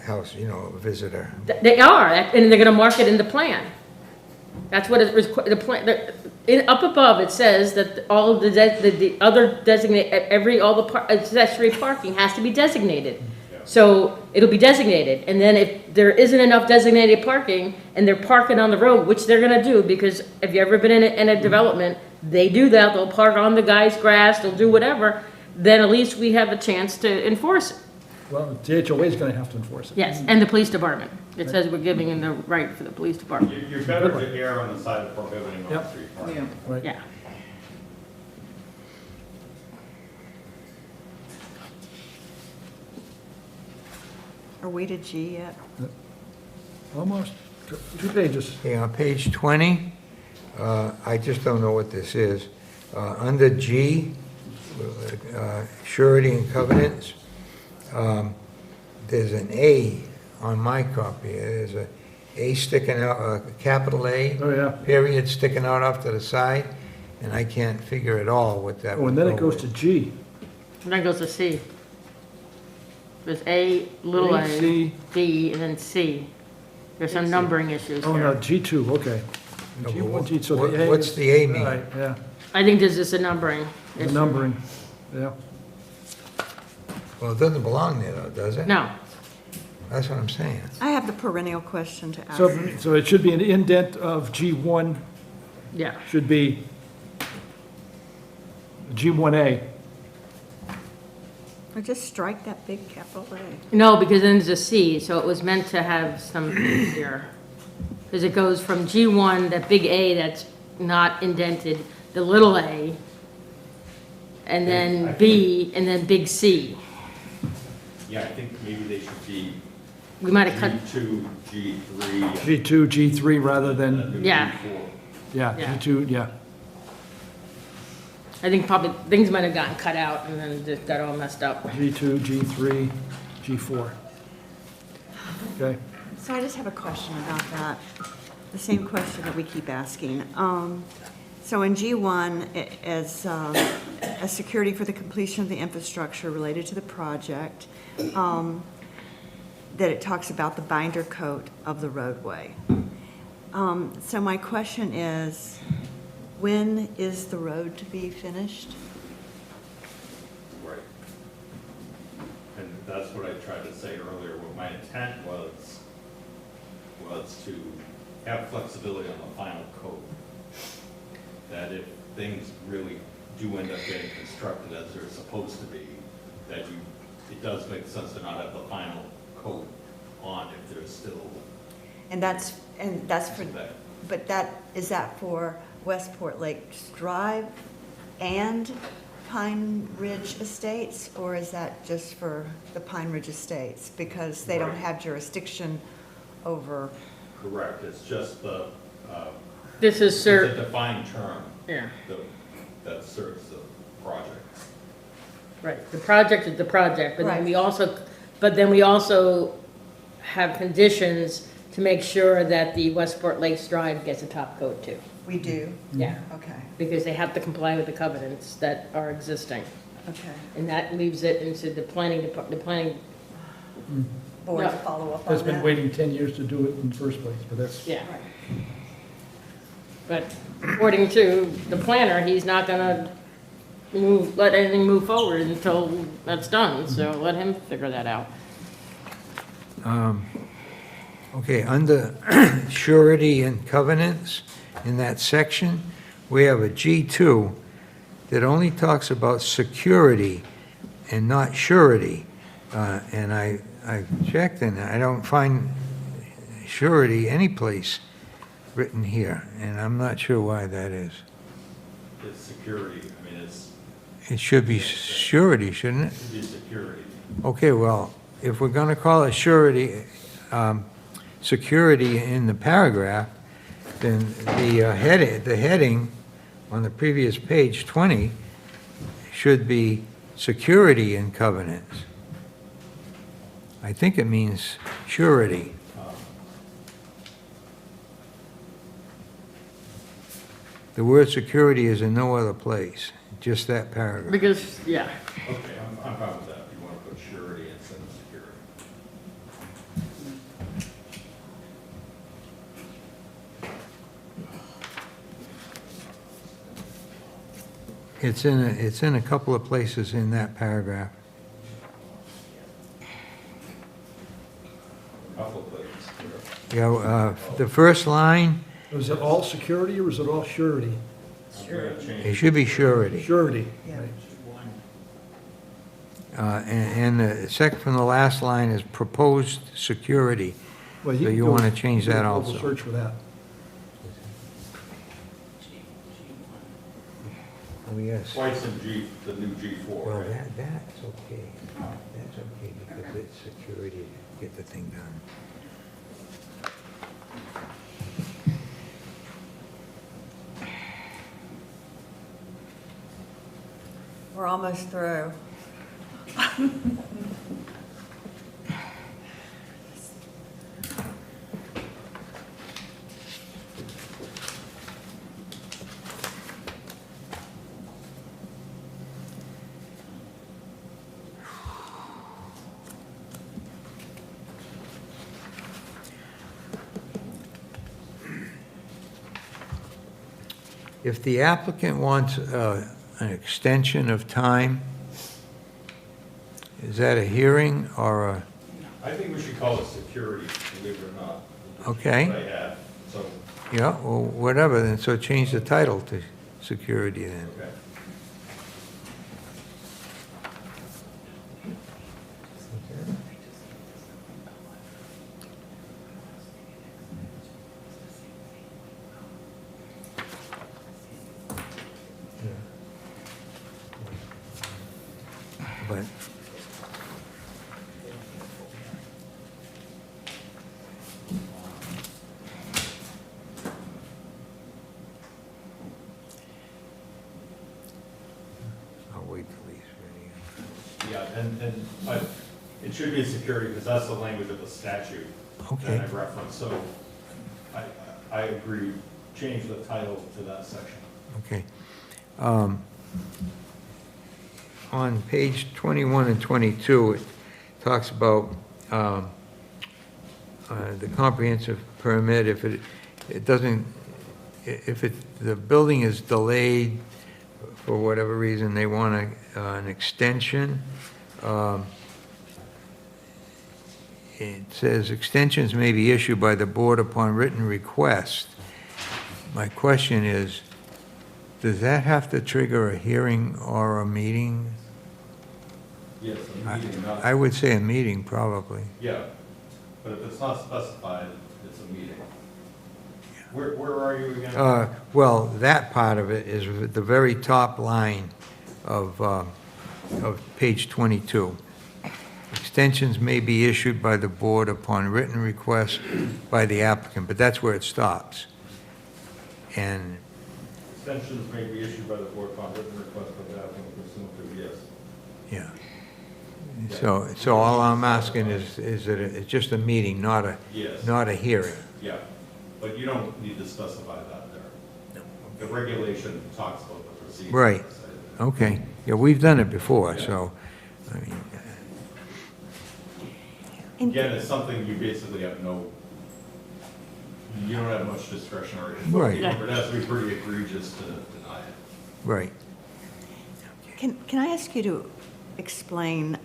house, a visitor. They are, and they're gonna mark it in the plan. That's what the plan, up above, it says that all of the other designate, all the accessory parking has to be designated. Yeah. So it'll be designated, and then if there isn't enough designated parking, and they're parking on the road, which they're gonna do, because if you ever been in a development, they do that, they'll park on the guy's grass, they'll do whatever, then at least we have a chance to enforce it. Well, the HOA is gonna have to enforce it. Yes, and the police department. It says we're giving them the right for the police department. You're better to err on the side of prohibiting Yep. on-street parking. Right. Yeah. Are we to G yet? Almost. 2 pages. Okay, on page 20, I just don't know what this is. Under G, surety and covenants, there's an A on my copy. There's a A sticking out, a capital A, Oh, yeah. period sticking out off to the side, and I can't figure at all what that Oh, would and then it go goes to with. G. And then goes to C. There's A, little A, a, C. B, and then C. There's some numbering issues Oh, no, here. G2, okay. No, but G1, G2, so the A. what's the A mean? Right, yeah, I think there's just a numbering the issue. numbering, yeah. Well, it doesn't belong there, though, does it? No, That's what I'm saying. I have the perennial question to ask. So it should be an indent of G1, yeah. should be G1A. Or just strike that big capital A. No, because then there's a C, so it was meant to have some here. Because it goes from G1, that big A that's not indented, the little a, and then B, and then big C. Yeah, I think maybe they should be We might have cut, G2, G3. G2, G3 rather and than, then do Yeah. G4. yeah, Yeah. G2, yeah. I think probably, things might have gotten cut out and then just got all messed up. G2, G3, G4. Okay, So I just have a question about that, the same question that we keep asking. So in G1, as a security for the completion of the infrastructure related to the project, that it talks about the binder coat of the roadway. So my question is, when is the road to be finished? Right. And that's what I tried to say earlier, what my intent was to have flexibility on the final code. That if things really do end up getting constructed as they're supposed to be, that it does make sense to not have the final code on if there's still. And that's for, that. but is that for Westport Lakes Drive and Pine Ridge Estates? Or is that just for the Pine Ridge Estates? Because they don't Right. have jurisdiction over, Correct, it's just the, This is it's a Sir, defined term yeah, that serves the project. right, the project is the project, but then Right. we also have conditions to make sure that the Westport Lakes Drive gets a top coat too. we do? Yeah, Okay, because they have to comply with the covenants that are existing. okay. And that leaves it into the planning, Board to No. follow up on that's that? been waiting 10 years to do it in the first place, but that's, yeah. Right. But according to the planner, he's not gonna let anything move forward until that's done, so let him figure that out. Okay, under surety and covenants, in that section, we have a G2 that only talks about security and not surety. And I checked and I don't find surety anyplace written here, and I'm not sure why that is. It's security, I mean, It should be surety, shouldn't it? it should be security. Okay, well, if we're going to call it surety, security in the paragraph, then the heading on the previous page, 20, should be security and covenants. I think it means surety. The word security is in no other place, just that paragraph. Because, yeah, Okay, I'm fine with that, if you want to put surety instead of security. It's in a couple of places in that paragraph. Couple of places. Yeah, the first line, is it all security or is it all surety? I'm gonna change it should be surety. Surety. Yeah. right. And the second from the last line is proposed security. Well, So can you go- wanna change do a that global also. Search for that. Oh, yes. twice in the new G4, Well, right? that's okay. That's okay because it's security to get the thing done. We're almost through. If the applicant wants an extension of time, is that a hearing or a, I think we should call it security, believe it or not. Okay. What I had, so, yeah, well, whatever, then, so change the title to security then. okay. but I'll wait till he's ready. Yeah, and it should be security, because that's the language of the statute Okay. that I referenced, so I agree, change the title to that section. Okay. On page 21 and 22, it talks about the comprehensive permit, if it doesn't, if the building is delayed for whatever reason, they want an extension. It says extensions may be issued by the board upon written request. My question is, does that have to trigger a hearing or a meeting? Yes, a meeting, not, I would say a meeting, probably. yeah, but if it's not specified, it's a meeting. Where are you again? Well, that part of it is at the very top line of page 22. Extensions may be issued by the board upon written request by the applicant, but that's where it stops. And, Extensions may be issued by the board upon written request by the applicant pursuant to, yes. yeah. So all I'm asking is that it's just a meeting, not Yes. a hearing. Yeah, but you don't need to specify that there. The regulation talks about the procedure. Right. Okay, yeah, we've done it before, so, I mean, Again, it's something you basically have you don't have much discretionary Right. authority, but it has to be pretty egregious to deny it. right. Can I ask you to explain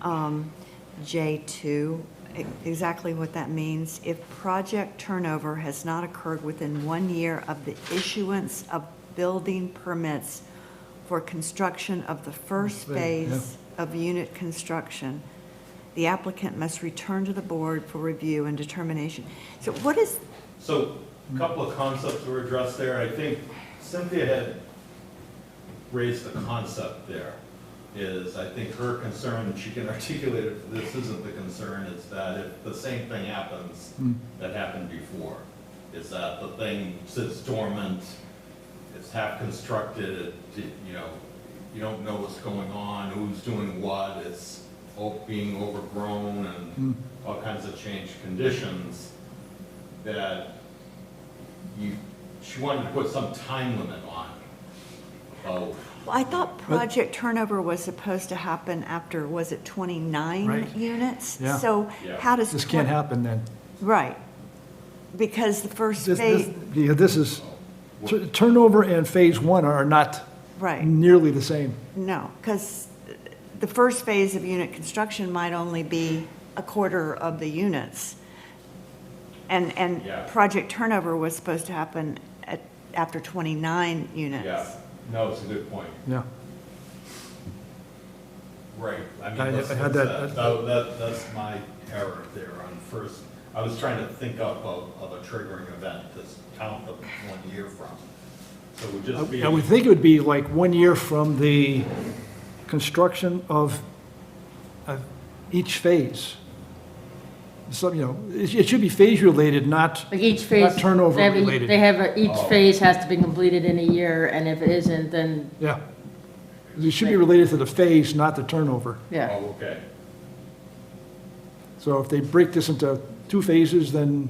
J2, exactly what that means? If project turnover has not occurred within 1 year of the issuance of building permits for construction of the first phase of unit construction, the applicant must return to the board for review and determination. So what is, So, a couple of concepts were addressed there. I think Cynthia had raised the concept there, is I think her concern, and she can articulate it, this isn't the concern, is that if the same thing happens that happened before, is that the thing sits dormant, it's half constructed, you don't know what's going on, who's doing what, it's being overgrown and all kinds of changed conditions, that she wanted to put some time limit on. I thought project turnover was supposed to happen after, was it 29 Right. units? Yeah. So Yeah. how does? This can't happen then. Right. Because the first This phase, is, turnover and phase one are not right, nearly the same. no, because the first phase of unit construction might only be a quarter of the units. And Yeah. project turnover was supposed to happen after 29 units. Yeah, no, it's a good point. Yeah. Right, I I mean, had that- that's my error there on first, I was trying to think of a triggering event to count the 1 year from. So it would just be. I would think it would be like 1 year from the construction of each phase. So, it should be phase-related, not, Like each phase. turnover they have related. each Oh. phase has to be completed in a year, and if it isn't, then, yeah. It should be related to the phase, not the turnover. yeah. Oh, okay, So if they break this into 2 phases, then,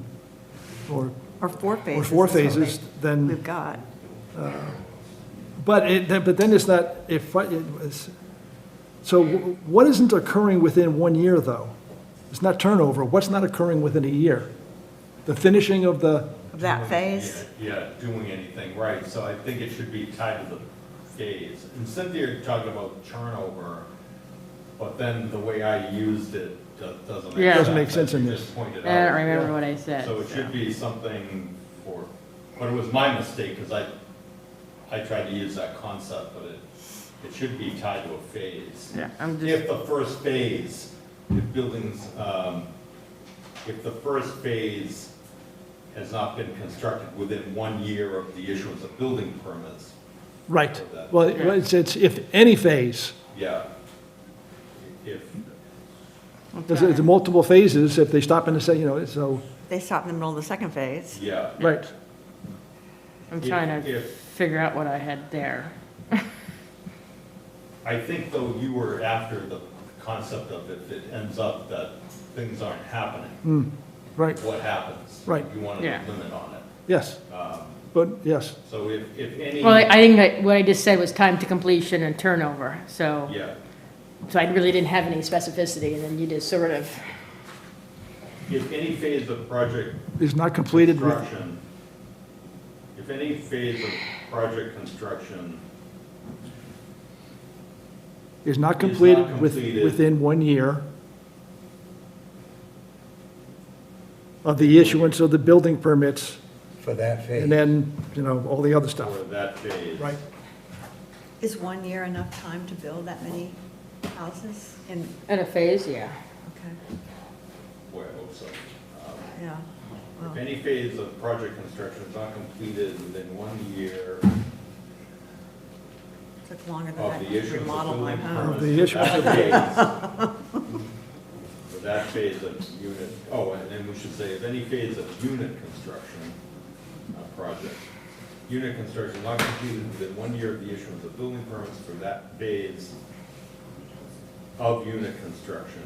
or Or 4 phases. 4 is what phases, then, We've got. but then it's not, so what isn't occurring within 1 year, though? It's not turnover. What's not occurring within a year? The finishing of the, Of that phase? yeah, doing anything, right, so I think it should be tied to the phase. And Cynthia, you're talking about turnover, but then the way I used it doesn't make sense. Yeah. Doesn't make sense in as you this. just pointed I don't out. remember what I said. So it should be something but it was my mistake, because I tried to use that concept, but it should be tied to a phase. Yeah, I'm just, If the first phase, if the first phase has not been constructed within 1 year of the issuance of building permits, right. Well, it's if any phase, yeah. There's multiple phases, if they stop in the, so, They stopped in the middle of the second phase. Yeah. right. I'm trying to If- figure out what I had there. I think though you were after the concept of if it ends up that things aren't happening, Right, what happens? Right. You wanted Yeah. a limit on it. yes, but, yes, So if any. Well, I think that what I just said was time to completion and turnover, so. Yeah, So I really didn't have any specificity, and then you just sort of, if any phase of project is not completed with, construction, if any phase of project construction is not not completed completed. within 1 year of the issuance of the building permits, For that phase. and then, all the other stuff. for that phase. Right. Is 1 year enough time to build that many houses? And, in a phase, yeah. okay, Boy, I hope so. yeah. If any phase of project construction is not completed within 1 year Took longer than of that the to issuance of remodel my building home. permits. The issuance for of- that phase- For that phase of unit, and then we should say, if any phase of unit construction project, unit construction not completed within 1 year of the issuance of building permits for that phase of unit construction,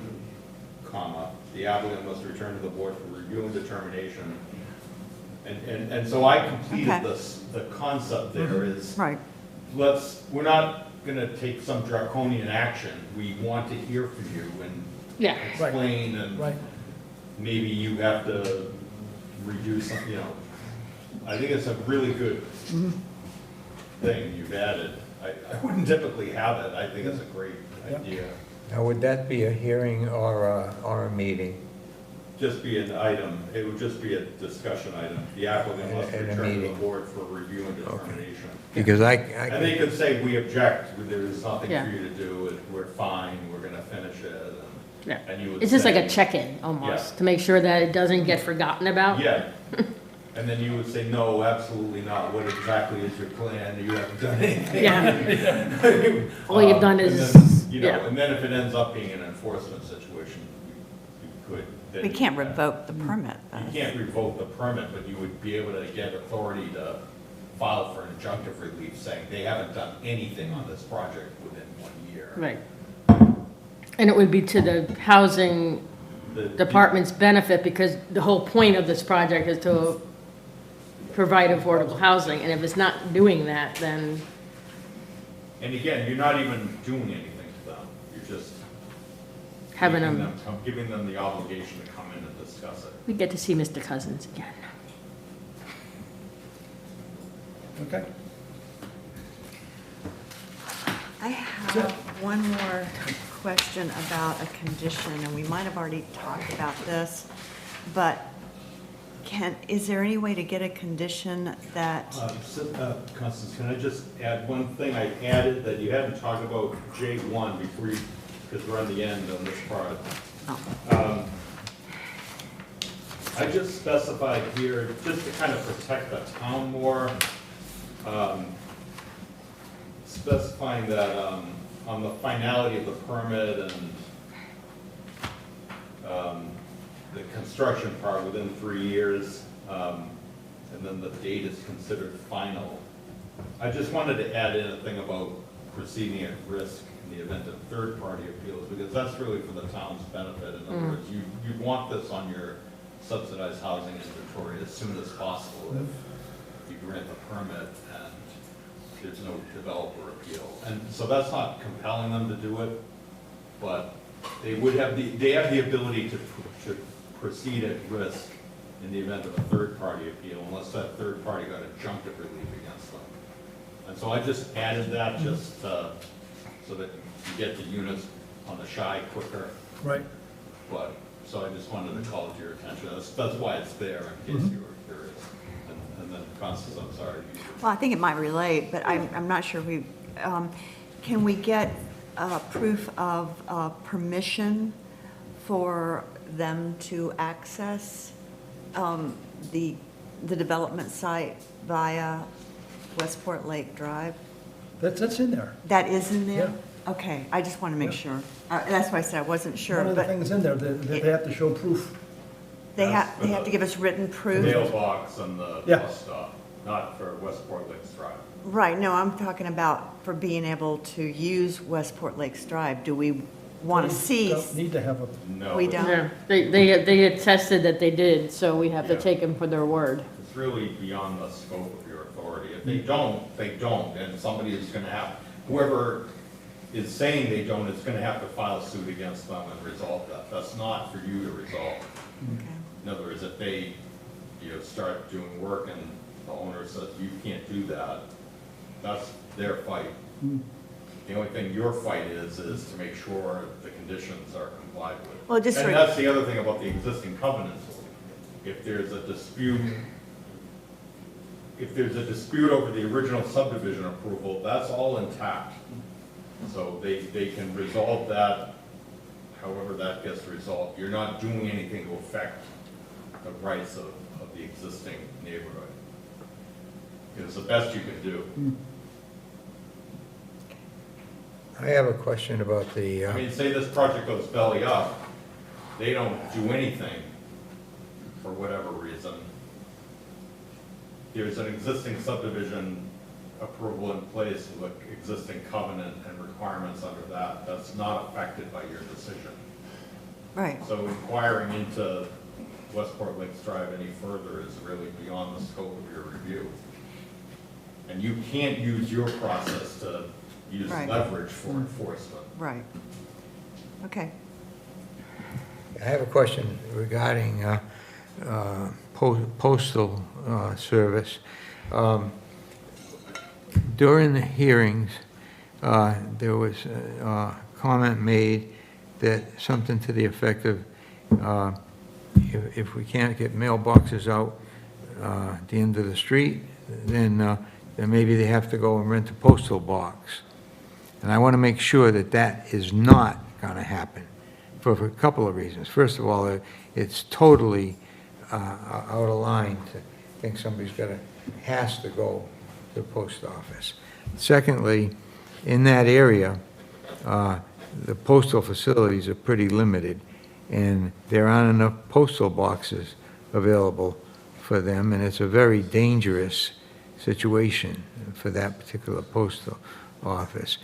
comma, the applicant must return to the board for review and determination. And so I completed Okay. this, the concept there is, Right, we're not gonna take some draconian action. We want to hear from you and Yeah. explain, and Right. maybe you have to redo some, I think it's a really good thing you've added. I wouldn't typically have it, I think it's a great idea. Now, would that be a hearing or a meeting? Just be an item, it would just be a discussion item. The applicant must And a return to the meeting. board for review and determination. Because And they could say, we object, there is nothing Yeah. for you to do, we're fine, we're gonna finish it, Yeah. and you would It's just like say- a check-in almost, Yeah. to make sure that it doesn't get forgotten about. Yeah, and then you would say, no, absolutely not, what exactly is your plan, you haven't done anything. Yeah. All you've done And is- then, yeah. And then if it ends up being an enforcement situation, you could. then we you can't could- revoke the permit, though. You can't revoke the permit, but you would be able to get authority to file for an injunctive relief, saying they haven't done anything on this project within 1 year. Right. And it would be to the housing The- department's benefit, because the whole point of this project is to provide affordable housing, and if it's not doing that, then, And again, you're not even doing anything to them, you're just having making them, giving them the obligation to come in and discuss it. we get to see Mr. Cousins again. Okay. I have one more question about a condition, and we might have already talked about this, but is there any way to get a condition that, Constance, can I just add one thing I added that you hadn't talked about, J1, before you, because we're on the end on this part. oh, I just specified here, just to kind of protect the town more, specifying that on the finality of the permit and the construction part within 3 years, and then the date is considered final. I just wanted to add in a thing about proceeding at risk in the event of third-party appeals, because that's really for the town's benefit. In other words, you want this on your subsidized housing inventory as soon as possible if you grant the permit and there's no developer appeal. And so that's not compelling them to do it, but they have the ability to proceed at risk in the event of a third-party appeal, unless that third party got injunctive relief against them. And so I just added that just so that you get the units on the shy quicker. Right. But, so I just wanted to call it to your attention. That's why it's there, in case you were curious. And then Constance, I'm sorry. well, I think it might relate, but I'm not sure can we get proof of permission for them to access the development site via Westport Lake Drive? That's in there. That is in there? Yeah. Okay, I just want to make sure. That's why I said I wasn't sure, One of the but things in there, that they have to show proof. they have to give us written The proof. mailbox and the Yeah. bus stop, not for Westport Lakes Drive. Right, no, I'm talking about for being able to use Westport Lakes Drive. Do we want to Don't cease? need to have a, No. We it's- don't. Yeah, they attested that they did, so we have to Yeah. take them for their word. It's really beyond the scope of your authority. If they don't, they don't, and somebody is gonna have, whoever is saying they don't is gonna have to file suit against them and resolve that. That's not for you to resolve. Okay. In other words, if they, start doing work and the owner says, you can't do that, that's their fight. The only thing your fight is to make sure the conditions are complied with. Well, just And for- that's the other thing about the existing covenants. If there's a dispute, over the original subdivision approval, that's all intact. So they can resolve that, however that gets resolved. You're not doing anything to affect the rights of the existing neighborhood. It's the best you can do. I have a question about the, I mean, say this project goes belly up, they don't do anything for whatever reason. There's an existing subdivision approval in place with existing covenant and requirements under that. That's not affected by your decision. Right, So inquiring into Westport Lakes Drive any further is really beyond the scope of your review. And you can't use your process to use Right. leverage for enforcement. right. Okay. I have a question regarding postal service. During the hearings, there was a comment made that something to the effect of, if we can't get mailboxes out at the end of the street, then maybe they have to go and rent a postal box. And I want to make sure that that is not going to happen for a couple of reasons. First of all, it's totally out of line to think somebody's has to go to the post office. Secondly, in that area, the postal facilities are pretty limited, and there aren't enough postal boxes available for them, and it's a very dangerous situation for that particular postal office.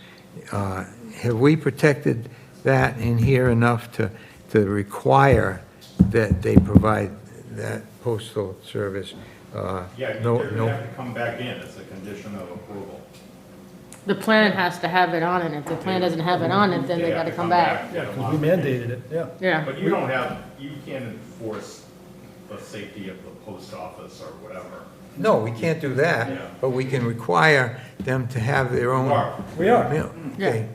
Have we protected that in here enough to require that they provide that postal service? Yeah, they're gonna have to come back in as a condition of approval. The plan has to have it on it. If the plan doesn't have it on it, then they have gotta to come back. yeah, get them because we on. mandated it, yeah. Yeah, But you can't enforce the safety of the post office or whatever. No, we can't do Yeah. that, but we can require them to have their own. You are. We are. Yeah, okay.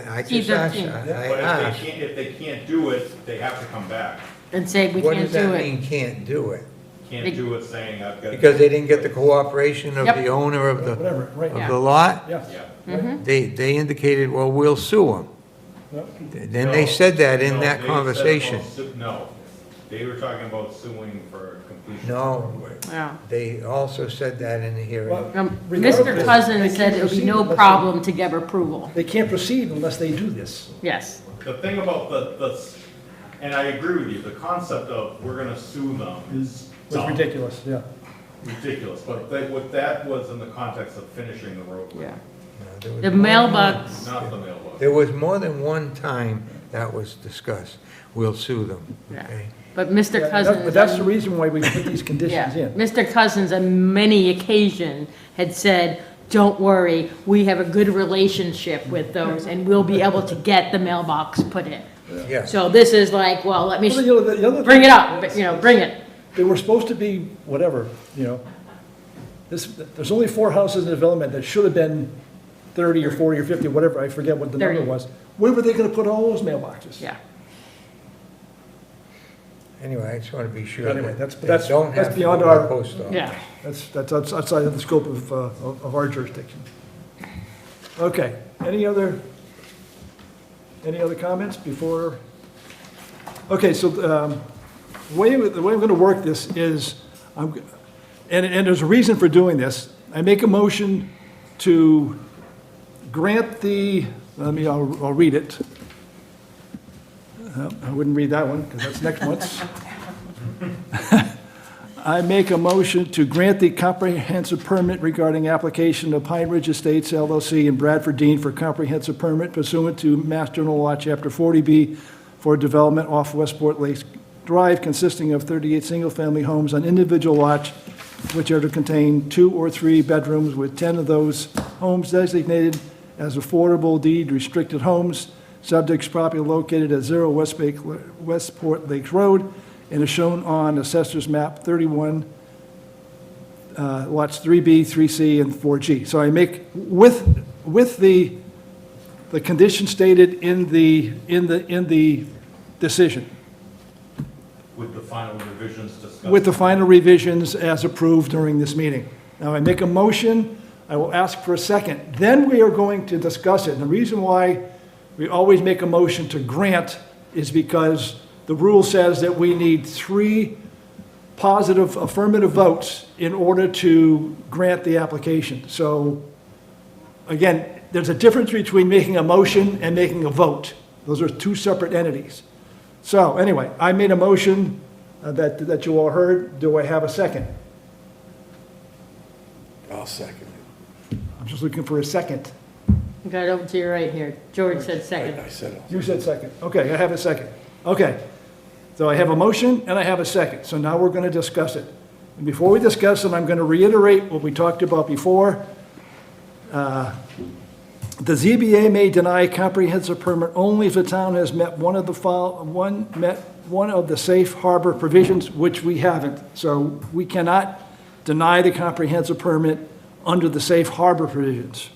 I just Keep asked, them- I But asked, if they can't do it, they have to come back. and say we what can't does that do it. mean, can't do it? Can't do it saying I've got. Because they didn't get the cooperation of Yep. the owner of Whatever, right, of Yeah. the lot? yeah. Yeah. They indicated, well, we'll sue them. Yeah. Then they said that in No, that they said conversation. about No, they were talking about suing for completion. No. of the roadway. Yeah. They also said that in the hearing. Well, Mr. regardless, Cousins they said can't it would be proceed no unless they- problem to get approval. They can't proceed unless they do this. Yes. The thing about and I agree with you, the concept of we're gonna sue them is It's dumb, ridiculous, yeah. ridiculous, but what that was in the context of finishing the roadway, Yeah. There was The more- mailbox, not the mailbox. There was more than one time that was discussed. We'll sue them, Yeah. okay? but Mr. Yeah, Cousins. But that's the reason why we put these conditions Yeah, in. Mr. Cousins on many occasions had said, don't worry, we have a good relationship with those and we'll be able to get the mailbox put in. Yeah. So this is like, well, let me, Well, you know, the other bring thing- it up, bring it. They were supposed to be, whatever, there's only 4 houses in the development that should have been 30 or 40 or 50, whatever, I forget what the number 30. was. Where were they gonna put all those mailboxes? Yeah. Anyway, I just want to be sure Anyway, that that's- they that's- don't that's have to beyond go to the our- post office. Yeah. That's outside of the scope of our jurisdiction. Okay, any other comments before? Okay, so, the way I'm gonna work this is, and there's a reason for doing this. I make a motion to grant the, I'll read it. I wouldn't read that one, because that's next month's. I make a motion to grant the comprehensive permit regarding application of Pine Ridge Estates LLC in Bradford Dean for comprehensive permit pursuant to Mass General Law, Chapter 40B, for development off Westport Lakes Drive consisting of 38 single-family homes on individual lots which are to contain 2 or 3 bedrooms, with 10 of those homes designated as affordable deed restricted homes. Subject's property located at 0 Westport Lakes Road and is shown on Assessor's Map 31, lots 3B, 3C, and 4G. So I make, with the condition stated in the decision, With the final revisions discussed. with the final revisions as approved during this meeting. Now, I make a motion, I will ask for a second. Then we are going to discuss it. And the reason why we always make a motion to grant is because the rule says that we need 3 positive affirmative votes in order to grant the application. So, again, there's a difference between making a motion and making a vote. Those are 2 separate entities. So, anyway, I made a motion that you all heard. Do I have a second? I'll second it. I'm just looking for a second. Got it over to your right here. George said second. I said it. You said second. Okay, I have a second. Okay. So I have a motion and I have a second. So now we're going to discuss it. And before we discuss it, I'm going to reiterate what we talked about before. The ZBA may deny a comprehensive permit only if the town has met one of the safe harbor provisions, which we haven't. So we cannot deny the comprehensive permit under the safe harbor provisions.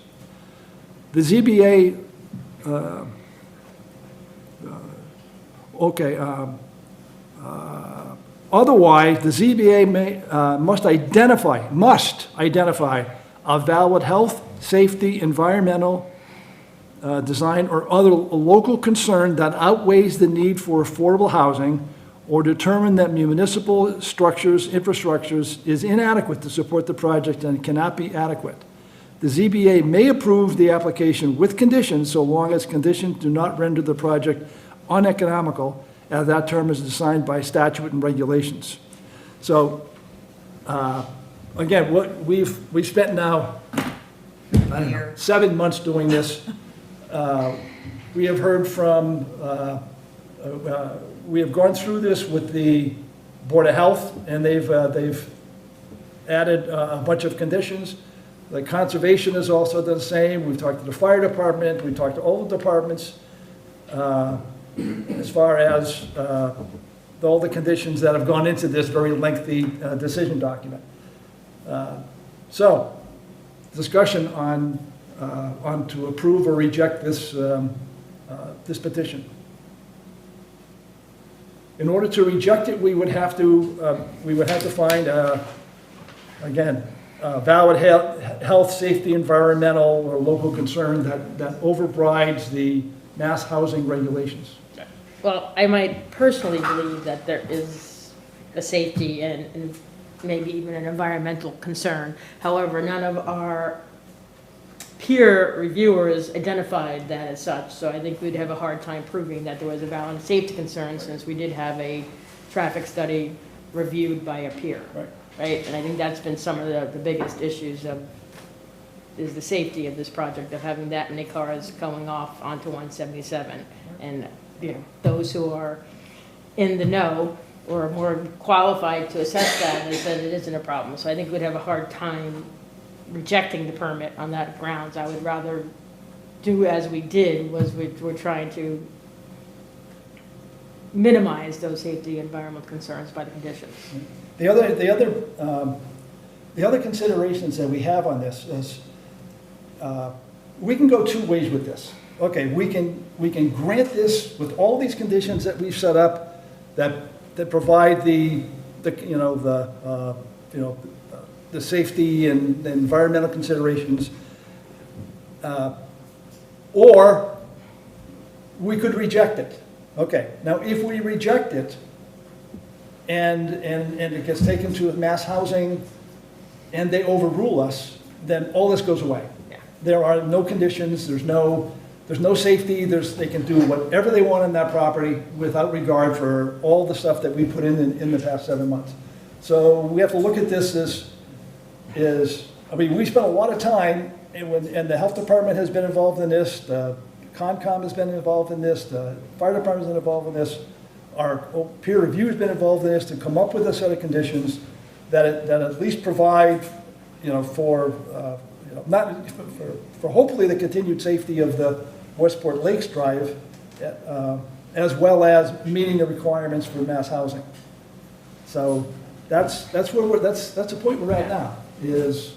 The ZBA, otherwise, the ZBA must identify a valid health, safety, environmental, design, or other local concern that outweighs the need for affordable housing, or determine that municipal infrastructures is inadequate to support the project and cannot be adequate. The ZBA may approve the application with conditions so long as conditions do not render the project uneconomical, as that term is defined by statute and regulations. So, again, we've spent now, I don't know, 7 months doing this. We have heard from, we have gone through this with the Board of Health, and they've added a bunch of conditions. The conservation is also the same. We've talked to the fire department, we've talked to all the departments, as far as all the conditions that have gone into this very lengthy decision document. So, discussion on to approve or reject this, this petition. In order to reject it, we would have to find, again, valid health, safety, environmental, or local concern that overrides the mass housing regulations. Well, I might personally believe that there is a safety and maybe even an environmental concern. However, none of our peer reviewers identified that as such, so I think we'd have a hard time proving that there was a valid safety concern, since we did have a traffic study reviewed by a peer. Right? And I think that's been some of the biggest issues is the safety of this project, of having that many cars going off onto 177. And, those who are in the know or more qualified to assess that has said it isn't a problem. So I think we'd have a hard time rejecting the permit on that grounds. I would rather do as we did, was we're trying to minimize those safety and environmental concerns by the conditions. The other considerations that we have on this is, we can go 2 ways with this. Okay, we can grant this with all these conditions that we've set up that provide the safety and the environmental considerations, or we could reject it. Okay, now if we reject it, and it gets taken to mass housing, and they overrule us, then all this goes away. Yeah. there are no conditions, there's no safety, they can do whatever they want on that property without regard for all the stuff that we put in the past 7 months. So we have to look at this I mean, we spent a lot of time, and the health department has been involved in this, the Concom has been involved in this, the fire department's been involved in this, our peer review has been involved in this to come up with a set of conditions that at least provide, for, not, for hopefully the continued safety of the Westport Lakes Drive, as well as meeting the requirements for mass housing. So that's the point we're at now, is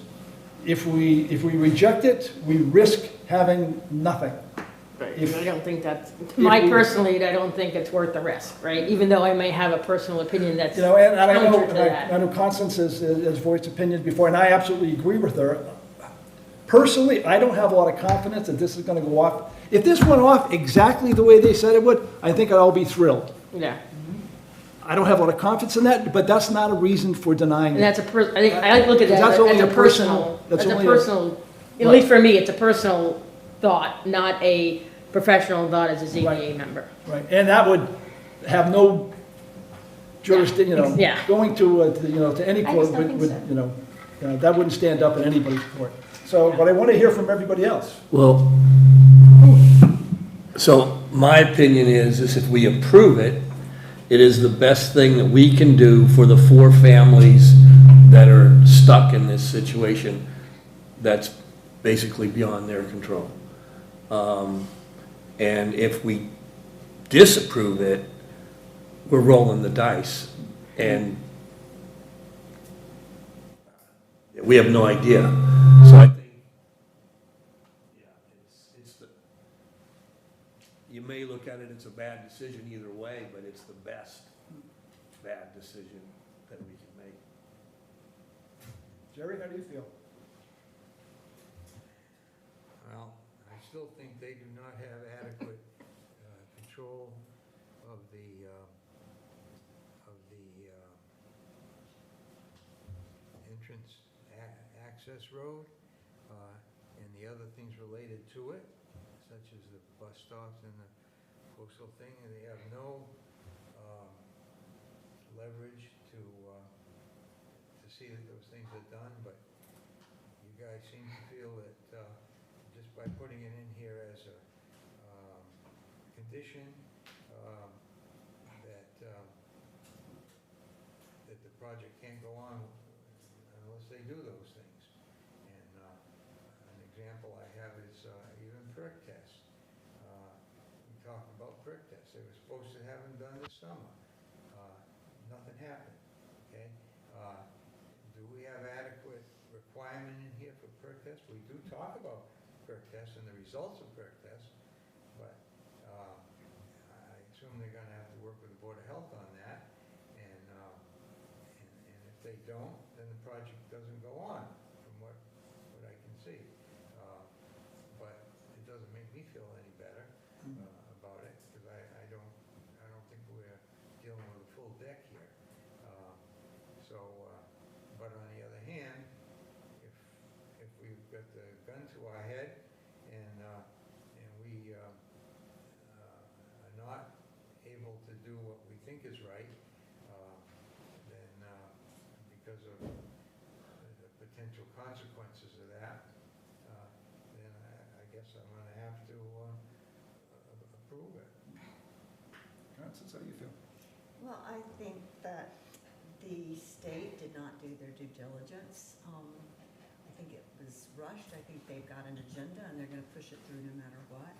if we reject it, we risk having nothing. If- I don't think that's, we- personally, I don't think it's worth the risk, right? Even though I may have a personal opinion that's And I know, counter to that. I know Constance has voiced opinions before, and I absolutely agree with her. Personally, I don't have a lot of confidence that this is gonna go off. If this went off exactly the way they said it would, I think I'd all be thrilled. Yeah, I don't have a lot of confidence in that, but that's not a reason for denying and it. that's I think, I look at that That's only as a a personal- personal, at least for me, it's a personal thought, not a professional thought as a ZBA member. Right, and that would have no jurisdiction, Yeah. going to any I court just don't would, think so. that wouldn't stand up in anybody's court. So, but I want to hear from everybody else. Well, so my opinion is if we approve it, it is the best thing that we can do for the 4 families that are stuck in this situation that's basically beyond their control. And if we disapprove it, we're rolling the dice, and we have no idea. So I think, yeah, you may look at it, it's a bad decision either way, but it's the best bad decision that we can make. Jerry, how do you feel? Well, I still think they do not have adequate control of the entrance access road and the other things related to it, such as the bus stops and the postal thing, and they have no leverage to see that those things are done, but you guys seem to feel that just by putting it in here as a condition, that the project can't go on unless they do those things. And an example I have is even perk tests. We talked about perk tests. They were supposed to have them done this summer. Nothing happened, okay? Do we have adequate requirement in here for perk tests? We do talk about perk tests and the results of perk tests, but I assume they're gonna have to work with the Board of Health on that, and if they don't, then the project doesn't go on, from what I can see. But it doesn't make me feel any better about it, because I don't think we're dealing with a full deck here. But on the other hand, if we've got the gun to our head and we are not able to do what we think is right, then because of the potential consequences of that, then I guess I'm gonna have to approve it. Constance, how do you feel? Well, I think that the state did not do their due diligence. I think it was rushed. I think they've got an agenda and they're gonna push it through no matter what.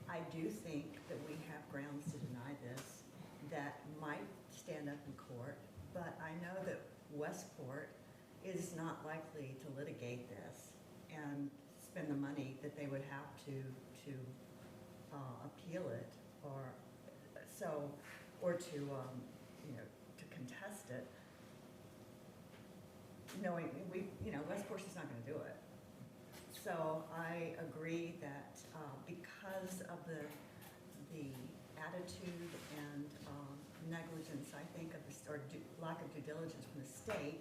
I do think that we have grounds to deny this that might stand up in court, but I know that Westport is not likely to litigate this and spend the money that they would have to appeal it or to contest it, knowing Westport's just not gonna do it. So I agree that because of the attitude and negligence, I think, lack of due diligence from the state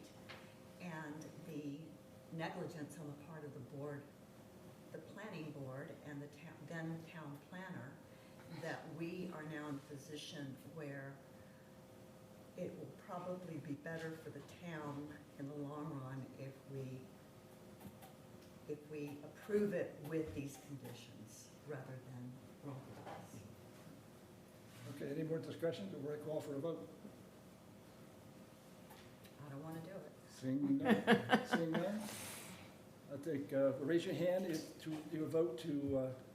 and the negligence on the part of the Board the planning board and the then town planner that we are now in a position where it will probably be better for the town in the long run if we approve it with these conditions rather than roll the dice. Okay, any more discussion before I call for a vote? I don't want to do it. Seeing none, seeing none? I'll take, raise your hand if to, you vote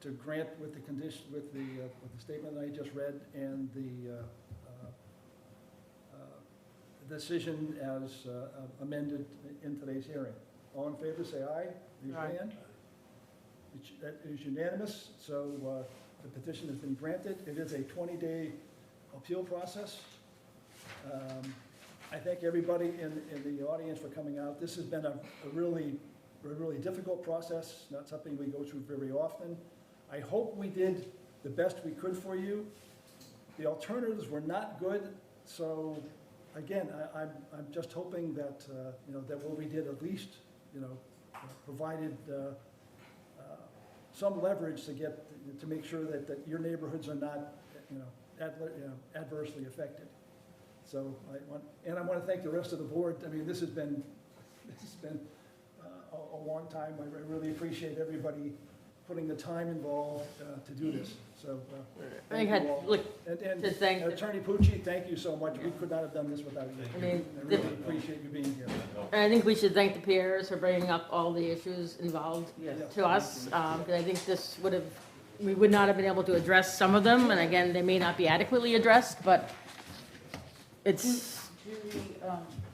to grant with the condition, with the statement that I just read and the decision as amended in today's hearing. All in favor, say aye. Raise your Aye. hand. That is unanimous, so the petition has been granted. It is a 20-day appeal process. I thank everybody in the audience for coming out. This has been a really difficult process, not something we go through very often. I hope we did the best we could for you. The alternatives were not good, so again, I'm just hoping that, that what we did at least, provided some leverage to make sure that your neighborhoods are not, adversely affected. So I want to thank the rest of the board. I mean, this has been a long time. I really appreciate everybody putting the time involved to do this. So I thank had, you all. look, And to thank the- Attorney Pucci, thank you so much. We could not have done this without you. I mean, I really appreciate you being here. I think we should thank the Pierres for bringing up all the issues involved Yes. to us, because I think this we would not have been able to address some of them, and again, they may not be adequately addressed, but it's,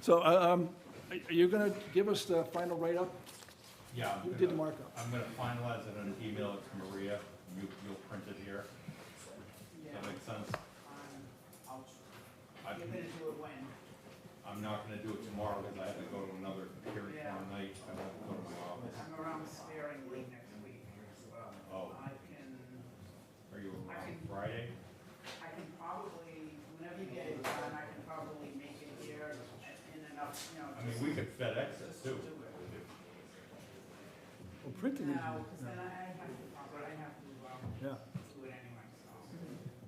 So are you going to give us the final write-up? Yeah, You did the markup. I'm gonna finalize it and email it to Maria, you'll print it here. Does that make sense? You're gonna do it when? I'm not gonna do it tomorrow because I have to go to another hearing Yeah. tomorrow night, I won't go to my office. I'm around sparingly next week, so Oh. I can Are you around Friday? probably, whenever you get it done, I can probably make it here in enough, I mean, we could FedEx it just too. do it. Well, printing is, No, because then I have to yeah. do it anyway, so.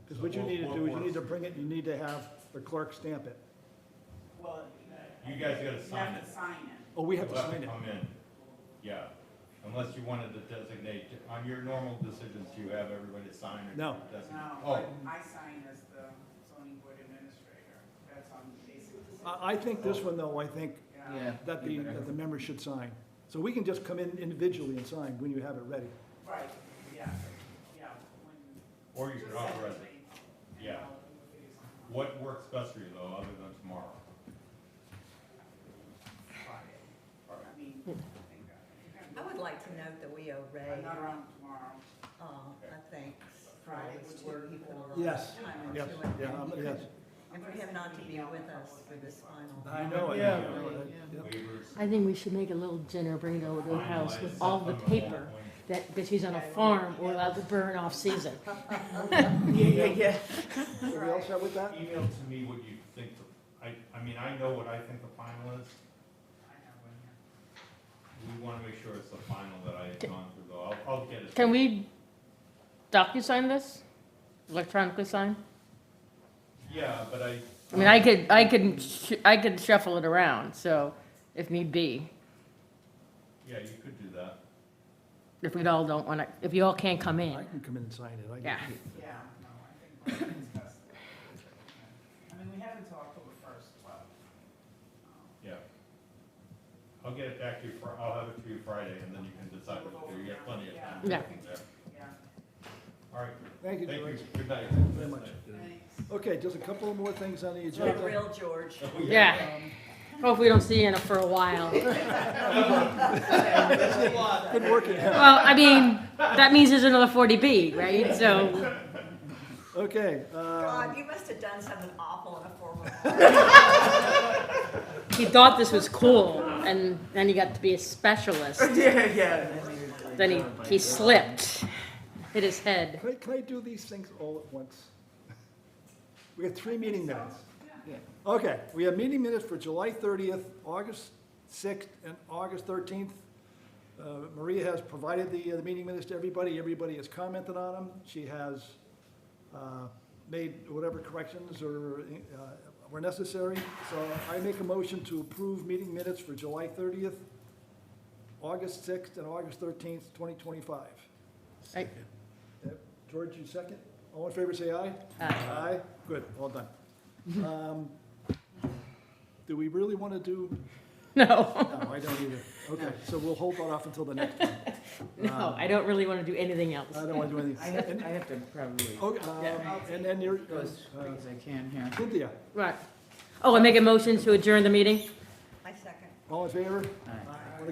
Because what you need to do is you need to bring it, you need to have the clerk stamp it. Well, You guys gotta you sign have it. to sign it. Oh, we have You'll to sign it. come in, yeah. Unless you wanted to designate, on your normal decisions, do you have everybody sign or? No. designate? No, Oh, but I sign as the zoning board administrator. That's on basically. I think this one, though, I think Yeah. that the members should sign. So we can just come in individually and sign when you have it ready. Right, yeah, yeah. or you could authorize it. Yeah. What works best for you though, other than tomorrow? Friday. All right. I mean, I would like to note that we owe Ray I'm not around tomorrow. a thanks for all Friday his would work. work He put a lot for- Yes, of time yes, into it. yeah, yes. And for him not to be with us for this final. I know it. Yeah. Yeah. Waivers. I think we should make a little dinner, bring it over to the house with all the paper that, because he's on a farm, we're allowed to burn off season. Yeah. So we all set with that? Email to me what you think, I mean, I know what I think the final is. I have one here. We wanna make sure it's the final that I had gone through though, I'll get it. Can we DocuSign this? Electronically sign? Yeah, but I mean, I could shuffle it around, so, if need be, yeah, you could do that. if we all don't wanna, if you all can't come I in. can come in and sign it. I can- Yeah. Yeah, no, I think it's best. I mean, we have until October 1st, but. Yeah. I'll get it back to you, I'll have it to you Friday, and then you can decide what to do, you have plenty of time. to Yeah. do that. Yeah, All right, Thank you, thank you, George. good night. Very much. thanks. Okay, just a couple more things on the The agenda. real George. Oh, Yeah, hope we don't see you in it for a while. Good working. Well, I mean, that means there's another 40B, right? So, Okay, God, you must have done something awful in a former. he thought this was cool, and then he got to be a specialist. Yeah. Then he slipped, hit his head. can I do these things all at once? We have 3 meeting minutes. Okay, we have meeting minutes for July 30th, August 6th, and August 13th. Maria has provided the meeting minutes to everybody. Everybody has commented on them. She has made whatever corrections were necessary. So I make a motion to approve meeting minutes for July 30th, August 6th, and August 13th, 2025. Right. George, you second? All in favor, say aye. Aye. Aye, good, all done. Do we really want to do? No, No, I don't either. Okay, so we'll hold that off until the next one. no, I don't really want to do anything else. I don't want to do anything. I have to probably Okay, and then you're, go as quick as I can here. Cynthia, Right. Oh, I make a motion to adjourn the meeting? I second. all in favor? All right.